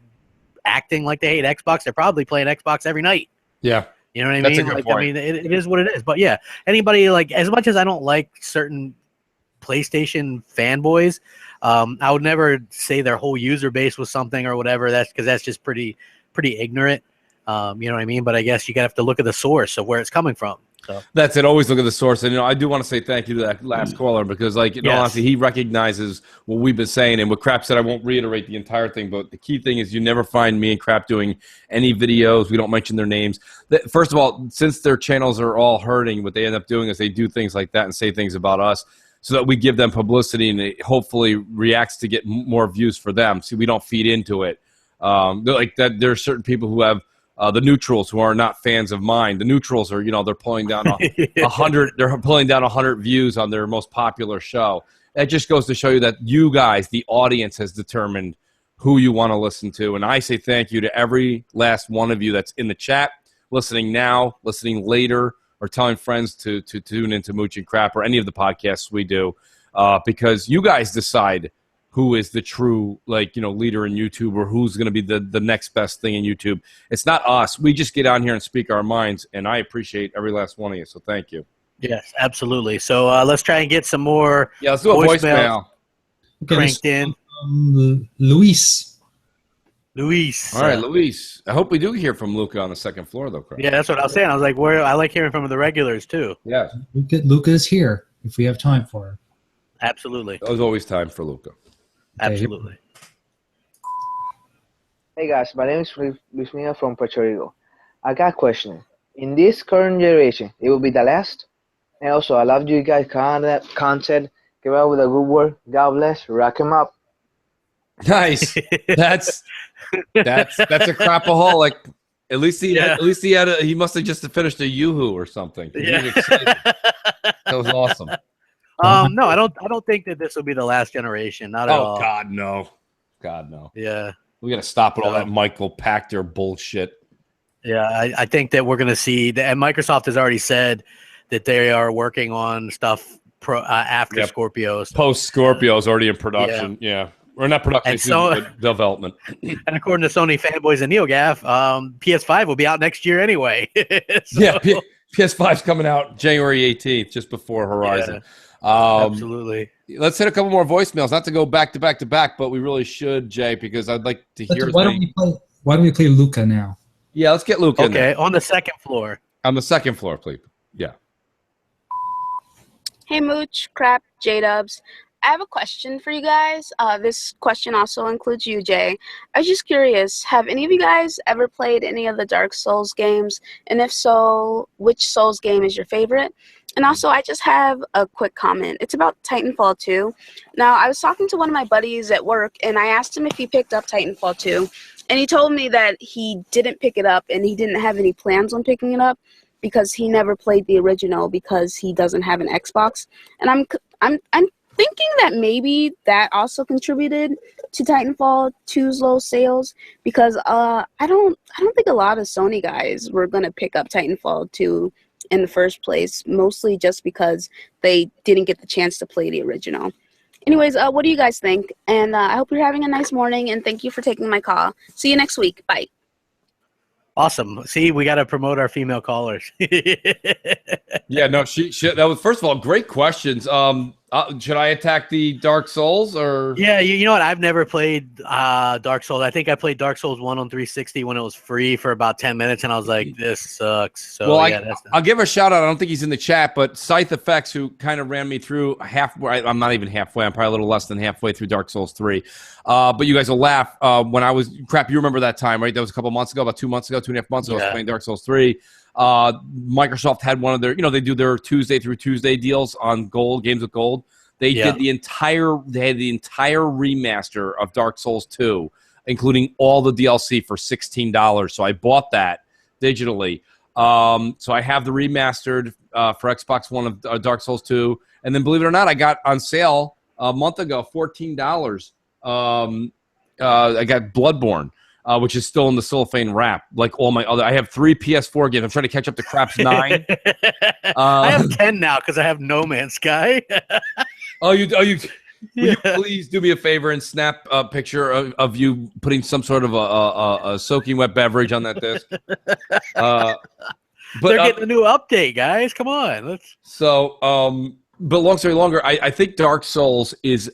acting like they hate Xbox. They're probably playing Xbox every night. Yeah. You know what I That's a mean? good Like, point. I mean, it is what it is. But yeah, anybody like, as much as I don't like certain PlayStation fanboys, I would never say their whole user base was something or whatever. That's because that's just pretty ignorant. You know what I mean? But I guess you gotta have to look at the source of where it's coming from. So That's it. Always look at the source. And, you know, I do want to say thank you to that last caller because, like, in all Yes. honesty, he recognizes what we've been saying. And what Crap said, I won't reiterate the entire thing, but the key thing is you never find me and Crap doing any videos. We don't mention their names. First of all, since their channels are all hurting, what they end up doing is they do things like that and say things about us so that we give them publicity and it hopefully reacts to get more views for them. See, we don't feed into it. Like that, there are certain people who have the neutrals who are not fans of mine. The neutrals are, you know, they're pulling down 100. They're pulling down 100 views on their most popular show. That just goes to show you that you guys, the audience, has determined who you want to listen to. And I say thank you to every last one of you that's in the chat, listening now, listening later, or telling friends to tune into Mooch and Crap or any of the podcasts we do, because you guys decide who is the true, like, you know, leader in YouTube or who's going to be the next best thing in YouTube. It's not us. We just get on here and speak our minds, and I appreciate every last one of you, so thank you. yes, absolutely. So let's try and get some more. Yeah, let's do a voicemail. Cranked in. Luis. All right, Luis. I hope we do hear from Luca on the second floor, though, Craig. Yeah, that's what I was saying. I was like, I like hearing from the regulars too. Yeah, Luca is here if we have time for her. Absolutely. There's always time for Luca. Absolutely. Hey guys, my name is Luis Miguel from Puerto Rico. I got a question. In this current generation, it will be the last? And also, I love you guys' content. Keep up with the good work. God bless. Rock 'em up. Nice. That's a crapaholic. At least he must have just finished a Yoo-hoo or something. He was excited. That was awesome. No, I don't think that this will be the last generation. Not at all. Oh God, no. God, no. Yeah. We got to stop with all that Michael Pachter bullshit. Yeah, I think that we're going to see that, and Microsoft has already said that they are working on stuff after Scorpios. Post Scorpios already in production. Yeah. Or not production, And so- but development. And according to Sony fanboys and NeoGaf, PS5 will be out next year anyway. Yeah, PS5's coming out January 18th, just before Horizon. Absolutely. Let's hit a couple more voicemails. Not to go back to back to back, but we really should, Jay, because I'd like to hear. Why don't we play Luca now? Yeah, let's get Luca. Okay, on the second floor. On the second floor, please. Yeah. Hey Mooch, Crap, J-Dubs. I have a question for you guys. This question also includes you, Jay. I was just curious, have any of you guys ever played any of the Dark Souls games? And if so, which Souls game is your favorite? And also, I just have a quick comment. It's about Titanfall 2. Now, I was talking to one of my buddies at work, and I asked him if he picked up Titanfall 2. And he told me that he didn't pick it up, and he didn't have any plans on picking it up because he never played the original because he doesn't have an Xbox. And I'm thinking that maybe that also contributed to Titanfall 2's low sales because I don't think a lot of Sony guys were gonna pick up Titanfall 2 in the first place, mostly just because they didn't get the chance to play the original. Anyways, what do you guys think? And I hope you're having a nice morning, and thank you for taking my call. See you next week. Bye. Awesome. See, we got to promote our female callers. Yeah, no, she that was, first of all, great questions. Should I attack the Dark Souls or? Yeah, you know what? I've never played Dark Souls. I think I played Dark Souls 1 on 360 when it was free for about 10 minutes, and I was like, this sucks. So, Well, yeah, I'll give a shout out. I don't think he's in the chat, but Scythe Effects, who kind of ran me through halfway. I'm not even halfway. I'm probably a little less than halfway through Dark Souls 3. But you guys will laugh. When I was, Crap, you remember that time, right? That was a couple months ago, about 2 months ago, 2.5 months ago. I was playing Dark Souls 3. Microsoft had one of their, they do their Tuesday through Tuesday deals on Gold, Games with Gold. They had the entire remaster of Dark Souls 2 including all the DLC for $16. So I bought that digitally. So I have the remastered for Xbox One of Dark Souls 2. And then, believe it or not, I got on sale a month ago, $14. I got Bloodborne, which is still in the cellophane wrap, like all my other. I have 3 PS4 games. I'm trying to catch up to Crap's 9. I have 10 now because I have No Man's Sky. Will you please do me a favor and snap a picture of you putting some sort of a soaking wet beverage on that disc? But they're getting a new update, guys. Come on. But long story longer, I think Dark Souls is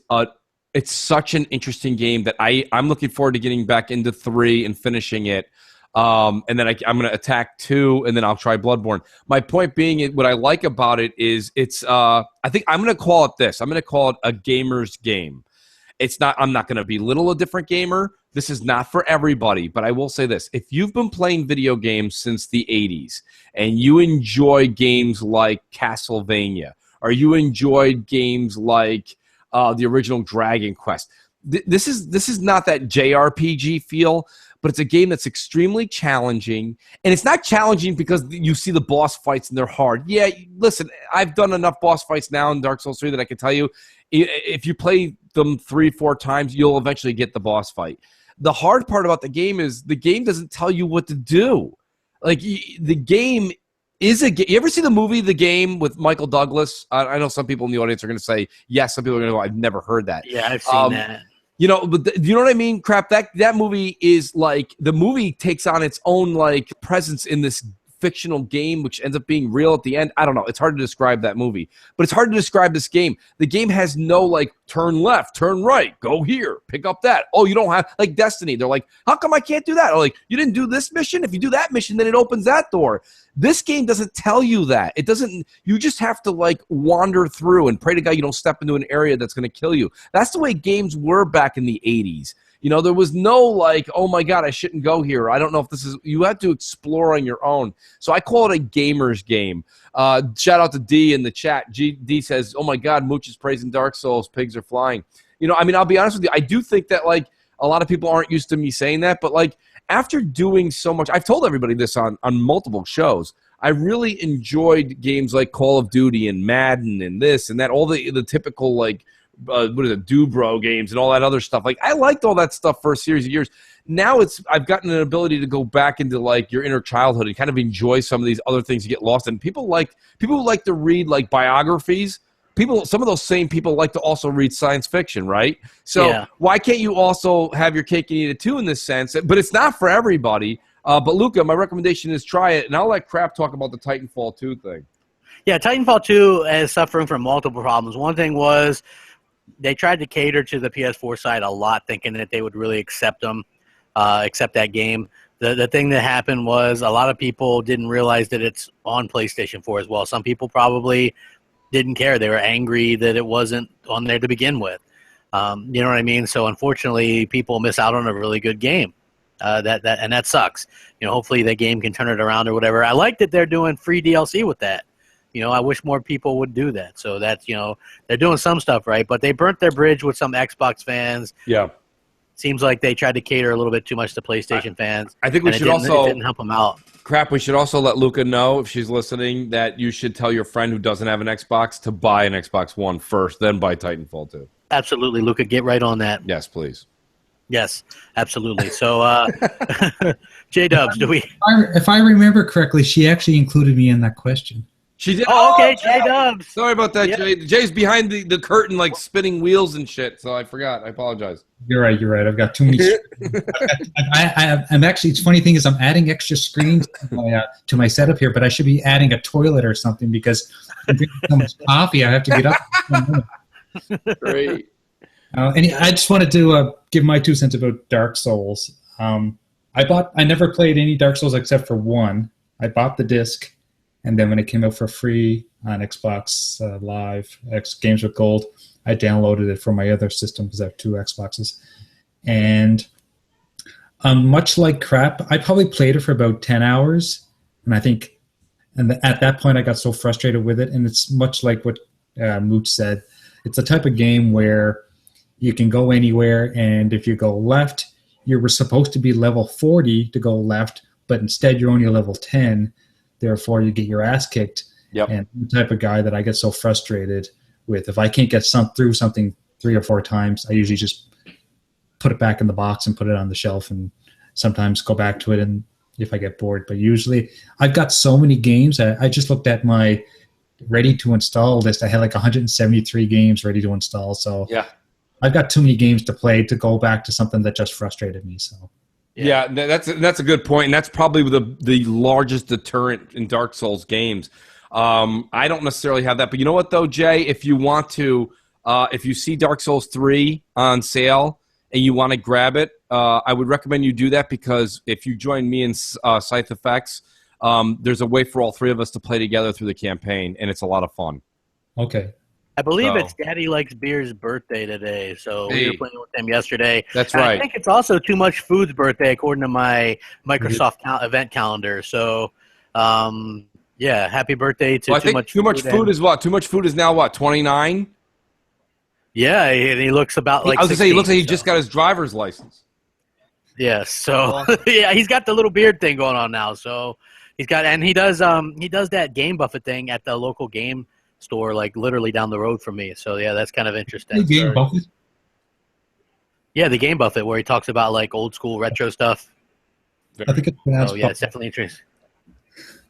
it's such an interesting game that I'm looking forward to getting back into 3 and finishing it. And then I'm going to attack 2, and then I'll try Bloodborne. My point being, what I like about it is it's. I think I'm going to call it this. I'm going to call it a gamer's game. It's not. I'm not going to belittle a different gamer. This is not for everybody. But I will say this: if you've been playing video games since the '80s and you enjoy games like Castlevania, or you enjoyed games like the original Dragon Quest, this is not that JRPG feel. But it's a game that's extremely challenging. And it's not challenging because you see the boss fights and they're hard. Yeah, listen, I've done enough boss fights now in Dark Souls 3 that I can tell you, if you play them 3-4 times, you'll eventually get the boss fight. The hard part about the game is the game doesn't tell you what to do. Like, the game is a game. You ever see the movie The Game with Michael Douglas? I know some people in the audience are going to say yes. Some people are going to go, I've never heard that. Yeah, I've seen that. You know, but you know what I mean? Crap, that movie is like, the movie takes on its own like presence in this fictional game, which ends up being real at the end. I don't know. It's hard to describe that movie, but it's hard to describe this game. The game has no like turn left, turn right, go here, pick up that. Oh, you don't have like Destiny. They're like, how come I can't do that? Or like, you didn't do this mission? If you do that mission, then it opens that door. This game doesn't tell you that. It doesn't. You just have to like wander through and pray to God you don't step into an area that's going to kill you. That's the way games were back in the 80s. You know, there was no like, oh my God, I shouldn't go here. I don't know if this is. You had to explore on your own. So I call it a gamer's game. Shout out to D in the chat. D says, oh my God, Mooch is praising Dark Souls. Pigs are flying. You know, I mean, I'll be honest with you. I do think that like a lot of people aren't used to me saying that, but like after doing so much, I've told everybody this on multiple shows. I really enjoyed games like Call of Duty and Madden and this and that, all the typical like what is it, Dubro games and all that other stuff. Like I liked all that stuff for a series of years. Now I've gotten an ability to go back into like your inner childhood and kind of enjoy some of these other things you get lost in. People who like to read like biographies. Some of those same people like to also read science fiction, right? So why can't you also have your cake and eat it too in this sense? But it's not for everybody. But Luca, my recommendation is try it, and I'll let Crap talk about the Titanfall 2 thing. Yeah, Titanfall 2 is suffering from multiple problems. One thing was they tried to cater to the PS4 side a lot, thinking that they would really accept that game. The thing that happened was a lot of people didn't realize that it's on PlayStation 4 as well. Some people probably didn't care. They were angry that it wasn't on there to begin with. You know what I mean? So unfortunately, people miss out on a really good game. And that sucks. You know, hopefully the game can turn it around or whatever. I like that they're doing free DLC with that. You know, I wish more people would do that. So that's, you know, they're doing some stuff right, but they burnt their bridge with some Xbox fans. Yeah. Seems like they tried to cater a little bit too much to PlayStation fans. I think we should also it didn't help them out. Crap, we should also let Luca know, if she's listening, that you should tell your friend who doesn't have an Xbox to buy an Xbox One first, then buy Titanfall 2. Absolutely, Luca, get right on that. Yes, please. Yes, absolutely. So, J-Dubs, do we? If I remember correctly, she actually included me in that question. She did. Oh, okay, J-Dubs. Sorry about that, Jay. Jay's behind the curtain, like spinning wheels and shit, so I forgot. I apologize. You're right. I've got too many. I'm actually. It's funny thing is, I'm adding extra screens to my setup here, but I should be adding a toilet or something because I'm drinking so much coffee. I have to get up. Great. And I just wanted to give my 2 cents about Dark Souls. I never played any Dark Souls except for one. I bought the disc, and then when it came out for free on Xbox Live, X Games with Gold, I downloaded it from my other system because I have 2 Xboxes. And much like Crap, I probably played it for about 10 hours, and I think, at that point I got so frustrated with it. And it's much like what Mooch said. It's a type of game where you can go anywhere, and if you go left, you were supposed to be level 40 to go left, but instead you're only level 10. Therefore, you get your ass kicked. Yep. And I'm the type of guy that I get so frustrated with. If I can't get through something 3 or 4 times, I usually just put it back in the box and put it on the shelf, and sometimes go back to it and if I get bored. But usually I've got so many games. I just looked at my ready to install list. I had like 173 games ready to install. So yeah, I've got too many games to play to go back to something that just frustrated me. So yeah, that's a good point, and that's probably the largest deterrent in Dark Souls games. I don't necessarily have that, but you know what though, Jay? If you want to, if you see Dark Souls 3 on sale and you want to grab it, I would recommend you do that, because if you join me in Scythe Effects, there's a way for all 3 of us to play together through the campaign, and it's a lot of fun. Okay. I believe So- it's Daddy Likes Beer's birthday today, so we Hey. were playing with him yesterday. That's And right. I think it's also Too Much Food's birthday, according to my Microsoft event calendar. So, yeah, happy birthday to Well, I Too think Much Too Much Food. Food and- is what? Too Much Food is now what? 29. Yeah, and he looks about like. I was gonna say he looks like he 16, just got his driver's license. Yeah, so yeah, he's got the little beard thing going on now. So he's got, and he does that Game Buffet thing at the local game store, like literally down the road from me. So yeah, that's kind of interesting. Game Buffet? Yeah, the Game Buffet, where he talks about like old school retro stuff. I think it's pronounced Oh yeah, Buffet. it's definitely interesting.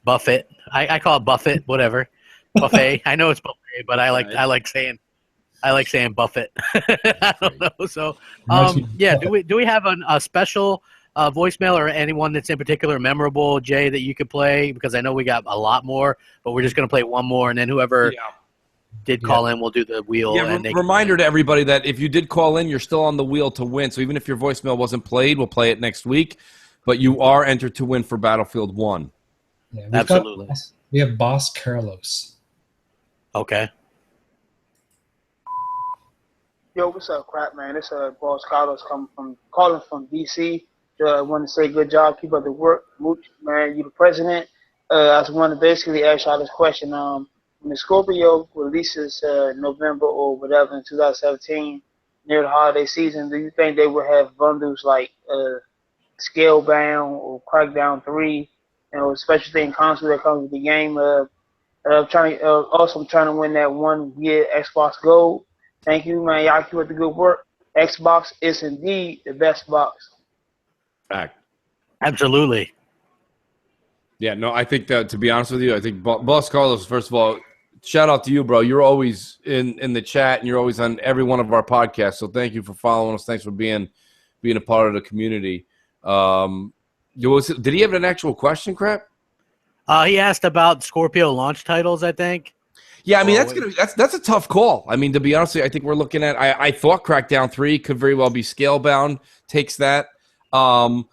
Buffet, I call it Buffet, whatever. Buffet. I know it's buffet, but I like saying Buffett. I don't know. So, yeah. Do we have a special voicemail or anyone that's in particular memorable, Jay, that you could play? Because I know we got a lot more, but we're just going to play one more, and then whoever did call in, we'll do the wheel. Yeah, and they reminder to everybody that if you did call in, you're still on the wheel to win. So even if your voicemail wasn't played, we'll play it next week. But you are entered to win for Battlefield 1. Yeah, we have Boss Carlos. Okay. Yo, what's up, crap, man? It's Boss Carlos calling from DC. I want to say good job, keep up the work. Mooch, man, you the president. I just want to basically ask y'all this question. When the Scorpio releases November or whatever in 2017, near the holiday season, do you think they would have bundles like Scalebound or Crackdown 3, a special thing console that comes with the game? I'm trying to win that 1 year Xbox Gold. Thank you, man. Y'all keep up the good work. Xbox is indeed the best box. Fact. Absolutely. Yeah, no, I think that, to be honest with you, I think Boss Carlos, first of all, shout out to you, bro. You're always in the chat, and you're always on every one of our podcasts. So thank you for following us. Thanks for being a part of the community. Did he have an actual question, Crap? He asked about Scorpio launch titles, I think. Yeah, I mean that's a tough call. I mean, to be honest with you, I think we're looking at. I thought Crackdown 3 could very well be Scalebound. Takes that. I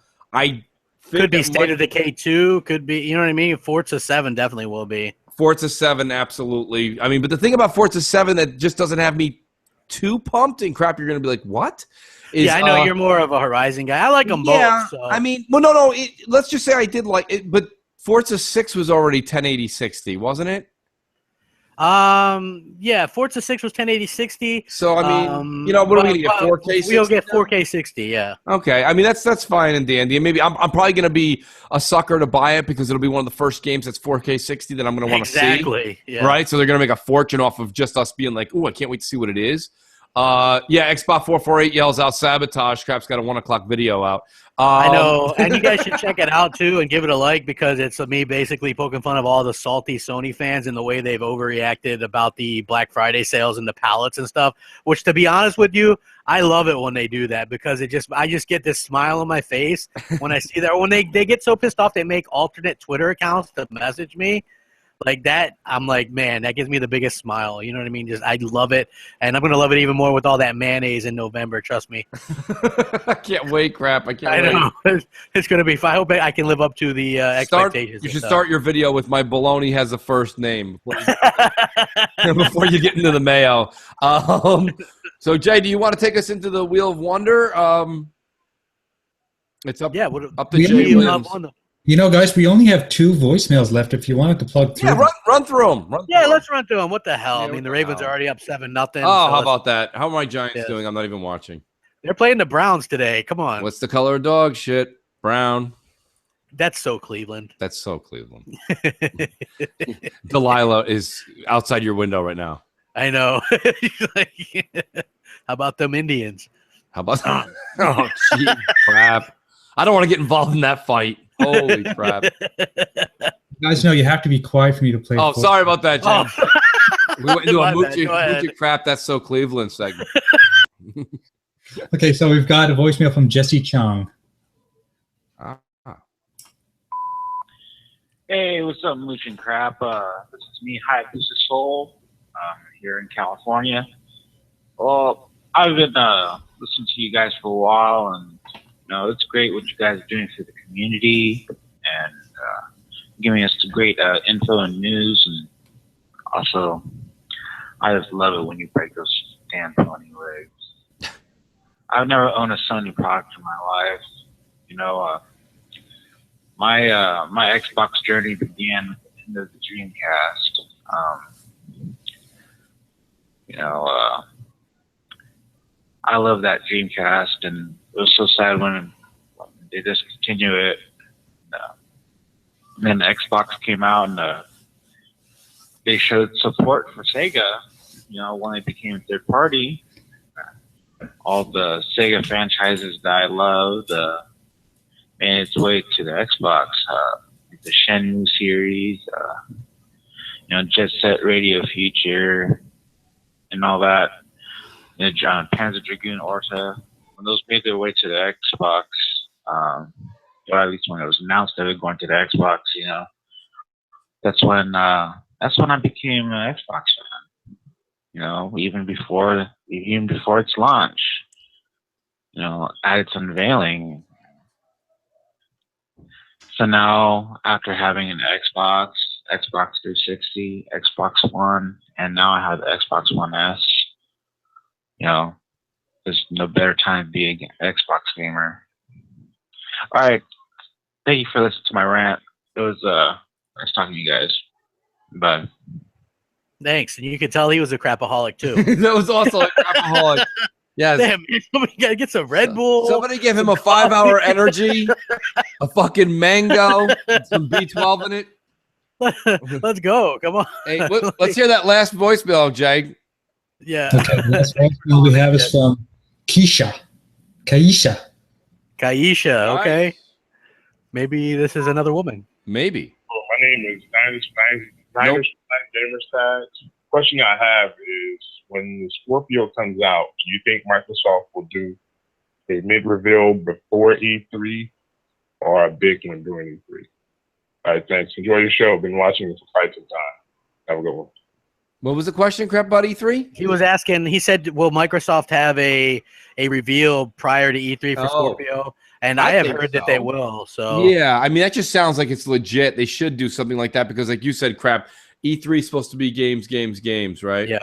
think Could be State of Decay 2. Could be, you know what I mean? Forza 7 definitely will be. Forza 7, absolutely. I mean, but the thing about Forza 7 that just doesn't have me too pumped and crap, you're going to be like, what? Yeah, I know you're more of a Horizon guy. I like them both. So. I mean, well, no. Let's just say I did like it, but Forza 6 was already 1080-60, wasn't it? Yeah, Forza 6 was 1080-60. So I mean, what are we gonna get? 4K 60? We'll get 4K 60. Yeah. Okay, I mean that's fine and dandy. And maybe I'm probably gonna be a sucker to buy it because it'll be one of the first games that's 4K 60 that I'm gonna want to see. Exactly. Yeah. Right. So they're gonna make a fortune off of just us being like, "Ooh, I can't wait to see what it is." Yeah, Xbox 448 yells out sabotage. Crap's got a 1 o'clock video out. I know, and you guys should check it out too and give it a like, because it's me basically poking fun of all the salty Sony fans and the way they've overreacted about the Black Friday sales and the pallets and stuff. Which, to be honest with you, I love it when they do that, because I just get this smile on my face when I see that. When they get so pissed off, they make alternate Twitter accounts to message me. Like that, I'm like, man, that gives me the biggest smile. You know what I mean? I love it, and I'm gonna love it even more with all that mayonnaise in November. Trust me. I can't wait, Crap. I can't I wait. know. It's gonna be fun. I hope I can live up to the expectations. You should start your video with "My baloney has a first name" before you get into the mayo. So, Jay, do you want to take us into the Wheel of Wonder? It's up. Yeah, up to Jay Williams. Guys, we only have 2 voicemails left. If you wanted to plug through, run through them. Let's run through them. What the hell? I mean, the Ravens are already up 7-0. Oh, how about that? How are my Giants doing? I'm not even watching. They're playing the Browns today. Come on. What's the color of dog shit? Brown. That's so Cleveland. That's so Cleveland. Delilah is outside your window right now. I know. She's like, how about them Indians? How about oh, gee, crap. I don't want to get involved in that fight. Holy crap. You guys know you have to be quiet for me to play. Oh, sorry about that, Jim. We went into a My bad. Go ahead. Moochie crap, that's so Cleveland segment. Okay, so we've got a voicemail from Jesse Chung. Hey, what's up, Mooch and Crap? This is me, Hayabusa Soul, here in California. Well, I've been listening to you guys for a while, and it's great what you guys are doing for the community, and giving us the great info and news, and also, I just love it when you break those damn pony legs. I've never owned a Sony product in my life. My Xbox journey began with the end of the Dreamcast. I love that Dreamcast, and it was so sad when they discontinued it. And then the Xbox came out, and they showed support for Sega. When they became third party, all the Sega franchises that I loved made its way to the Xbox. The Shenmue series, Jet Set Radio Future, and all that. Panzer Dragoon Orta. When those made their way to the Xbox, or at least when it was announced that they were going to the Xbox, that's when I became an Xbox fan. Even before its launch, at its unveiling. So now, after having an Xbox 360, Xbox One, and now I have the Xbox One S, there's no better time to be an Xbox gamer. All right. Thank you for listening to my rant. It was nice talking to you guys. Bye. Thanks. And you could tell he was a crapaholic, too. That was also a crapaholic. Yes. Damn, somebody got to get some Red Bull. Somebody give him a 5-hour energy, a fucking mango, some B12 in it. Let's go. Come on. Hey, let's hear that last voicemail, Jay. Yeah. Okay, the last voicemail we have is from Kaisha. Kaisha, okay. Maybe this is another woman. Maybe. Well, my name is Diners Gamerstad. Question I have is, when the Scorpio comes out, do you think Microsoft will do a mid-reveal before E3 or a big one during E3? All right, thanks. Enjoy your show. Been watching this for quite some time. Have a good one. What was the question, Crap Buddy 3? He was asking, he said, will Microsoft have a reveal prior to E3 for Scorpio? And I have heard that they will. So yeah, I mean, that just sounds like it's legit. They should do something like that because, like you said, Crap, E3 is supposed to be games, right? Yeah.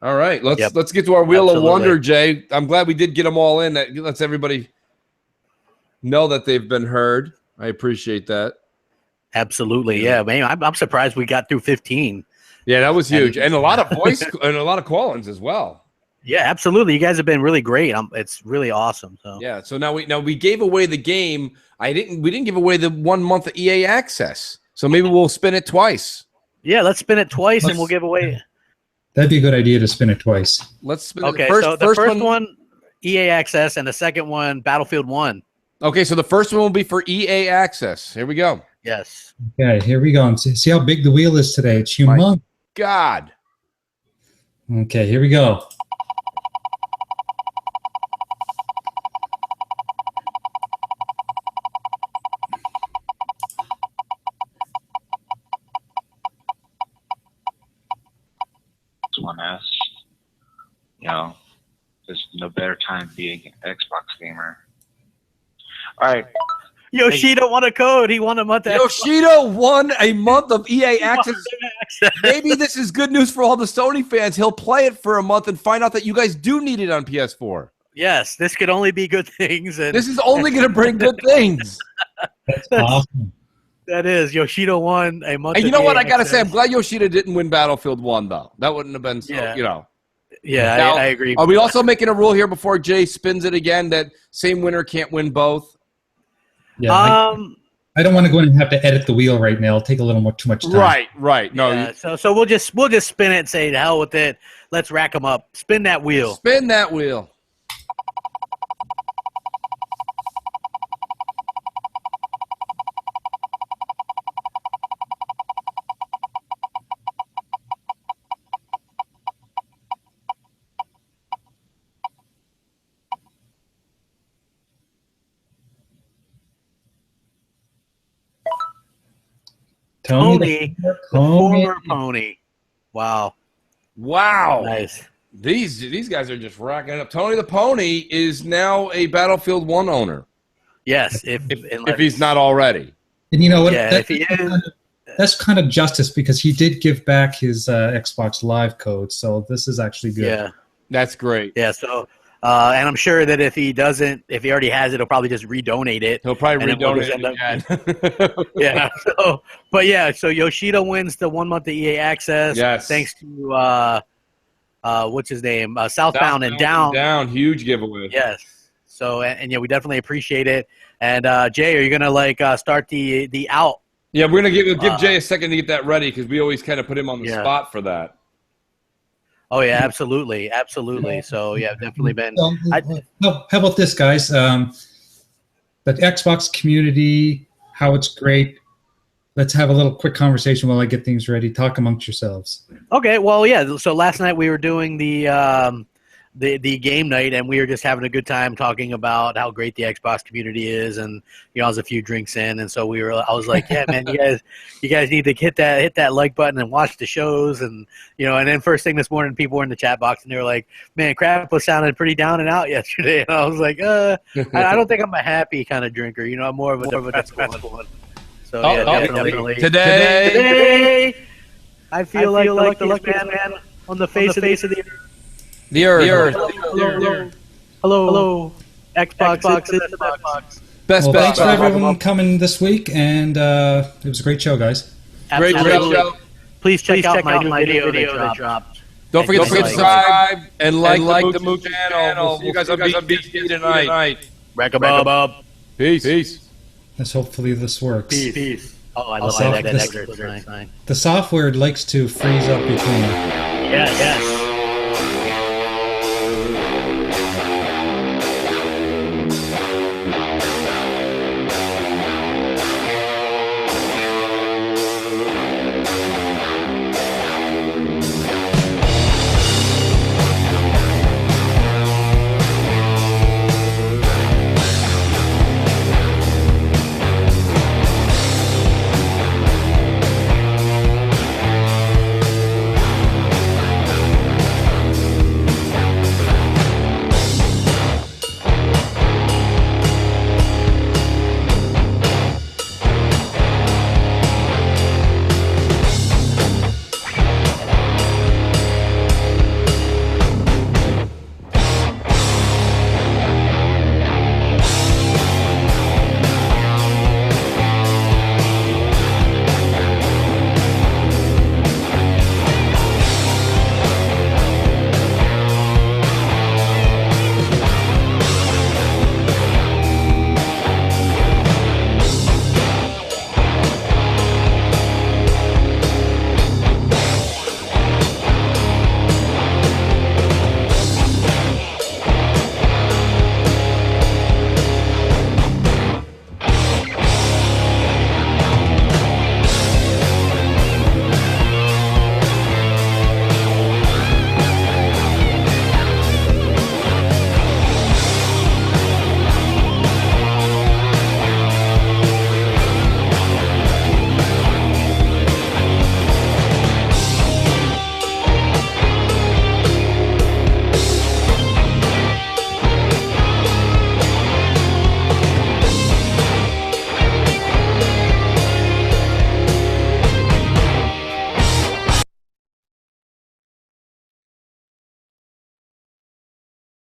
All right, let's get to our Wheel of Wonder, Jay. I'm glad we did get them all in. That lets everybody know that they've been heard. I appreciate that. Absolutely, yeah, man. I'm surprised we got through 15. Yeah, that was huge, and a lot of voice and a lot of call-ins as well. Yeah, absolutely. You guys have been really great. It's really awesome. So yeah. So now we gave away the game. We didn't give away the 1 month of EA access. So maybe we'll spin it twice. Yeah, let's spin it twice, and we'll give away. That'd be a good idea to spin it twice. Let's spin it. Okay, so the first one, EA access, and the second one, Battlefield 1. Okay, so the first one will be for EA access. Here we go. Yes. Okay, here we go. And see how big the wheel is today. It's humongous. God. Okay, here we go. One S. There's no better time to be an Xbox gamer. All right. Yoshida won a code. He won a month. Yoshida won a month of EA access. Maybe this is good news for all the Sony fans. He'll play it for a month and find out that you guys do need it on PS4. Yes, this could only be good things. And this is only going to bring good things. That's awesome. That is. Yoshida won a month. And you know what? I got to say, I'm glad Yoshida didn't win Battlefield 1, though. That wouldn't have been so, Yeah, Now, I agree. Are we also making a rule here before Jay spins it again that same winner can't win both? Yeah. I don't want to go in and have to edit the wheel right now. It'll take a little too much time. Right. No, Yeah, so we'll just spin it and say to hell with it. Let's rack them up. Spin that wheel. Spin that wheel. Tony, the former pony. Wow. Nice. These guys are just racking it up. Tony the Pony is now a Battlefield 1 owner. Yes, if he's not already. And you know what? Yeah, if he is. That's kind of justice because he did give back his Xbox Live code, so this is actually good. Yeah. That's great. Yeah, so and I'm sure that if he already has it, he'll probably just redonate it. He'll probably and then we'll redonate just it again. Yeah. So Yoshida wins the 1 month of EA access. Yes. Thanks to what's his name? Southbound and Down. Huge giveaway. Yes. So and yeah, we definitely appreciate it. And Jay, are you gonna start the out? Yeah, we're gonna give Jay a second to get that ready because we always kind of put him on the spot for that. Oh yeah, absolutely. So yeah, definitely been. How about this, guys? The Xbox community, how it's great. Let's have a little quick conversation while I get things ready. Talk amongst yourselves. Okay, well, yeah. So last night we were doing the game night, and we were just having a good time talking about how great the Xbox community is, and I was a few drinks in, and so I was like, yeah, man, you guys need to hit that like button and watch the shows, and and then first thing this morning, people were in the chat box, and they were like, man, Crap was sounded pretty down and out yesterday, and I was like, I don't think I'm a happy kind of drinker, I'm more of a defensive one. So yeah, definitely. Today, I feel like the luckiest man on the face of the earth. The Earth. Hello. Xbox is the best. Thanks for everyone coming this week, and it was a great show, guys. Great show. Please check out my new video that dropped. Don't forget to subscribe and like the Mooch channel. You guys on BT tonight. Rack 'em up. Peace. Hopefully this works. Peace. Oh, I love that excerpt. The software likes to freeze up between. Yes.